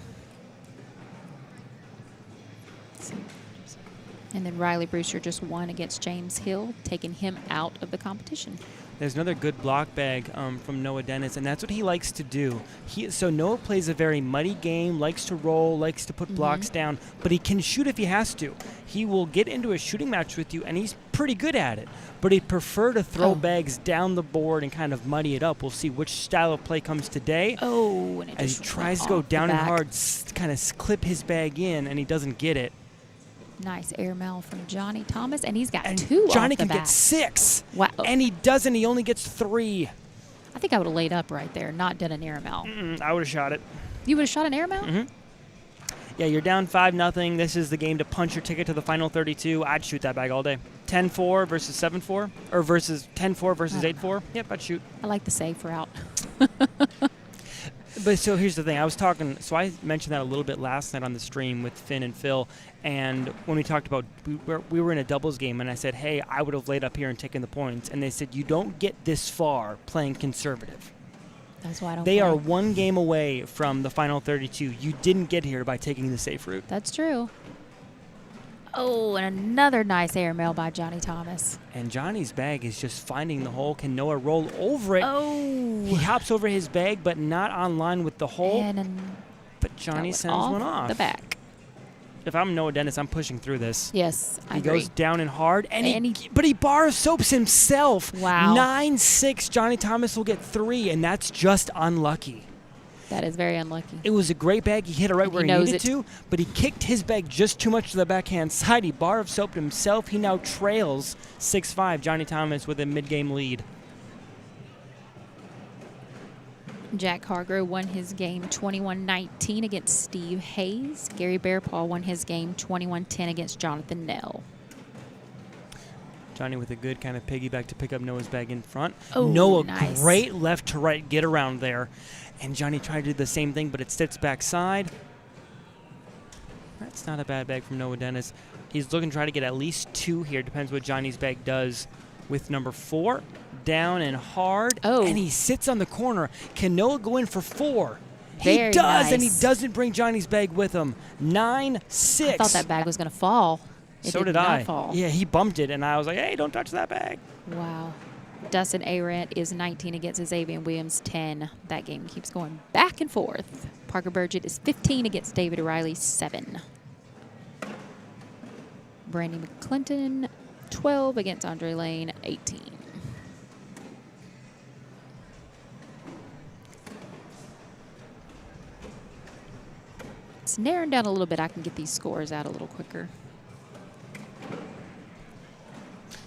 And then Riley Brewster just 1 against James Hill, taking him out of the competition. There's another good block bag from Noah Dennis, and that's what he likes to do. So Noah plays a very muddy game, likes to roll, likes to put blocks down, but he can shoot if he has to. He will get into a shooting match with you, and he's pretty good at it. But he'd prefer to throw bags down the board and kind of muddy it up. We'll see which style of play comes today. Oh, and it as just he tries to go down and hard, kind of clip his bag in, and he doesn't get it. Nice airmail from Johnny Thomas, and he's got 2 Johnny off the can back. get 6. Wow. And he doesn't. He only gets 3. I think I would have laid up right there, not done an airmail. I would have shot it. You would have shot an airmail? Mm-hmm. Yeah, you're down 5-0. This is the game to punch your ticket to the final 32. I'd shoot that bag all day. 10-4 versus 7-4, or versus 10-4 versus 8-4. Yep, I'd shoot. I like the safe route. But so here's the thing. So I mentioned that a little bit last night on the stream with Finn and Phil. And when we talked about, we were in a doubles game, and I said, hey, I would have laid up here and taken the points. And they said, you don't get this far playing conservative. That's why I don't They play. are 1 game away from the final 32. You didn't get here by taking the safe route. That's true. Oh, and another nice airmail by Johnny Thomas. And Johnny's bag is just finding the hole. Can Noah roll over it? Oh. He hops over his bag, but not on line with the hole. But Johnny sends one off. The back. If I'm Noah Dennis, I'm pushing through this. Yes, I He agree. goes down and hard, but he bar soaps himself. Wow. 9-6. Johnny Thomas will get 3, and that's just unlucky. That is very unlucky. It was a great bag. He hit it right where he knows needed it. to, but he kicked his bag just too much to the backhand side. He bar of soaped himself. He now trails 6-5. Johnny Thomas with a mid-game lead. Jack Hargrove won his game 21-19 against Steve Hayes. Gary Bearpaw won his game 21-10 against Jonathan Nell. Johnny with a good kind of piggyback to pick up Noah's bag in front. Oh, Noah, nice. great left to right get around there. And Johnny tried to do the same thing, but it steps backside. That's not a bad bag from Noah Dennis. He's looking to try to get at least 2 here. Depends what Johnny's bag does with number 4. Down and hard. Oh. And he sits on the corner. Can Noah go in for 4? Very he does, and he nice. doesn't bring Johnny's bag with him. 9-6. I thought that bag was going to fall. It So did did not I. fall. Yeah, he bumped it, and I was like, hey, don't touch that bag. Wow. Dustin Arendt is 19 against Xavier Williams, 10. That game keeps going back and forth. Parker Burgett is 15 against David O'Reilly, 7. Brandy McClinton, 12 against Andre Lane, 18. It's narrowing down a little bit. I can get these scores out a little quicker.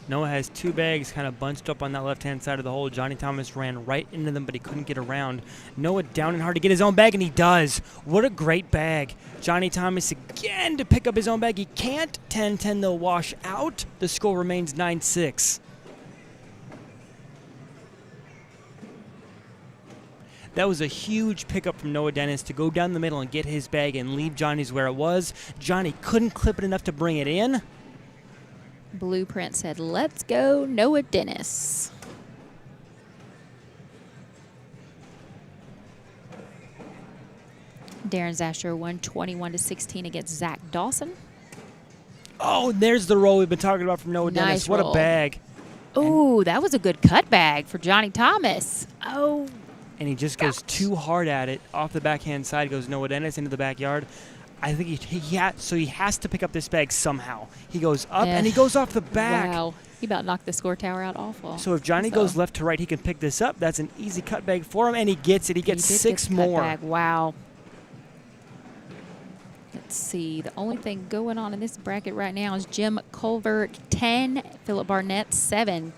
Noah has 2 bags kind of bunched up on that left-hand side of the hole. Johnny Thomas ran right into them, but he couldn't get around. Noah down and hard to get his own bag, and he does. What a great bag. Johnny Thomas again to pick up his own bag. He can't. 10-10, they'll wash out. The score remains 9-6. That was a huge pickup from Noah Dennis to go down the middle and get his bag and leave Johnny's where it was. Johnny couldn't clip it enough to bring it in. Blueprint said, let's go, Noah Dennis. Darren Zasher won 21-16 against Zach Dawson. Oh, there's the roll we've been talking about from Noah Dennis. Nice What roll. a bag. Ooh, that was a good cut bag for Johnny Thomas. Oh, And he just goes too hard at it. Off the backhand side goes Noah Dennis into the backyard. I think he has to pick up this bag somehow. He goes up and he goes off the back. wow. He about knocked the score tower out awful. So if Johnny goes left to right, he can pick this up. That's an easy cut bag for him, and he gets it. He gets did 6 get the cut more. bag. Wow. Let's see. The only thing going on in this bracket right now is Jim Culver 10, Philip Barnett 7.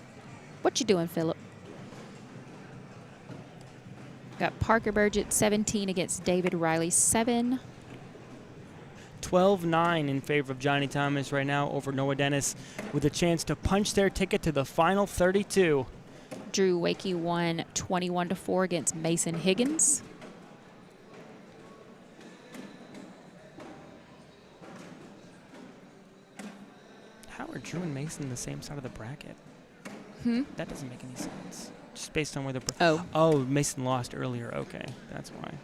What you doing, Philip? Got Parker Burgett 17 against David Riley 7. 12-9 in favor of Johnny Thomas right now over Noah Dennis, with a chance to punch their ticket to the final 32. Drew Wakey won 21-4 against Mason Higgins. How are Drew and Mason the same side of the bracket? That doesn't make any sense. Just based on where the oh, Mason lost earlier. Okay, that's why.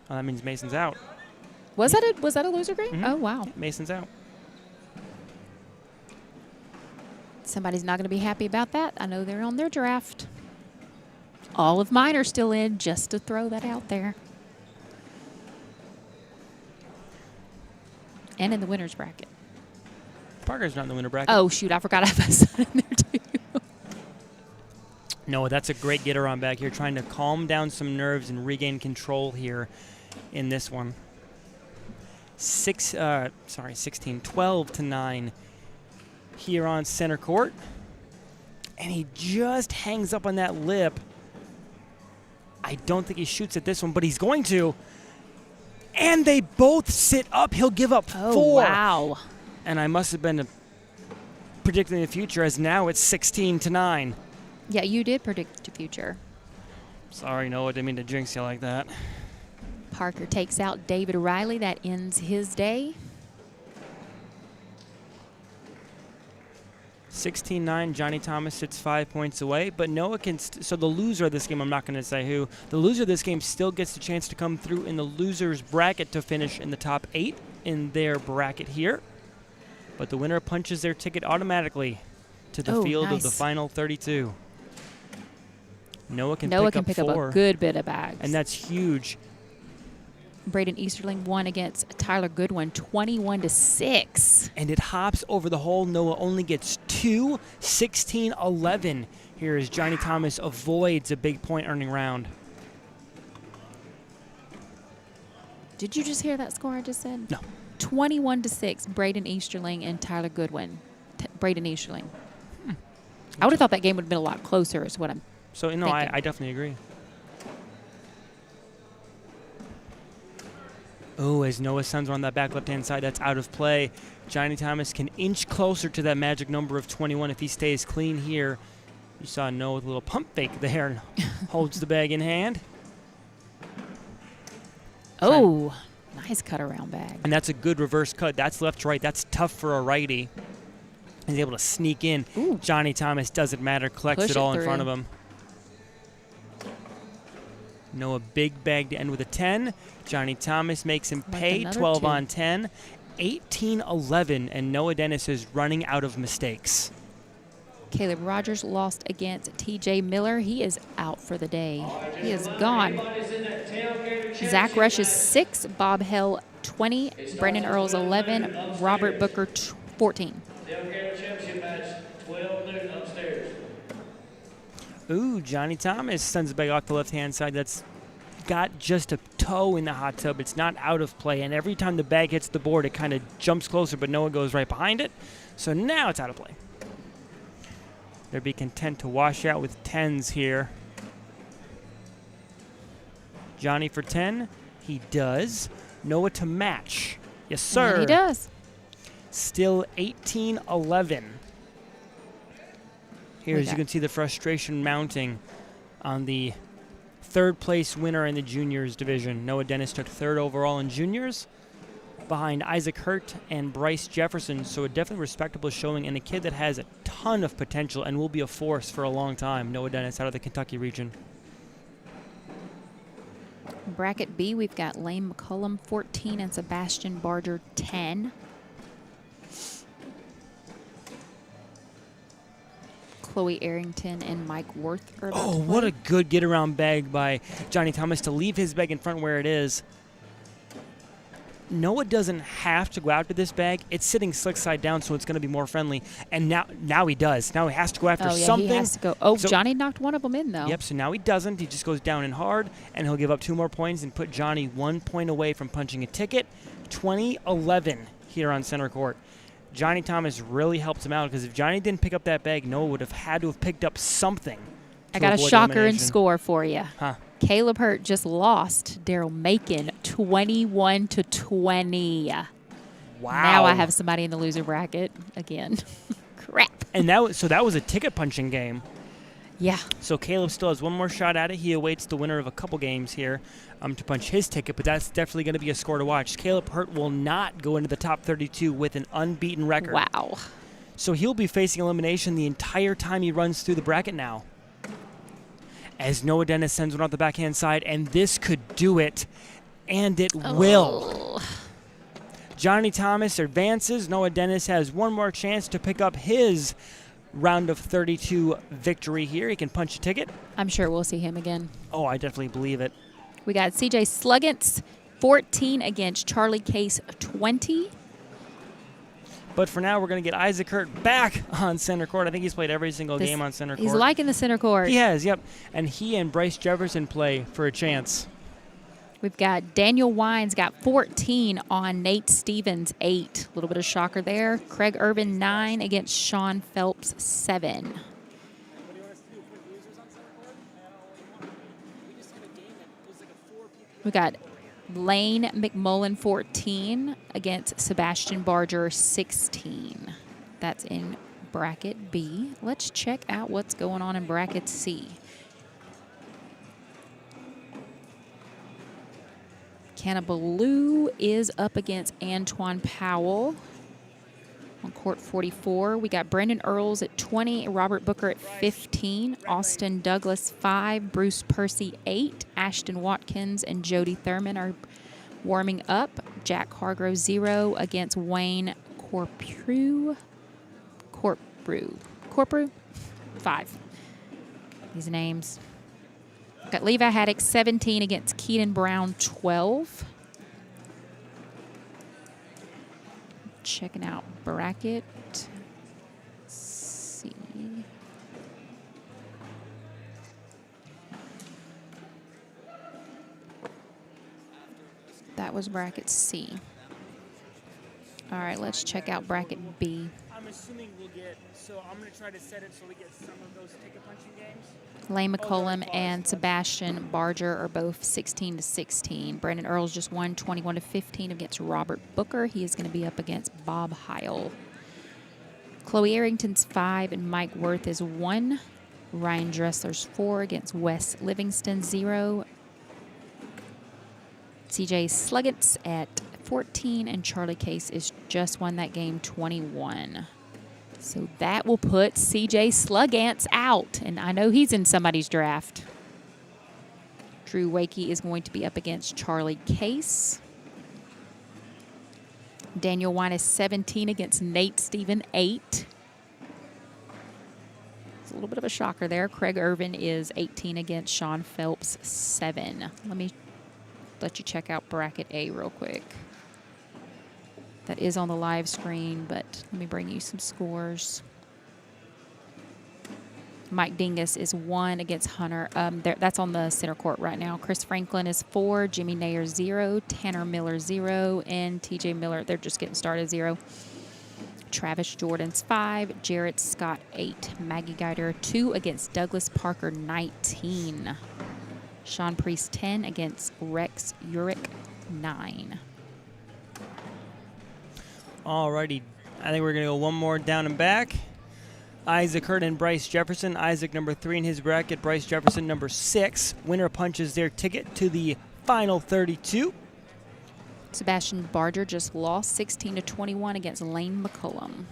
Oh, that means Mason's out. Was that a loser grade? Mhm. Oh wow. Mason's out. Somebody's not going to be happy about that. I know they're on their draft. All of mine are still in, just to throw that out there. And in the winner's bracket. Parker's not in the winner bracket. Oh shoot, I forgot I have my son in there too. No, that's a great getter on back here, trying to calm down some nerves and regain control here in this one. 12-9 here on center court. And he just hangs up on that lip. I don't think he shoots at this one, but he's going to. And they both sit up. He'll give up 4. Oh wow. And I must have been predicting the future, as now it's 16-9. Yeah, you did predict the future. Sorry, Noah, didn't mean to jinx you like that. Parker takes out David Riley. That ends his day. 16-9, Johnny Thomas sits 5 points away, but Noah can. So the loser of this game, I'm not going to say who. The loser of this game still gets the chance to come through in the loser's bracket to finish in the top 8 in their bracket here. But the winner punches their ticket automatically to the field of the final 32. Noah can pick up 4. A good bit of bags. And that's huge. Braden Easterling won against Tyler Goodwin 21-6. And it hops over the hole. Noah only gets 2, 16-11. Here as Johnny Thomas avoids a big point earning round. Did you just hear that score I just said? No. 21-6, Braden Easterling and Tyler Goodwin. Braden Easterling. I would have thought that game would have been a lot closer is what I'm So, no, I definitely agree. Oh, as Noah's sons are on that back left-hand side, that's out of play. Johnny Thomas can inch closer to that magic number of 21 if he stays clean here. You saw Noah with a little pump fake there and holds the bag in hand. Oh, nice cut around bag. And that's a good reverse cut. That's left to right. That's tough for a righty. He's able to sneak in. Ooh. Johnny Thomas, doesn't matter, collects Push it all it in front through. of him. Noah big bag to end with a 10. Johnny Thomas makes him pay, another 12 2. on 10. 18-11, and Noah Dennis is running out of mistakes. Caleb Rogers lost against TJ Miller. He is out for the day. He is gone. Zach Rush is 6, Bob Hell 20, Brendan Earls 11, Robert Booker 14. Championship match, 12 noon upstairs. Ooh, Johnny Thomas sends it back off the left-hand side. That's got just a toe in the hot tub. It's not out of play, and every time the bag hits the board, it kind of jumps closer, but Noah goes right behind it. So now it's out of play. They'll be content to wash out with 10s here. Johnny for 10. He does. Noah to match. Yes, sir. And he does. Still 18-11. Here, as you can see, the frustration mounting on the third-place winner in the juniors division. Noah Dennis took 3rd overall in juniors behind Isaac Hurt and Bryce Jefferson, so a definitely respectable showing, and a kid that has a ton of potential and will be a force for a long time. Noah Dennis out of the Kentucky region. Bracket B, we've got Lane McCullum 14 and Sebastian Barger 10. Chloe Arrington and Mike Worth are about Oh, to what play. a good get-around bag by Johnny Thomas to leave his bag in front where it is. Noah doesn't have to go after this bag. It's sitting slick side down, so it's going to be more friendly. And now he does. Now he has to go after Oh, yeah, something. he has to go. Oh, So- Johnny knocked one of them in, though. Yep, so now he doesn't. He just goes down and hard, and he'll give up 2 more points and put Johnny 1 point away from punching a ticket. 20-11 here on center court. Johnny Thomas really helped him out, because if Johnny didn't pick up that bag, Noah would have had to have picked up something. I to got a avoid shocker in elimination. score for you. Huh. Caleb Hurt just lost Daryl Macon 21-20. Wow. Now I have somebody in the loser bracket again. Crap. And that was a ticket punching game. Yeah. So Caleb still has 1 more shot at it. He awaits the winner of a couple games here to punch his ticket, but that's definitely going to be a score to watch. Caleb Hurt will not go into the top 32 with an unbeaten record. Wow. So he'll be facing elimination the entire time he runs through the bracket now. As Noah Dennis sends one off the backhand side, and this could do it, and it will. Johnny Thomas advances. Noah Dennis has 1 more chance to pick up his round of 32 victory here. He can punch a ticket. I'm sure we'll see him again. Oh, I definitely believe it. We got CJ Sluggins 14 against Charlie Case 20. But for now, we're going to get Isaac Hurt back on center court. I think he's played every single game on center court. He's liking the center court. He has, yep. And he and Bryce Jefferson play for a chance. We've got Daniel Wines got 14 on Nate Stevens 8. A little bit of shocker there. Craig Irvin 9 against Sean Phelps 7. We got Lane McMullen 14 against Sebastian Barger 16. That's in bracket B. Let's check out what's going on in bracket C. Cannabaloo is up against Antoine Powell on court 44. We got Brendan Earls at 20, Robert Booker at 15, Austin Douglas 5, Bruce Percy 8, Ashton Watkins and Jody Thurman are warming up. Jack Hargrove 0 against Wayne Corprew 5. These names. Got Levi Haddock 17 against Keaton Brown 12. Checking out bracket C. That was bracket C. All right, let's check out bracket B. I'm assuming we'll get, so I'm going to try to set it so we get some of those ticket punching games. Lane McCullum and Sebastian Barger are both 16-16. Brandon Earls just won 21-15 against Robert Booker. He is going to be up against Bob Heil. Chloe Arrington's 5 and Mike Worth is 1. Ryan Dressler's 4 against Wes Livingston 0. CJ Sluggins at 14 and Charlie Case is just won that game 21. So that will put CJ Sluggants out, and I know he's in somebody's draft. Drew Wakey is going to be up against Charlie Case. Daniel Wine is 17 against Nate Steven 8. It's a little bit of a shocker there. Craig Irvin is 18 against Sean Phelps 7. Let me let you check out bracket A real quick. That is on the live screen, but let me bring you some scores. Mike Dingus is 1 against Hunter. That's on the center court right now. Chris Franklin is 4, Jimmy Nair 0, Tanner Miller 0, and TJ Miller, they're just getting started, 0. Travis Jordan's 5, Jarrett Scott 8, Maggie Geider 2 against Douglas Parker 19. Sean Priest 10 against Rex Urich 9. Alrighty, I think we're going to go one more down and back. Isaac Hurt and Bryce Jefferson. Isaac number 3 in his bracket. Bryce Jefferson number 6. Winner punches their ticket to the final 32. Sebastian Barger just lost 16-21 against Lane McCullum.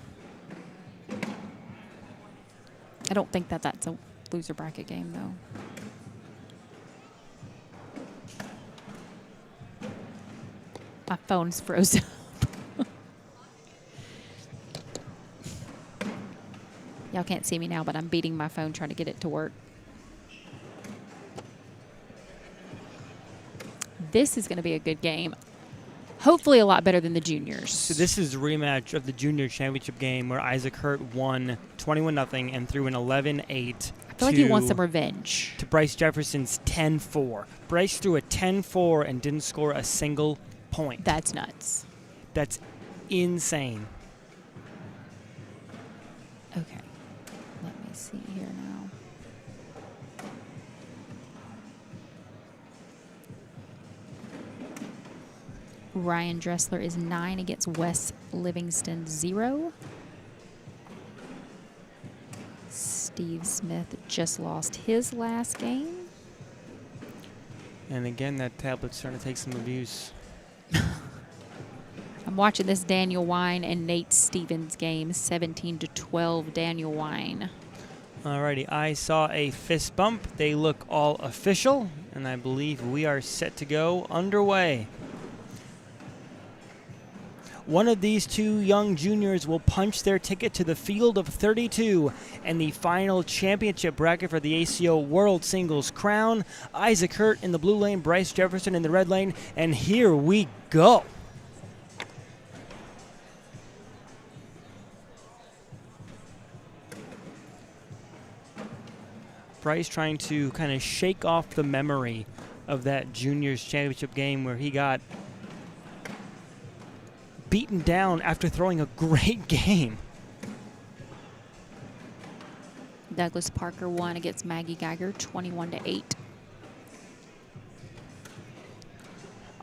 I don't think that's a loser bracket game, though. My phone's frozen. Y'all can't see me now, but I'm beating my phone trying to get it to work. This is going to be a good game. Hopefully a lot better than the juniors. So this is a rematch of the junior championship game where Isaac Hurt won 21-0 and threw an 11-8. I feel like he wants some revenge. To Bryce Jefferson's 10-4. Bryce threw a 10-4 and didn't score a single point. That's nuts. That's insane. Okay. Let me see here now. Ryan Dressler is 9 against Wes Livingston 0. Steve Smith just lost his last game. And again, that tablet's starting to take some abuse. I'm watching this Daniel Wine and Nate Stevens game, 17-12 Daniel Wine. Alrighty, I saw a fist bump. They look all official, and I believe we are set to go underway. One of these two young juniors will punch their ticket to the field of 32 and the final championship bracket for the ACO World Singles Crown. Isaac Hurt in the blue lane, Bryce Jefferson in the red lane, and here we go. Bryce trying to kind of shake off the memory of that juniors championship game where he got beaten down after throwing a great game. Douglas Parker won against Maggie Geiger, 21-8.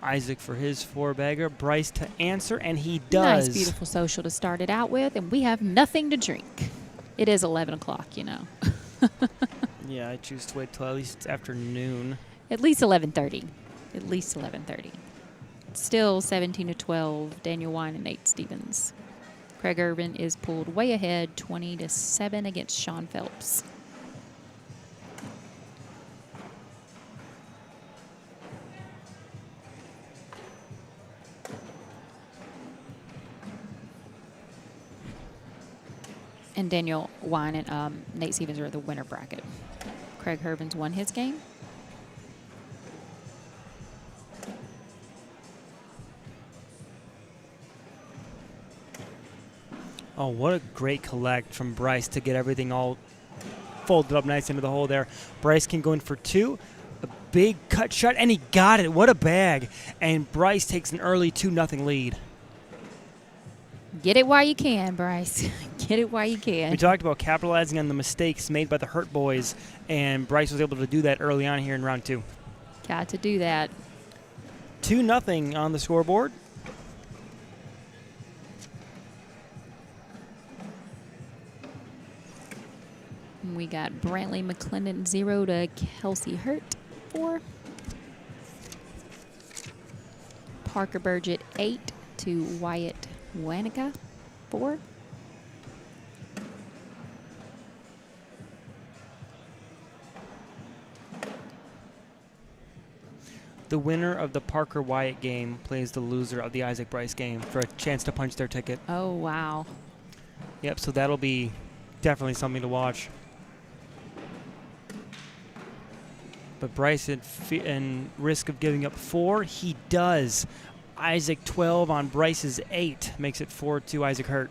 Isaac for his 4-bagger, Bryce to answer, and he does. Nice, beautiful social to start it out with, and we have nothing to drink. It is 11 o'clock, you know. Yeah, I choose to wait till at least afternoon. At least 11:30. At least 11:30. Still 17-12, Daniel Wine and Nate Stevens. Craig Irvin is pulled way ahead, 20-7 against Sean Phelps. And Daniel Wine and Nate Stevens are the winner bracket. Craig Irvin's won his game. Oh, what a great collect from Bryce to get everything all folded up nice into the hole there. Bryce can go in for 2. A big cut shot, and he got it. What a bag. And Bryce takes an early 2-0 lead. Get it while you can, Bryce. Get it while you can. We talked about capitalizing on the mistakes made by the Hurt boys, and Bryce was able to do that early on here in round 2. Got to do that. 2-0 on the scoreboard. We got Brantley McClendon 0 to Kelsey Hurt 4. Parker Burgett 8 to Wyatt Wanica 4. The winner of the Parker Wyatt game plays the loser of the Isaac Bryce game for a chance to punch their ticket. Oh, wow. Yep, so that'll be definitely something to watch. But Bryce in risk of giving up 4, he does. Isaac 12 on Bryce's 8 makes it 4-2 Isaac Hurt.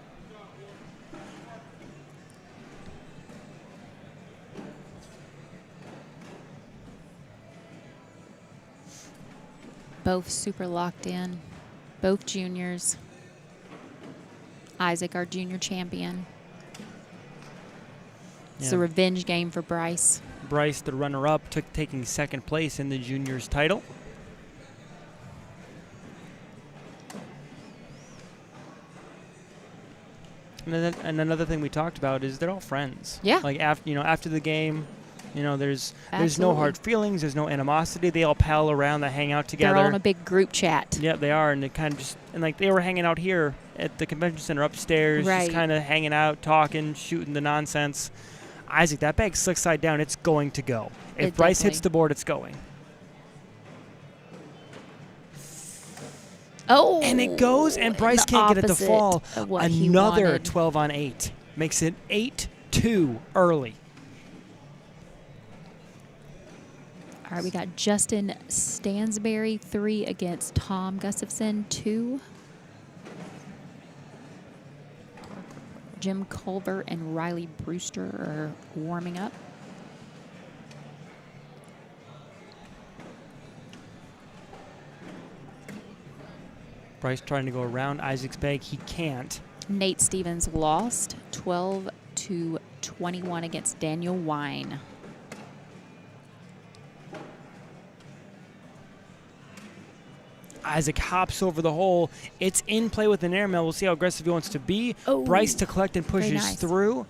Both super locked in. Both juniors. Isaac, our junior champion. It's a revenge game for Bryce. Bryce, the runner-up, taking second place in the juniors title. And another thing we talked about is they're all friends. Yeah. Like after the game, there's no Absolutely. hard feelings, there's no animosity. They all pal around, they hang out together. They're all in a big group chat. Yeah, they are, and they kind of they were hanging out here at the convention center upstairs, Right. just kind of hanging out, talking, shooting the nonsense. Isaac, that bag's slick side down. It's going to go. If Bryce hits the board, it's going. Oh, And it goes, and Bryce the can't get it to opposite fall. of what he Another wanted. 12 on 8. Makes it 8-2 early. All right, we got Justin Stansberry, 3 against Tom Gustafson, 2. Jim Culver and Riley Brewster are warming up. Bryce trying to go around Isaac's bag. He can't. Nate Stevens lost 12-21 against Daniel Wine. Isaac hops over the hole. It's in play with an airmail. We'll see how aggressive he wants to be. Oh, Bryce to collect and very pushes nice. through.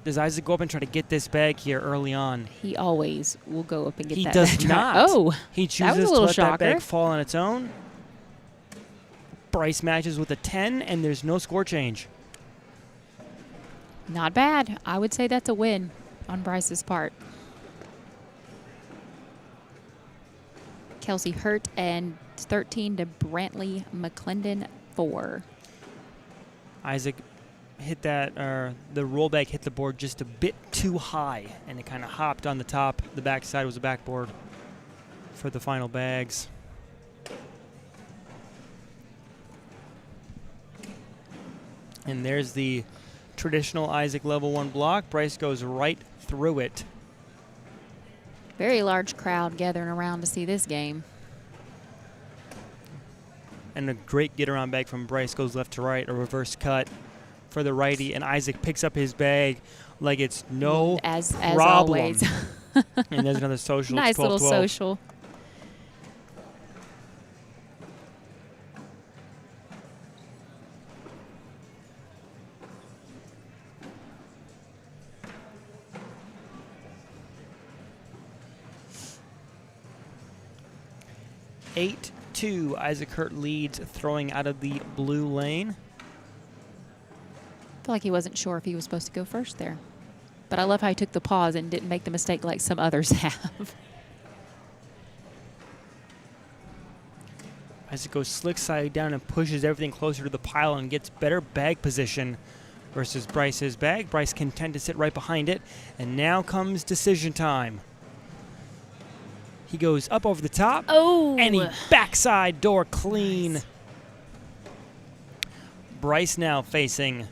Does Isaac go up and try to get this bag here early on? He always will go up and get He that. does back. not. Oh, He that was chooses a to little let that bag shocker. fall on its own. Bryce matches with a 10, and there's no score change. Not bad. I would say that's a win on Bryce's part. Kelsey Hurt and 13 to Brantley McClendon, 4. Isaac hit that, the roll bag hit the board just a bit too high, and it kind of hopped on the top. The backside was a backboard for the final bags. And there's the traditional Isaac level 1 block. Bryce goes right through it. Very large crowd gathering around to see this game. And a great get-around bag from Bryce goes left to right, a reverse cut for the righty, and Isaac picks up his bag like it's no as problem. always. And there's another social. Nice It's 12-12. little social. Eight 2. Isaac Hurt leads, throwing out of the blue lane. I feel like he wasn't sure if he was supposed to go first there. But I love how he took the pause and didn't make the mistake like some others have. Isaac goes slick side down and pushes everything closer to the pile and gets better bag position versus Bryce's bag. Bryce content to sit right behind it. And now comes decision time. He goes up over the top. Oh! And he backside door clean. Bryce now facing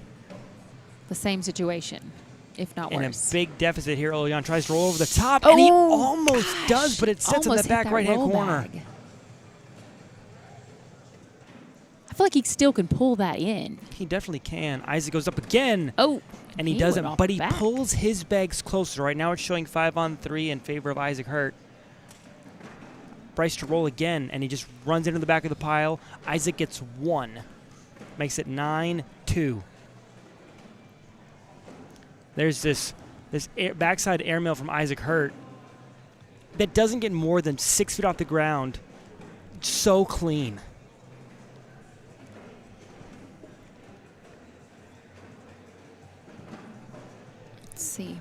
The same situation, if not in a worse. big deficit here early on. Tries to roll over the top, and he Oh, almost does, but it sits in Almost the hit back that right-hand roll corner. bag. I feel like he still can pull that in. He definitely can. Isaac goes up again, Oh, and he went doesn't, off but the he back. pulls his bags closer. Right now it's showing 5-on-3 in favor of Isaac Hurt. Bryce to roll again, and he just runs into the back of the pile. Isaac gets 1. Makes it 9-2. There's this backside airmail from Isaac Hurt that doesn't get more than 6 feet off the ground. So clean. Let's see.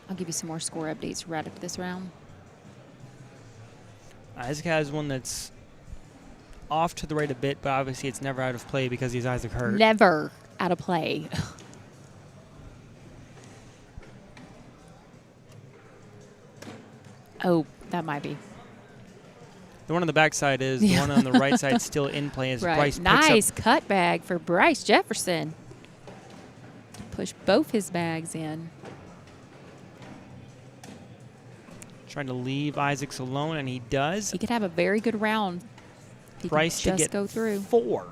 I'll give you some more score updates right after this round. Isaac has one that's off to the right a bit, but obviously it's never out of play because he's Isaac Hurt. Never out of play. Oh, that might be. The one on the backside is. The one on the right side still in play as Right. Bryce picks Nice up. cut bag for Bryce Jefferson. Push both his bags in. Trying to leave Isaacs alone, and he does. He could have a very good round. If he Bryce could to just get go through. 4.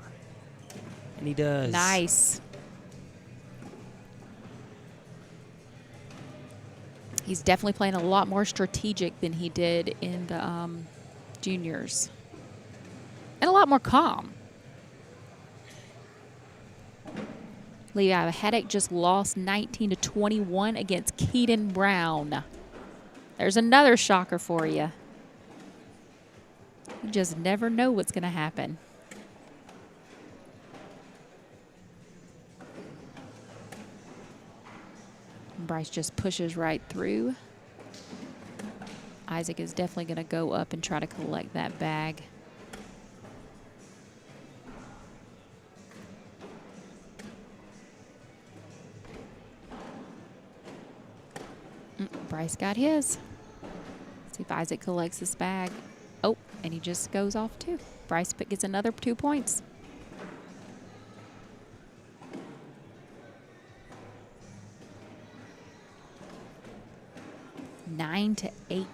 And he does. Nice. He's definitely playing a lot more strategic than he did in the juniors. And a lot more calm. Levi Haddock just lost 19-21 against Keaton Brown. There's another shocker for you. You just never know what's going to happen. Bryce just pushes right through. Isaac is definitely going to go up and try to collect that bag. Bryce got his. See if Isaac collects this bag. Oh, and he just goes off too. Bryce gets another 2 points. Nine to 8.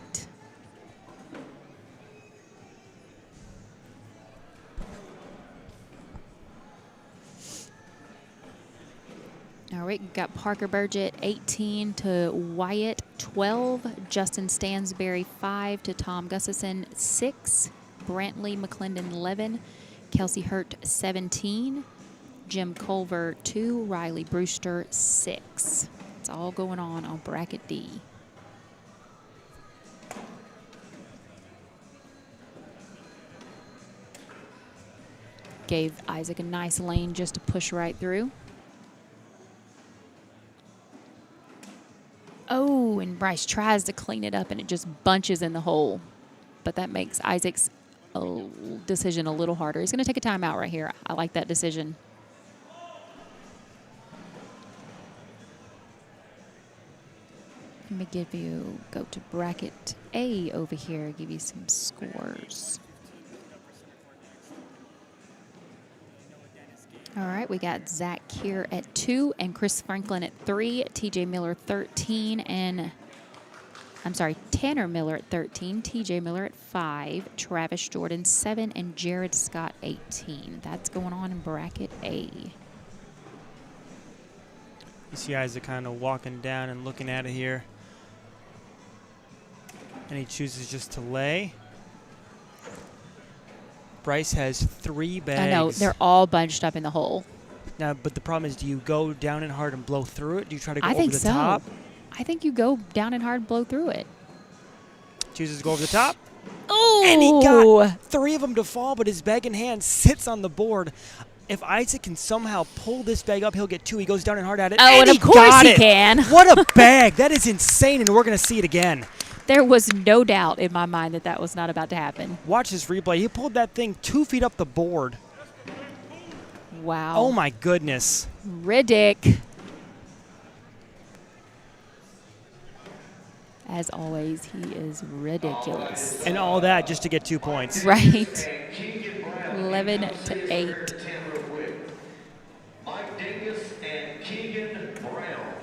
All right, we've got Parker Burgett 18 to Wyatt 12, Justin Stansberry 5 to Tom Gustafson 6, Brantley McClendon 11, Kelsey Hurt 17, Jim Culver 2, Riley Brewster 6. It's all going on bracket D. Gave Isaac a nice lane just to push right through. Oh, and Bryce tries to clean it up, and it just bunches in the hole. But that makes Isaac's decision a little harder. He's going to take a timeout right here. I like that decision. Let me go to bracket A over here, give you some scores. All right, we got Zach Keir at 2 and Chris Franklin at 3, TJ Miller 13, and Tanner Miller at 13, TJ Miller at 5, Travis Jordan 7, and Jared Scott 18. That's going on in bracket A. You see Isaac kind of walking down and looking at it here. And he chooses just to lay. Bryce has 3 bags. I know, they're all bunched up in the hole. Now, but the problem is, do you go down and hard and blow through it? Do you try to go over think the so. top? I think you go down and hard and blow through it. Chooses to go over the top. Oh! And he got 3 of them to fall, but his bag in hand sits on the board. If Isaac can somehow pull this bag up, he'll get 2. He goes down and hard at it. Oh, and of course he can. What a bag. That is insane, and we're going to see it again. There was no doubt in my mind that that was not about to happen. Watch this replay. He pulled that thing 2 feet up the board. Wow. Oh, my goodness. Riddick. As always, he is ridiculous. And all that just to get 2 points. Right. 11 to 8. Mike Dingus and Keegan Brown.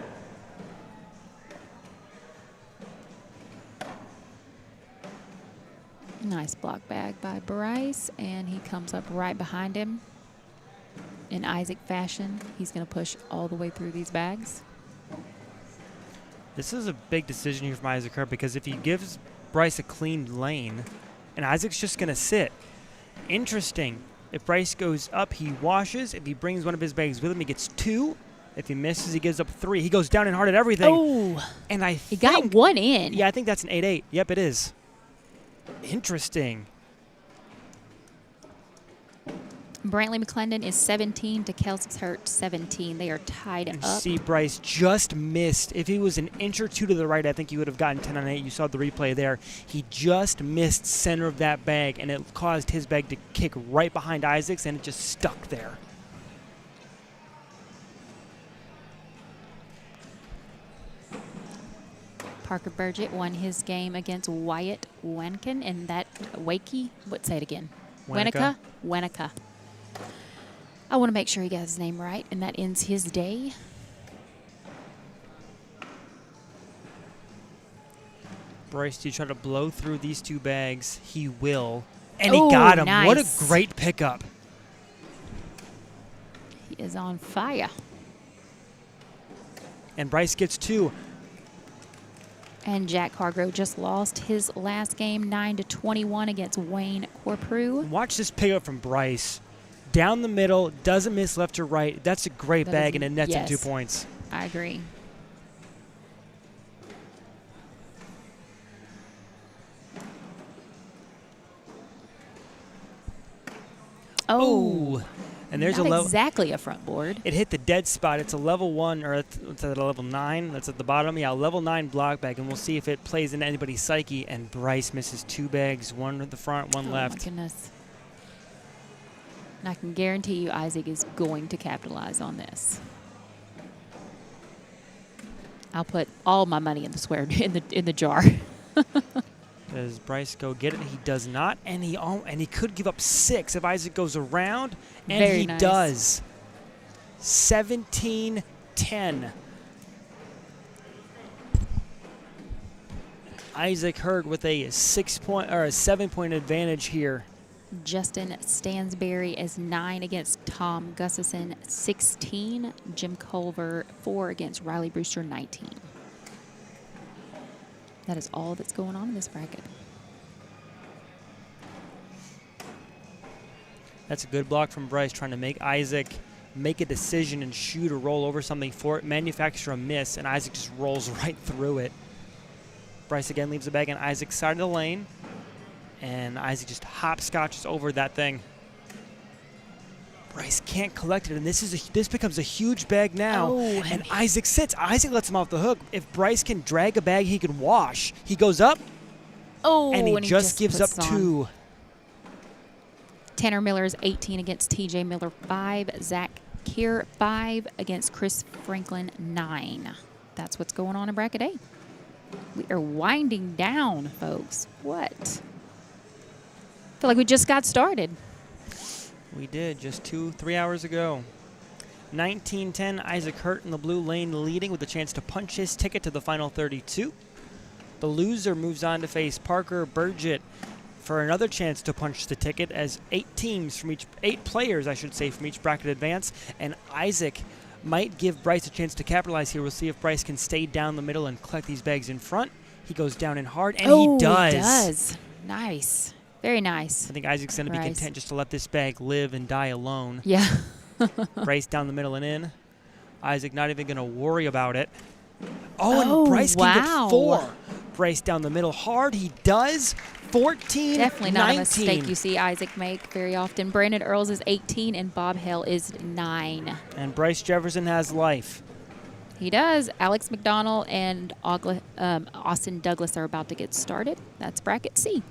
Nice block bag by Bryce, and he comes up right behind him. In Isaac fashion, he's going to push all the way through these bags. This is a big decision here from Isaac Hurt, because if he gives Bryce a clean lane, and Isaac's just going to sit. Interesting. If Bryce goes up, he washes. If he brings one of his bags with him, he gets 2. If he misses, he gives up 3. He goes down and hard at everything. Oh. And He got 1 in. Yeah, I think that's an 8-8. Yep, it is. Interesting. Brantley McClendon is 17 to Kelsey Hurt 17. They are tied And up. see, Bryce just missed. If he was an inch or 2 to the right, I think he would have gotten 10 on 8. You saw the replay there. He just missed center of that bag, and it caused his bag to kick right behind Isaac's, and it just stuck there. Parker Burgett won his game against Wyatt Wenken, and that Wakey. Say it again. Weneka. Weneka. I want to make sure he got his name right, and that ends his day. Bryce, do you try to blow through these 2 bags? He will. And he got him. Nice. What a great pickup. He is on fire. And Bryce gets 2. And Jack Hargrove just lost his last game, 9-21 against Wayne Corprew. Watch this pickup from Bryce. Down the middle, doesn't miss left or right. That's a great bag, and it nets him 2 points. I agree. Oh. And there's Not a level. exactly a front board. It hit the dead spot. It's a level 1, or it's at a level 9. That's at the bottom. Yeah, a level 9 block bag, and we'll see if it plays into anybody's psyche. And Bryce misses 2 bags, 1 at the front, 1 left. Oh, my goodness. And I can guarantee you Isaac is going to capitalize on this. I'll put all my money in the square in the jar. Does Bryce go get it? He does not, and he could give up 6 if Isaac goes around, and Very he nice. does. 17-10. Isaac Hurd with a 7-point advantage here. Justin Stansberry is 9 against Tom Gustafson, 16. Jim Culver, 4 against Riley Brewster, 19. That is all that's going on in this bracket. That's a good block from Bryce, trying to make Isaac make a decision and shoot or roll over something for it, manufacture a miss, and Isaac just rolls right through it. Bryce again leaves the bag on Isaac's side of the lane, and Isaac just hopscotches over that thing. Bryce can't collect it, and this becomes a huge bag now. Oh, and Isaac sits. Isaac lets him off the hook. If Bryce can drag a bag, he can wash. He goes up, and he just gives up puts on. 2. Tanner Miller is 18 against TJ Miller, 5. Zach Keir, 5 against Chris Franklin, 9. That's what's going on in bracket A. We are winding down, folks. What? Feel like we just got started. We did just 3 hours ago. 19-10, Isaac Hurt in the blue lane leading with a chance to punch his ticket to the final 32. The loser moves on to face Parker Burgett for another chance to punch the ticket as 8 players, I should say, from each bracket advance, and Isaac might give Bryce a chance to capitalize here. We'll see if Bryce can stay down the middle and collect these bags in front. He goes down in hard, and he does. He does. Nice. Very nice. I think Isaac's going to be content just to let this bag live and die alone. Yeah. Bryce down the middle and in. Isaac not even going to worry about it. Oh, and Bryce can get 4. Bryce down the middle hard. He does. 14-19. Definitely not a mistake you see Isaac make very often. Brandon Earls is 18 and Bob Hale is 9. And Bryce Jefferson has life. He does. Alex McDonald and Austin Douglas are about to get started. That's bracket C.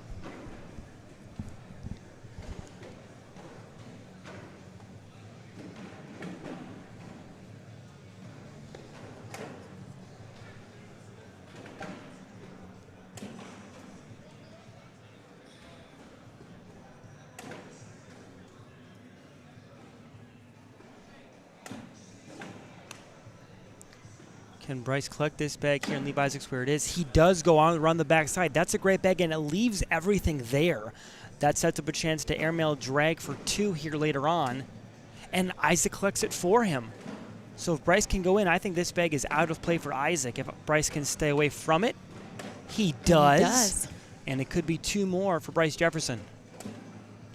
Can Bryce collect this bag here and leave Isaacs where it is? He does go on around the backside. That's a great bag, and it leaves everything there. That sets up a chance to airmail drag for 2 here later on, and Isaac collects it for him. So if Bryce can go in, I think this bag is out of play for Isaac. If Bryce can stay away from it, he does. He does. And it could be 2 more for Bryce Jefferson.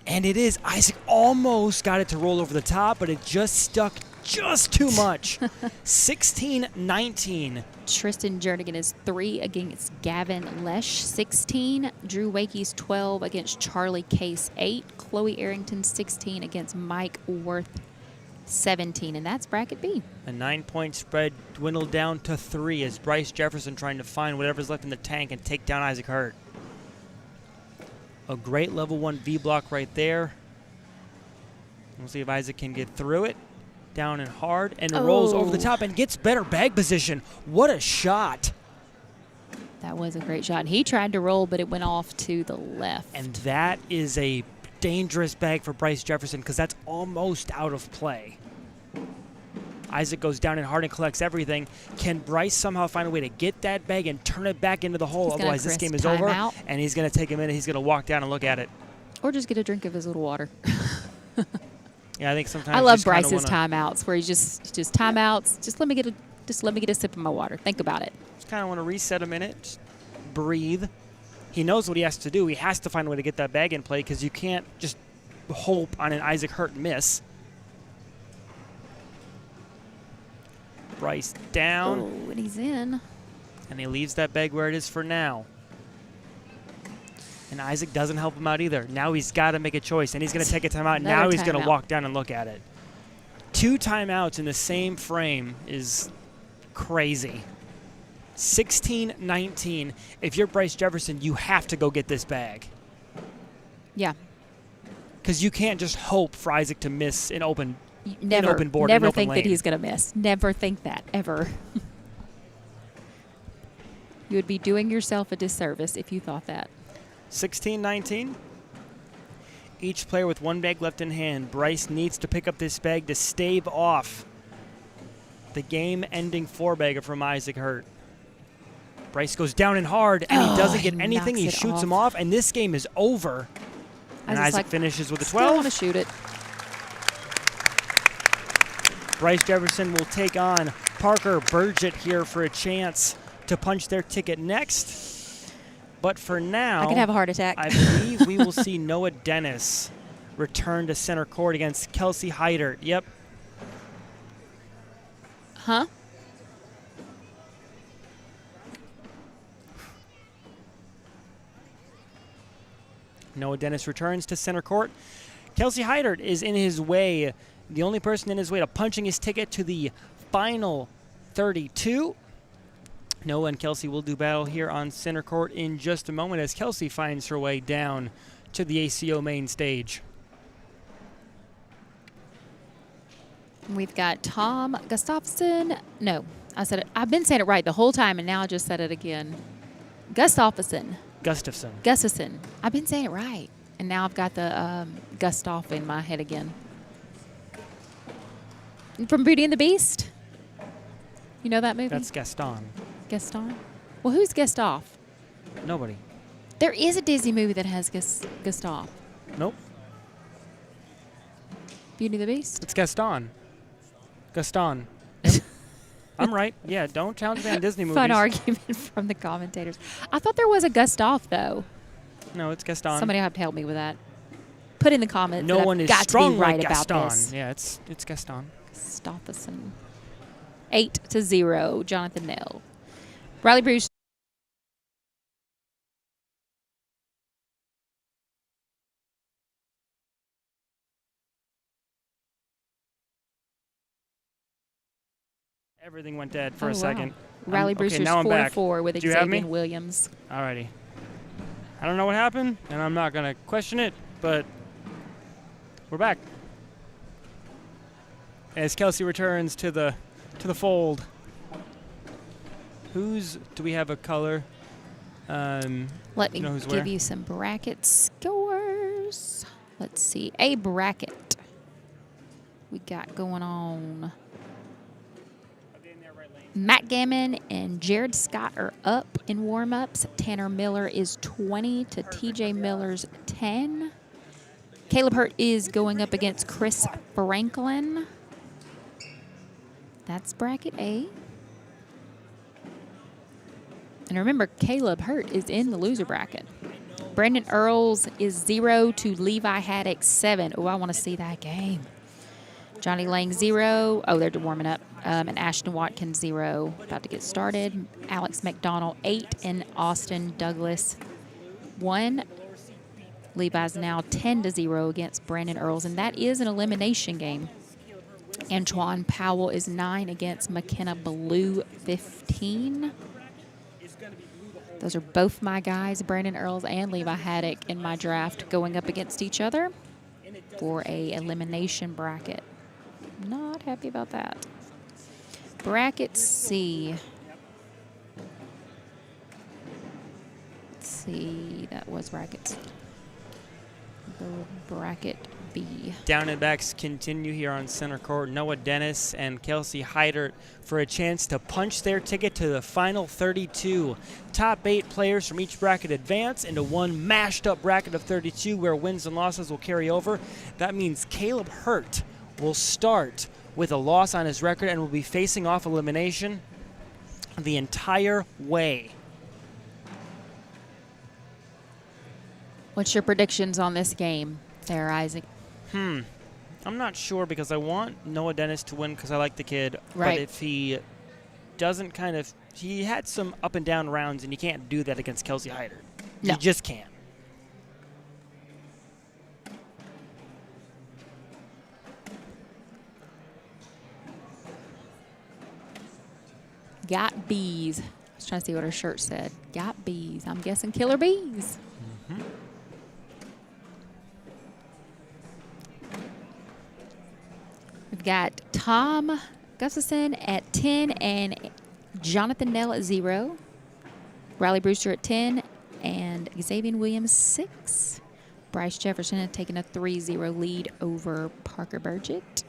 And it is. Isaac almost got it to roll over the top, but it just stuck just too much. 16-19. Tristan Jernigan is 3 against Gavin Lesh, 16. Drew Wakey's 12 against Charlie Case, 8. Chloe Arrington, 16 against Mike Worth, 17. And that's bracket B. A 9-point spread dwindled down to 3 as Bryce Jefferson trying to find whatever's left in the tank and take down Isaac Hurt. A great level 1 V block right there. We'll see if Isaac can get through it. Down and hard, and rolls over the top and gets better bag position. What a shot. That was a great shot. And he tried to roll, but it went off to the left. And that is a dangerous bag for Bryce Jefferson because that's almost out of play. Isaac goes down and hard and collects everything. Can Bryce somehow find a way to get that bag and turn it back into the hole? Otherwise, this game is over, and he's going to take a minute. He's going to walk down and look at it. Or just get a drink of his little water. Yeah, I think sometimes I love Bryce's timeouts where he's just timeouts. Just let me get a sip of my water. Think about it. Just kind of want to reset a minute, just breathe. He knows what he has to do. He has to find a way to get that bag in play because you can't just hope on an Isaac Hurt miss. Bryce down. Oh, and he's in. And he leaves that bag where it is for now. And Isaac doesn't help him out either. Now he's got to make a choice, and he's going to take a timeout. Now he's going to walk down and look at it. 2 timeouts in the same frame is crazy. 16-19. If you're Bryce Jefferson, you have to go get this bag. Yeah. Because you can't just hope for Isaac to miss an open board. Never think that he's going to miss. Never think that, ever. You would be doing yourself a disservice if you thought that. 16-19. Each player with one bag left in hand. Bryce needs to pick up this bag to stave off the game-ending 4-bagger from Isaac Hurt. Bryce goes down and hard, and he doesn't get anything. He shoots him off, and this game is over. And Isaac finishes with a 12. I want to shoot it. Bryce Jefferson will take on Parker Burgett here for a chance to punch their ticket next. But for now, I could have a heart attack. I believe we will see Noah Dennis return to center court against Kelsey Haider. Yep. Huh? Noah Dennis returns to center court. Kelsey Haider is in his way, the only person in his way to punching his ticket to the final 32. Noah and Kelsey will do battle here on center court in just a moment as Kelsey finds her way down to the ACO main stage. We've got Tom Gustafson. No, I said it. I've been saying it right the whole time, and now I just said it again. Gustafson. I've been saying it right, and now I've got the Gustav in my head again. From Beauty and the Beast. You know that movie? That's Gaston. Gaston? Well, who's Gustav? Nobody. There is a Disney movie that has Gustav. Nope. Beauty and the Beast? It's Gaston. Gaston. Yep. I'm right. Yeah, don't challenge me on Disney movies. Fun argument from the commentators. I thought there was a Gustav, though. No, it's Gaston. Somebody will have to help me with that. Put in the comments. No one is got strong to be right like about Gaston. this. Yeah, it's Gaston. Gustafson. 8-0, Jonathan Nell. Riley Bruce. Everything went dead for a second. Riley Brewster's now I'm back. 4-4 with Do you have Xavier me? Williams. Alrighty. I don't know what happened, and I'm not going to question it, but we're back. As Kelsey returns to the fold. Do we have a color? Let me give you some bracket scores. Let's see. A bracket we got going on. Matt Gammon and Jared Scott are up in warm-ups. Tanner Miller is 20 to TJ Miller's 10. Caleb Hurt is going up against Chris Franklin. That's bracket A. And remember, Caleb Hurt is in the loser bracket. Brandon Earls is 0 to Levi Haddock 7. Oh, I want to see that game. Johnny Lang 0. Oh, they're warming up. And Ashton Watkins 0. About to get started. Alex McDonald 8 and Austin Douglas 1. Levi's now 10-0 against Brandon Earls, and that is an elimination game. Antoine Powell is 9 against McKenna Blue 15. Those are both my guys, Brandon Earls and Levi Haddock, in my draft going up against each other for a elimination bracket. Not happy about that. Bracket C. Let's see, that was bracket C. Bracket B. Down and backs continue here on center court. Noah Dennis and Kelsey Haider for a chance to punch their ticket to the final 32. Top 8 players from each bracket advance into one mashed up bracket of 32 where wins and losses will carry over. That means Caleb Hurt will start with a loss on his record and will be facing off elimination the entire way. What's your predictions on this game there, Isaac? I'm not sure because I want Noah Dennis to win because I like the kid. Right. But if he doesn't he had some up and down rounds and you can't do that against Kelsey Haider. No. You just can't. Got bees. I was trying to see what her shirt said. Got bees. I'm guessing killer bees. Mm-hmm. We've got Tom Gustafson at 10 and Jonathan Nell at 0. Riley Brewster at 10 and Xavier Williams 6. Bryce Jefferson had taken a 3-0 lead over Parker Burgett.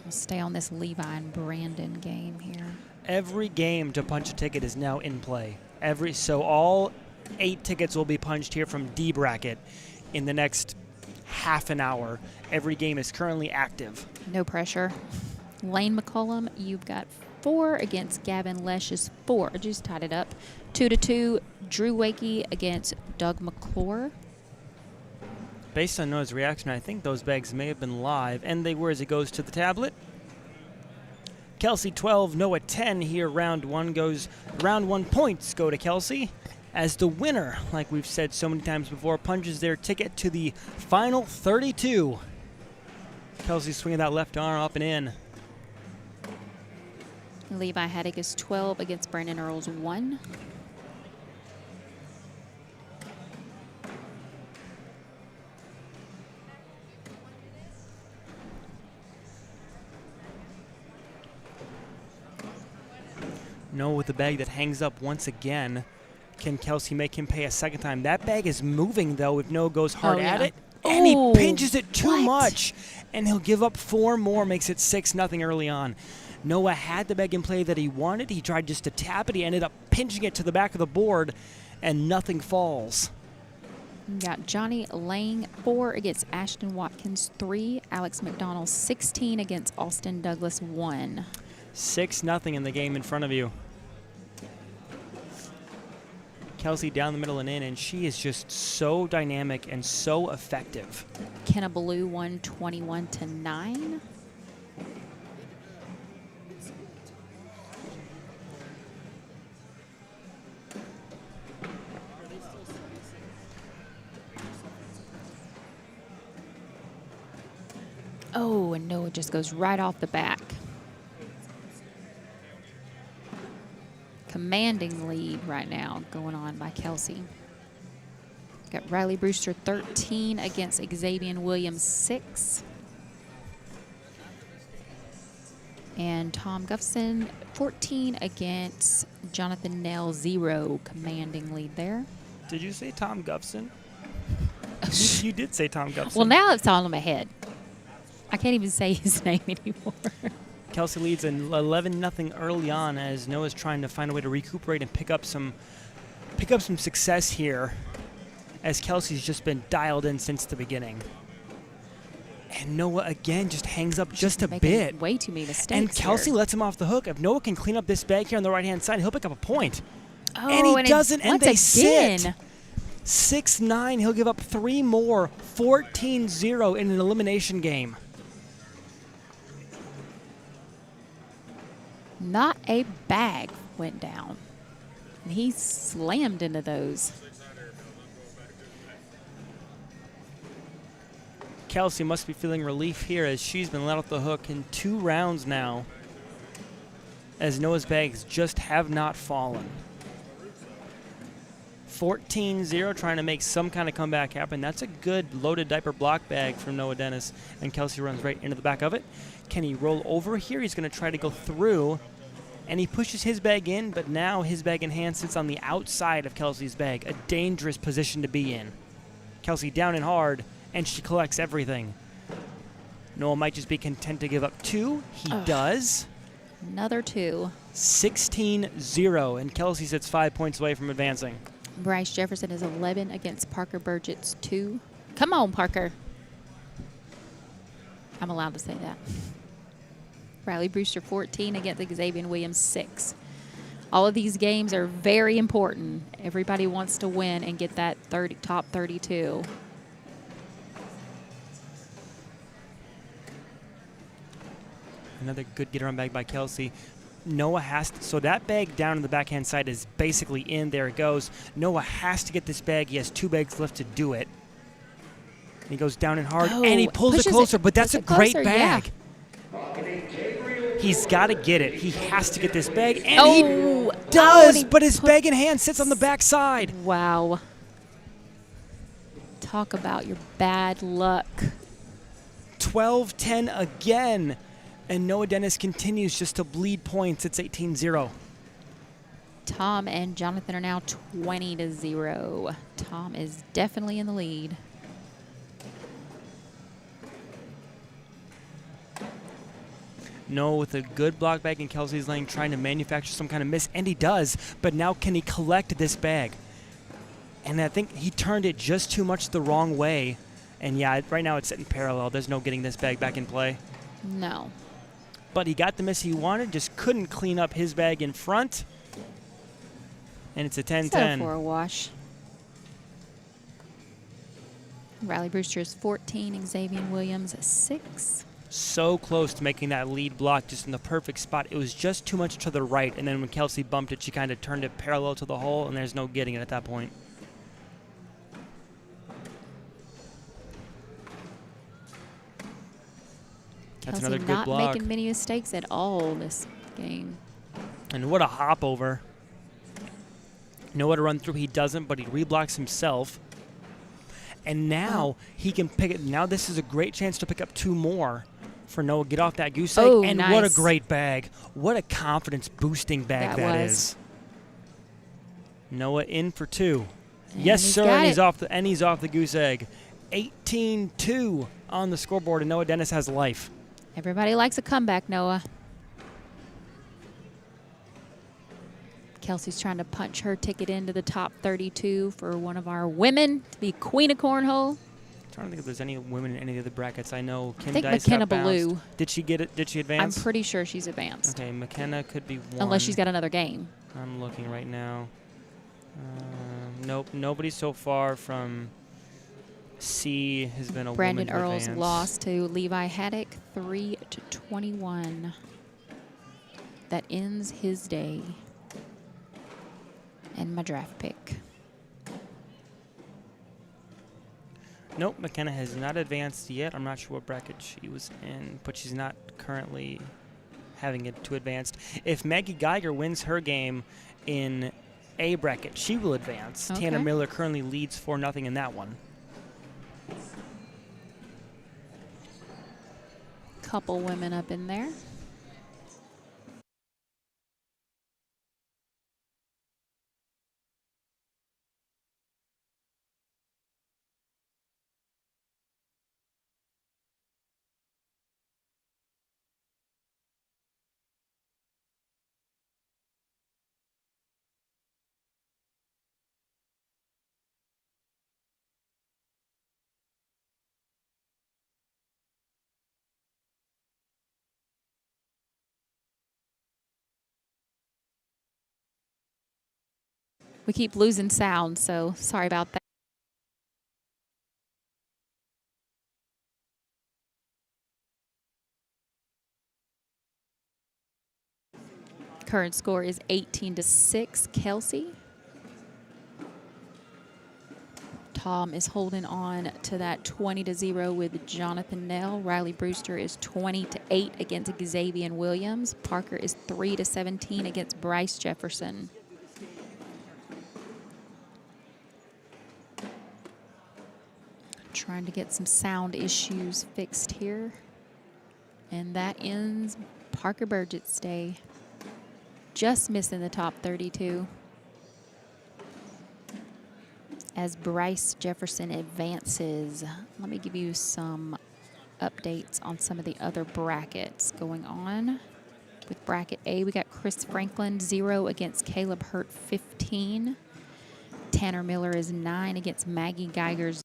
We'll stay on this Levi and Brandon game here. Every game to punch a ticket is now in play. So all 8 tickets will be punched here from D bracket in the next half an hour. Every game is currently active. No pressure. Lane McCollum, you've got 4 against Gavin Lesh's 4. Just tied it up. 2-2. Drew Wakey against Doug McClure. Based on Noah's reaction, I think those bags may have been live, and they were as it goes to the tablet. Kelsey 12, Noah 10 here. Round 1 points go to Kelsey. As the winner, like we've said so many times before, punches their ticket to the final 32. Kelsey swinging that left arm up and in. Levi Haddock is 12 against Brandon Earls 1. Noah with the bag that hangs up once again. Can Kelsey make him pay a second time? That bag is moving, though, if Noah goes hard at it. And he pinches it too much. And he'll give up 4 more, makes it 6-0 early on. Noah had the bag in play that he wanted. He tried just to tap it. He ended up pinching it to the back of the board, and nothing falls. You got Johnny Lang 4 against Ashton Watkins 3. Alex McDonald 16 against Austin Douglas 1. 6-0 in the game in front of you. Kelsey down the middle and in, and she is just so dynamic and so effective. Kenna Ballou won 21-9. Oh, and Noah just goes right off the back. Commanding lead right now going on by Kelsey. Got Riley Brewster 13 against Xavier Williams 6. And Tom Guffson 14 against Jonathan Nell 0. Commanding lead there. Did you say Tom Guffson? You did say Tom Guffson. Well, now it's all in my head. I can't even say his name anymore. Kelsey leads an 11-0 early on as Noah's trying to find a way to recuperate and pick up some success here, as Kelsey's just been dialed in since the beginning. And Noah again just hangs up just a bit. Way too many mistakes. And Kelsey here. lets him off the hook. If Noah can clean up this bag here on the right-hand side, he'll pick up a point. Oh, and he doesn't, and they again. sit. 6-9, he'll give up 3 more. 14-0 in an elimination game. Not a bag went down. And he slammed into those. Kelsey must be feeling relief here as she's been let off the hook in 2 rounds now, as Noah's bags just have not fallen. 14-0, trying to make some kind of comeback happen. That's a good loaded diaper block bag from Noah Dennis, and Kelsey runs right into the back of it. Can he roll over here? He's going to try to go through, and he pushes his bag in, but now his bag in hand sits on the outside of Kelsey's bag, a dangerous position to be in. Kelsey down and hard, and she collects everything. Noah might just be content to give up 2. He does. Another 2. 16-0, and Kelsey sits 5 points away from advancing. Bryce Jefferson is 11 against Parker Burgett's 2. Come on, Parker. I'm allowed to say that. Riley Brewster 14 against Xavier Williams 6. All of these games are very important. Everybody wants to win and get that top 32. Another good get around bag by Kelsey. Noah has to, so that bag down on the backhand side is basically in. There it goes. Noah has to get this bag. He has 2 bags left to do it. He goes down and hard, and he pulls it closer, but that's a great bag. Yeah. He's got to get it. He has to get this bag, and he does, but his bag in hand sits on the backside. Wow. Talk about your bad luck. 12-10 again. And Noah Dennis continues just to bleed points. It's 18-0. Tom and Jonathan are now 20-0. Tom is definitely in the lead. Noah with a good block bag in Kelsey's lane, trying to manufacture some kind of miss, and he does. But now can he collect this bag? And I think he turned it just too much the wrong way. And yeah, right now it's sitting parallel. There's no getting this bag back in play. No. But he got the miss he wanted, just couldn't clean up his bag in front. And it's a 10-10. So for a wash. Riley Brewster is 14, Xavier Williams 6. So close to making that lead block, just in the perfect spot. It was just too much to the right, and then when Kelsey bumped it, she kind of turned it parallel to the hole, and there's no getting it at that point. That's Kelsey another good not block. making many mistakes at all this game. And what a hop over. Noah to run through, he doesn't, but he reblocks himself. And now he can pick it. Now this is a great chance to pick up 2 more for Noah. Get off that goose egg. Oh, and nice. what a great bag. What a confidence boosting bag that was. is. Noah in for 2. And Yes, he's sir. got And it. he's off the goose egg. 18-2 on the scoreboard, and Noah Dennis has life. Everybody likes a comeback, Noah. Kelsey's trying to punch her ticket into the top 32 for one of our women to be queen of cornhole. I'm trying to think if there's any women in any of the brackets. I know Kim I think Dice McKenna got bounced. Ballou. Did she get it? Did she advance? I'm pretty sure she's advanced. Okay, McKenna could be one. Unless she's got another game. I'm looking right now. Nope, nobody so far from C has been a Brandon woman to Earls advance. lost to Levi Haddock 3-21. That ends his day. And my draft pick. Nope, McKenna has not advanced yet. I'm not sure what bracket she was in, but she's not currently having it to advance. If Maggie Geiger wins her game in A bracket, she will advance. Okay. Tanner Miller currently leads 4-0 in that one. Couple women up in there. We keep losing sound, so sorry about that. Current score is 18-6, Kelsey. Tom is holding on to that 20-0 with Jonathan Nell. Riley Brewster is 20-8 against Xavier Williams. Parker is 3-17 against Bryce Jefferson. Trying to get some sound issues fixed here. And that ends Parker Burgett's day. Just missing the top 32. As Bryce Jefferson advances, let me give you some updates on some of the other brackets going on. With bracket A, we got Chris Franklin 0 against Caleb Hurt 15. Tanner Miller is 9 against Maggie Geiger's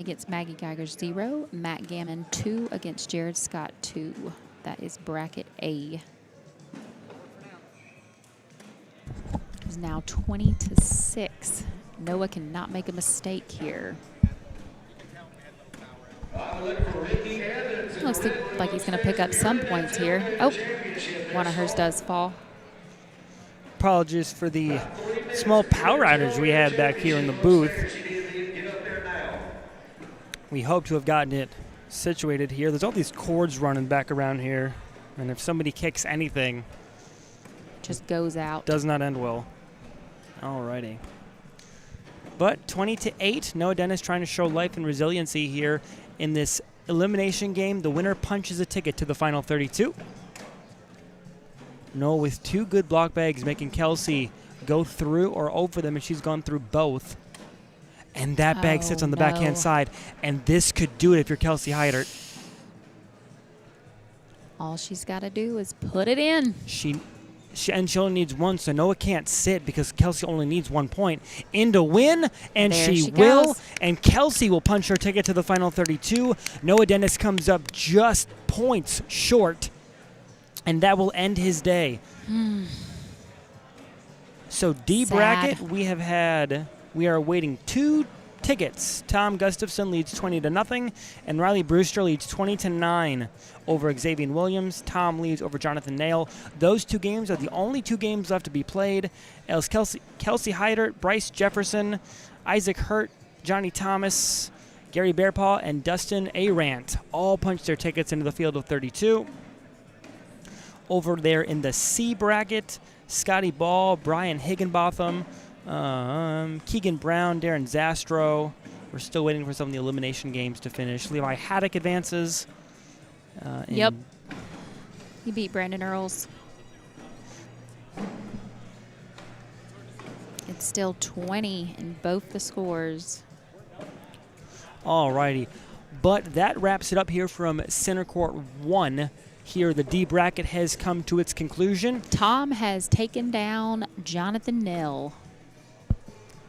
against Maggie Geiger 0. Matt Gammon 2 against Jared Scott 2. That is bracket A. It's now 20-6. Noah cannot make a mistake here. Looks like he's going to pick up some points here. Oh, one of hers does fall. Apologies for the small power outage we had back here in the booth. We hope to have gotten it situated here. There's all these cords running back around here. And if somebody kicks anything, Just goes out. does not end well. Alrighty. But 20-8, Noah Dennis trying to show life and resiliency here in this elimination game. The winner punches a ticket to the final 32. Noah with 2 good block bags, making Kelsey go through or over them, and she's gone through both. And that bag sits on the backhand side, and this could do it if you're Kelsey Haider. All she's got to do is put it in. She only needs 1, so Noah can't sit because Kelsey only needs 1 point in to win, and There she she will. goes. And Kelsey will punch her ticket to the final 32. Noah Dennis comes up just points short, and that will end his day. So D Sad. bracket, we are awaiting 2 tickets. Tom Gustafson leads 20-0, and Riley Brewster leads 20-9 over Xavier Williams. Tom leads over Jonathan Nail. Those 2 games are the only 2 games left to be played. Else Kelsey Haider, Bryce Jefferson, Isaac Hurt, Johnny Thomas, Gary Bearpaw, and Dustin Arant all punched their tickets into the field of 32. Over there in the C bracket, Scotty Ball, Brian Higginbotham, Keegan Brown, Darren Zastro. We're still waiting for some of the elimination games to finish. Levi Haddock advances. Yep. He beat Brandon Earls. It's still 20 in both the scores. Alrighty. But that wraps it up here from Center Court 1. Here, the D bracket has come to its conclusion. Tom has taken down Jonathan Nell.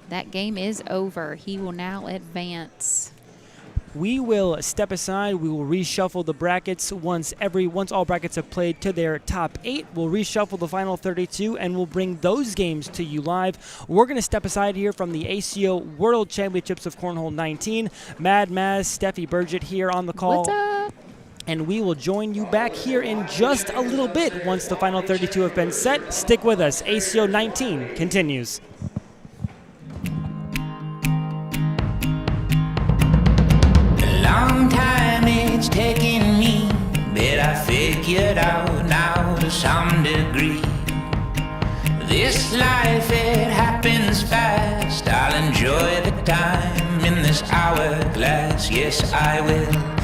That game is over. He will now advance. We will step aside. We will reshuffle the brackets once all brackets have played to their top 8. We'll reshuffle the final 32, and we'll bring those games to you live. We're going to step aside here from the ACO World Championships of Cornhole 19. Mad Maz, Steffi Burgett here on the call. What's up? And we will join you back here in just a little bit once the final 32 have been set. Stick with us. ACO 19 continues. Long time it's taken me, but I figured out now to some degree. This life, it happens fast. I'll enjoy the time in this hourglass. Yes, I will.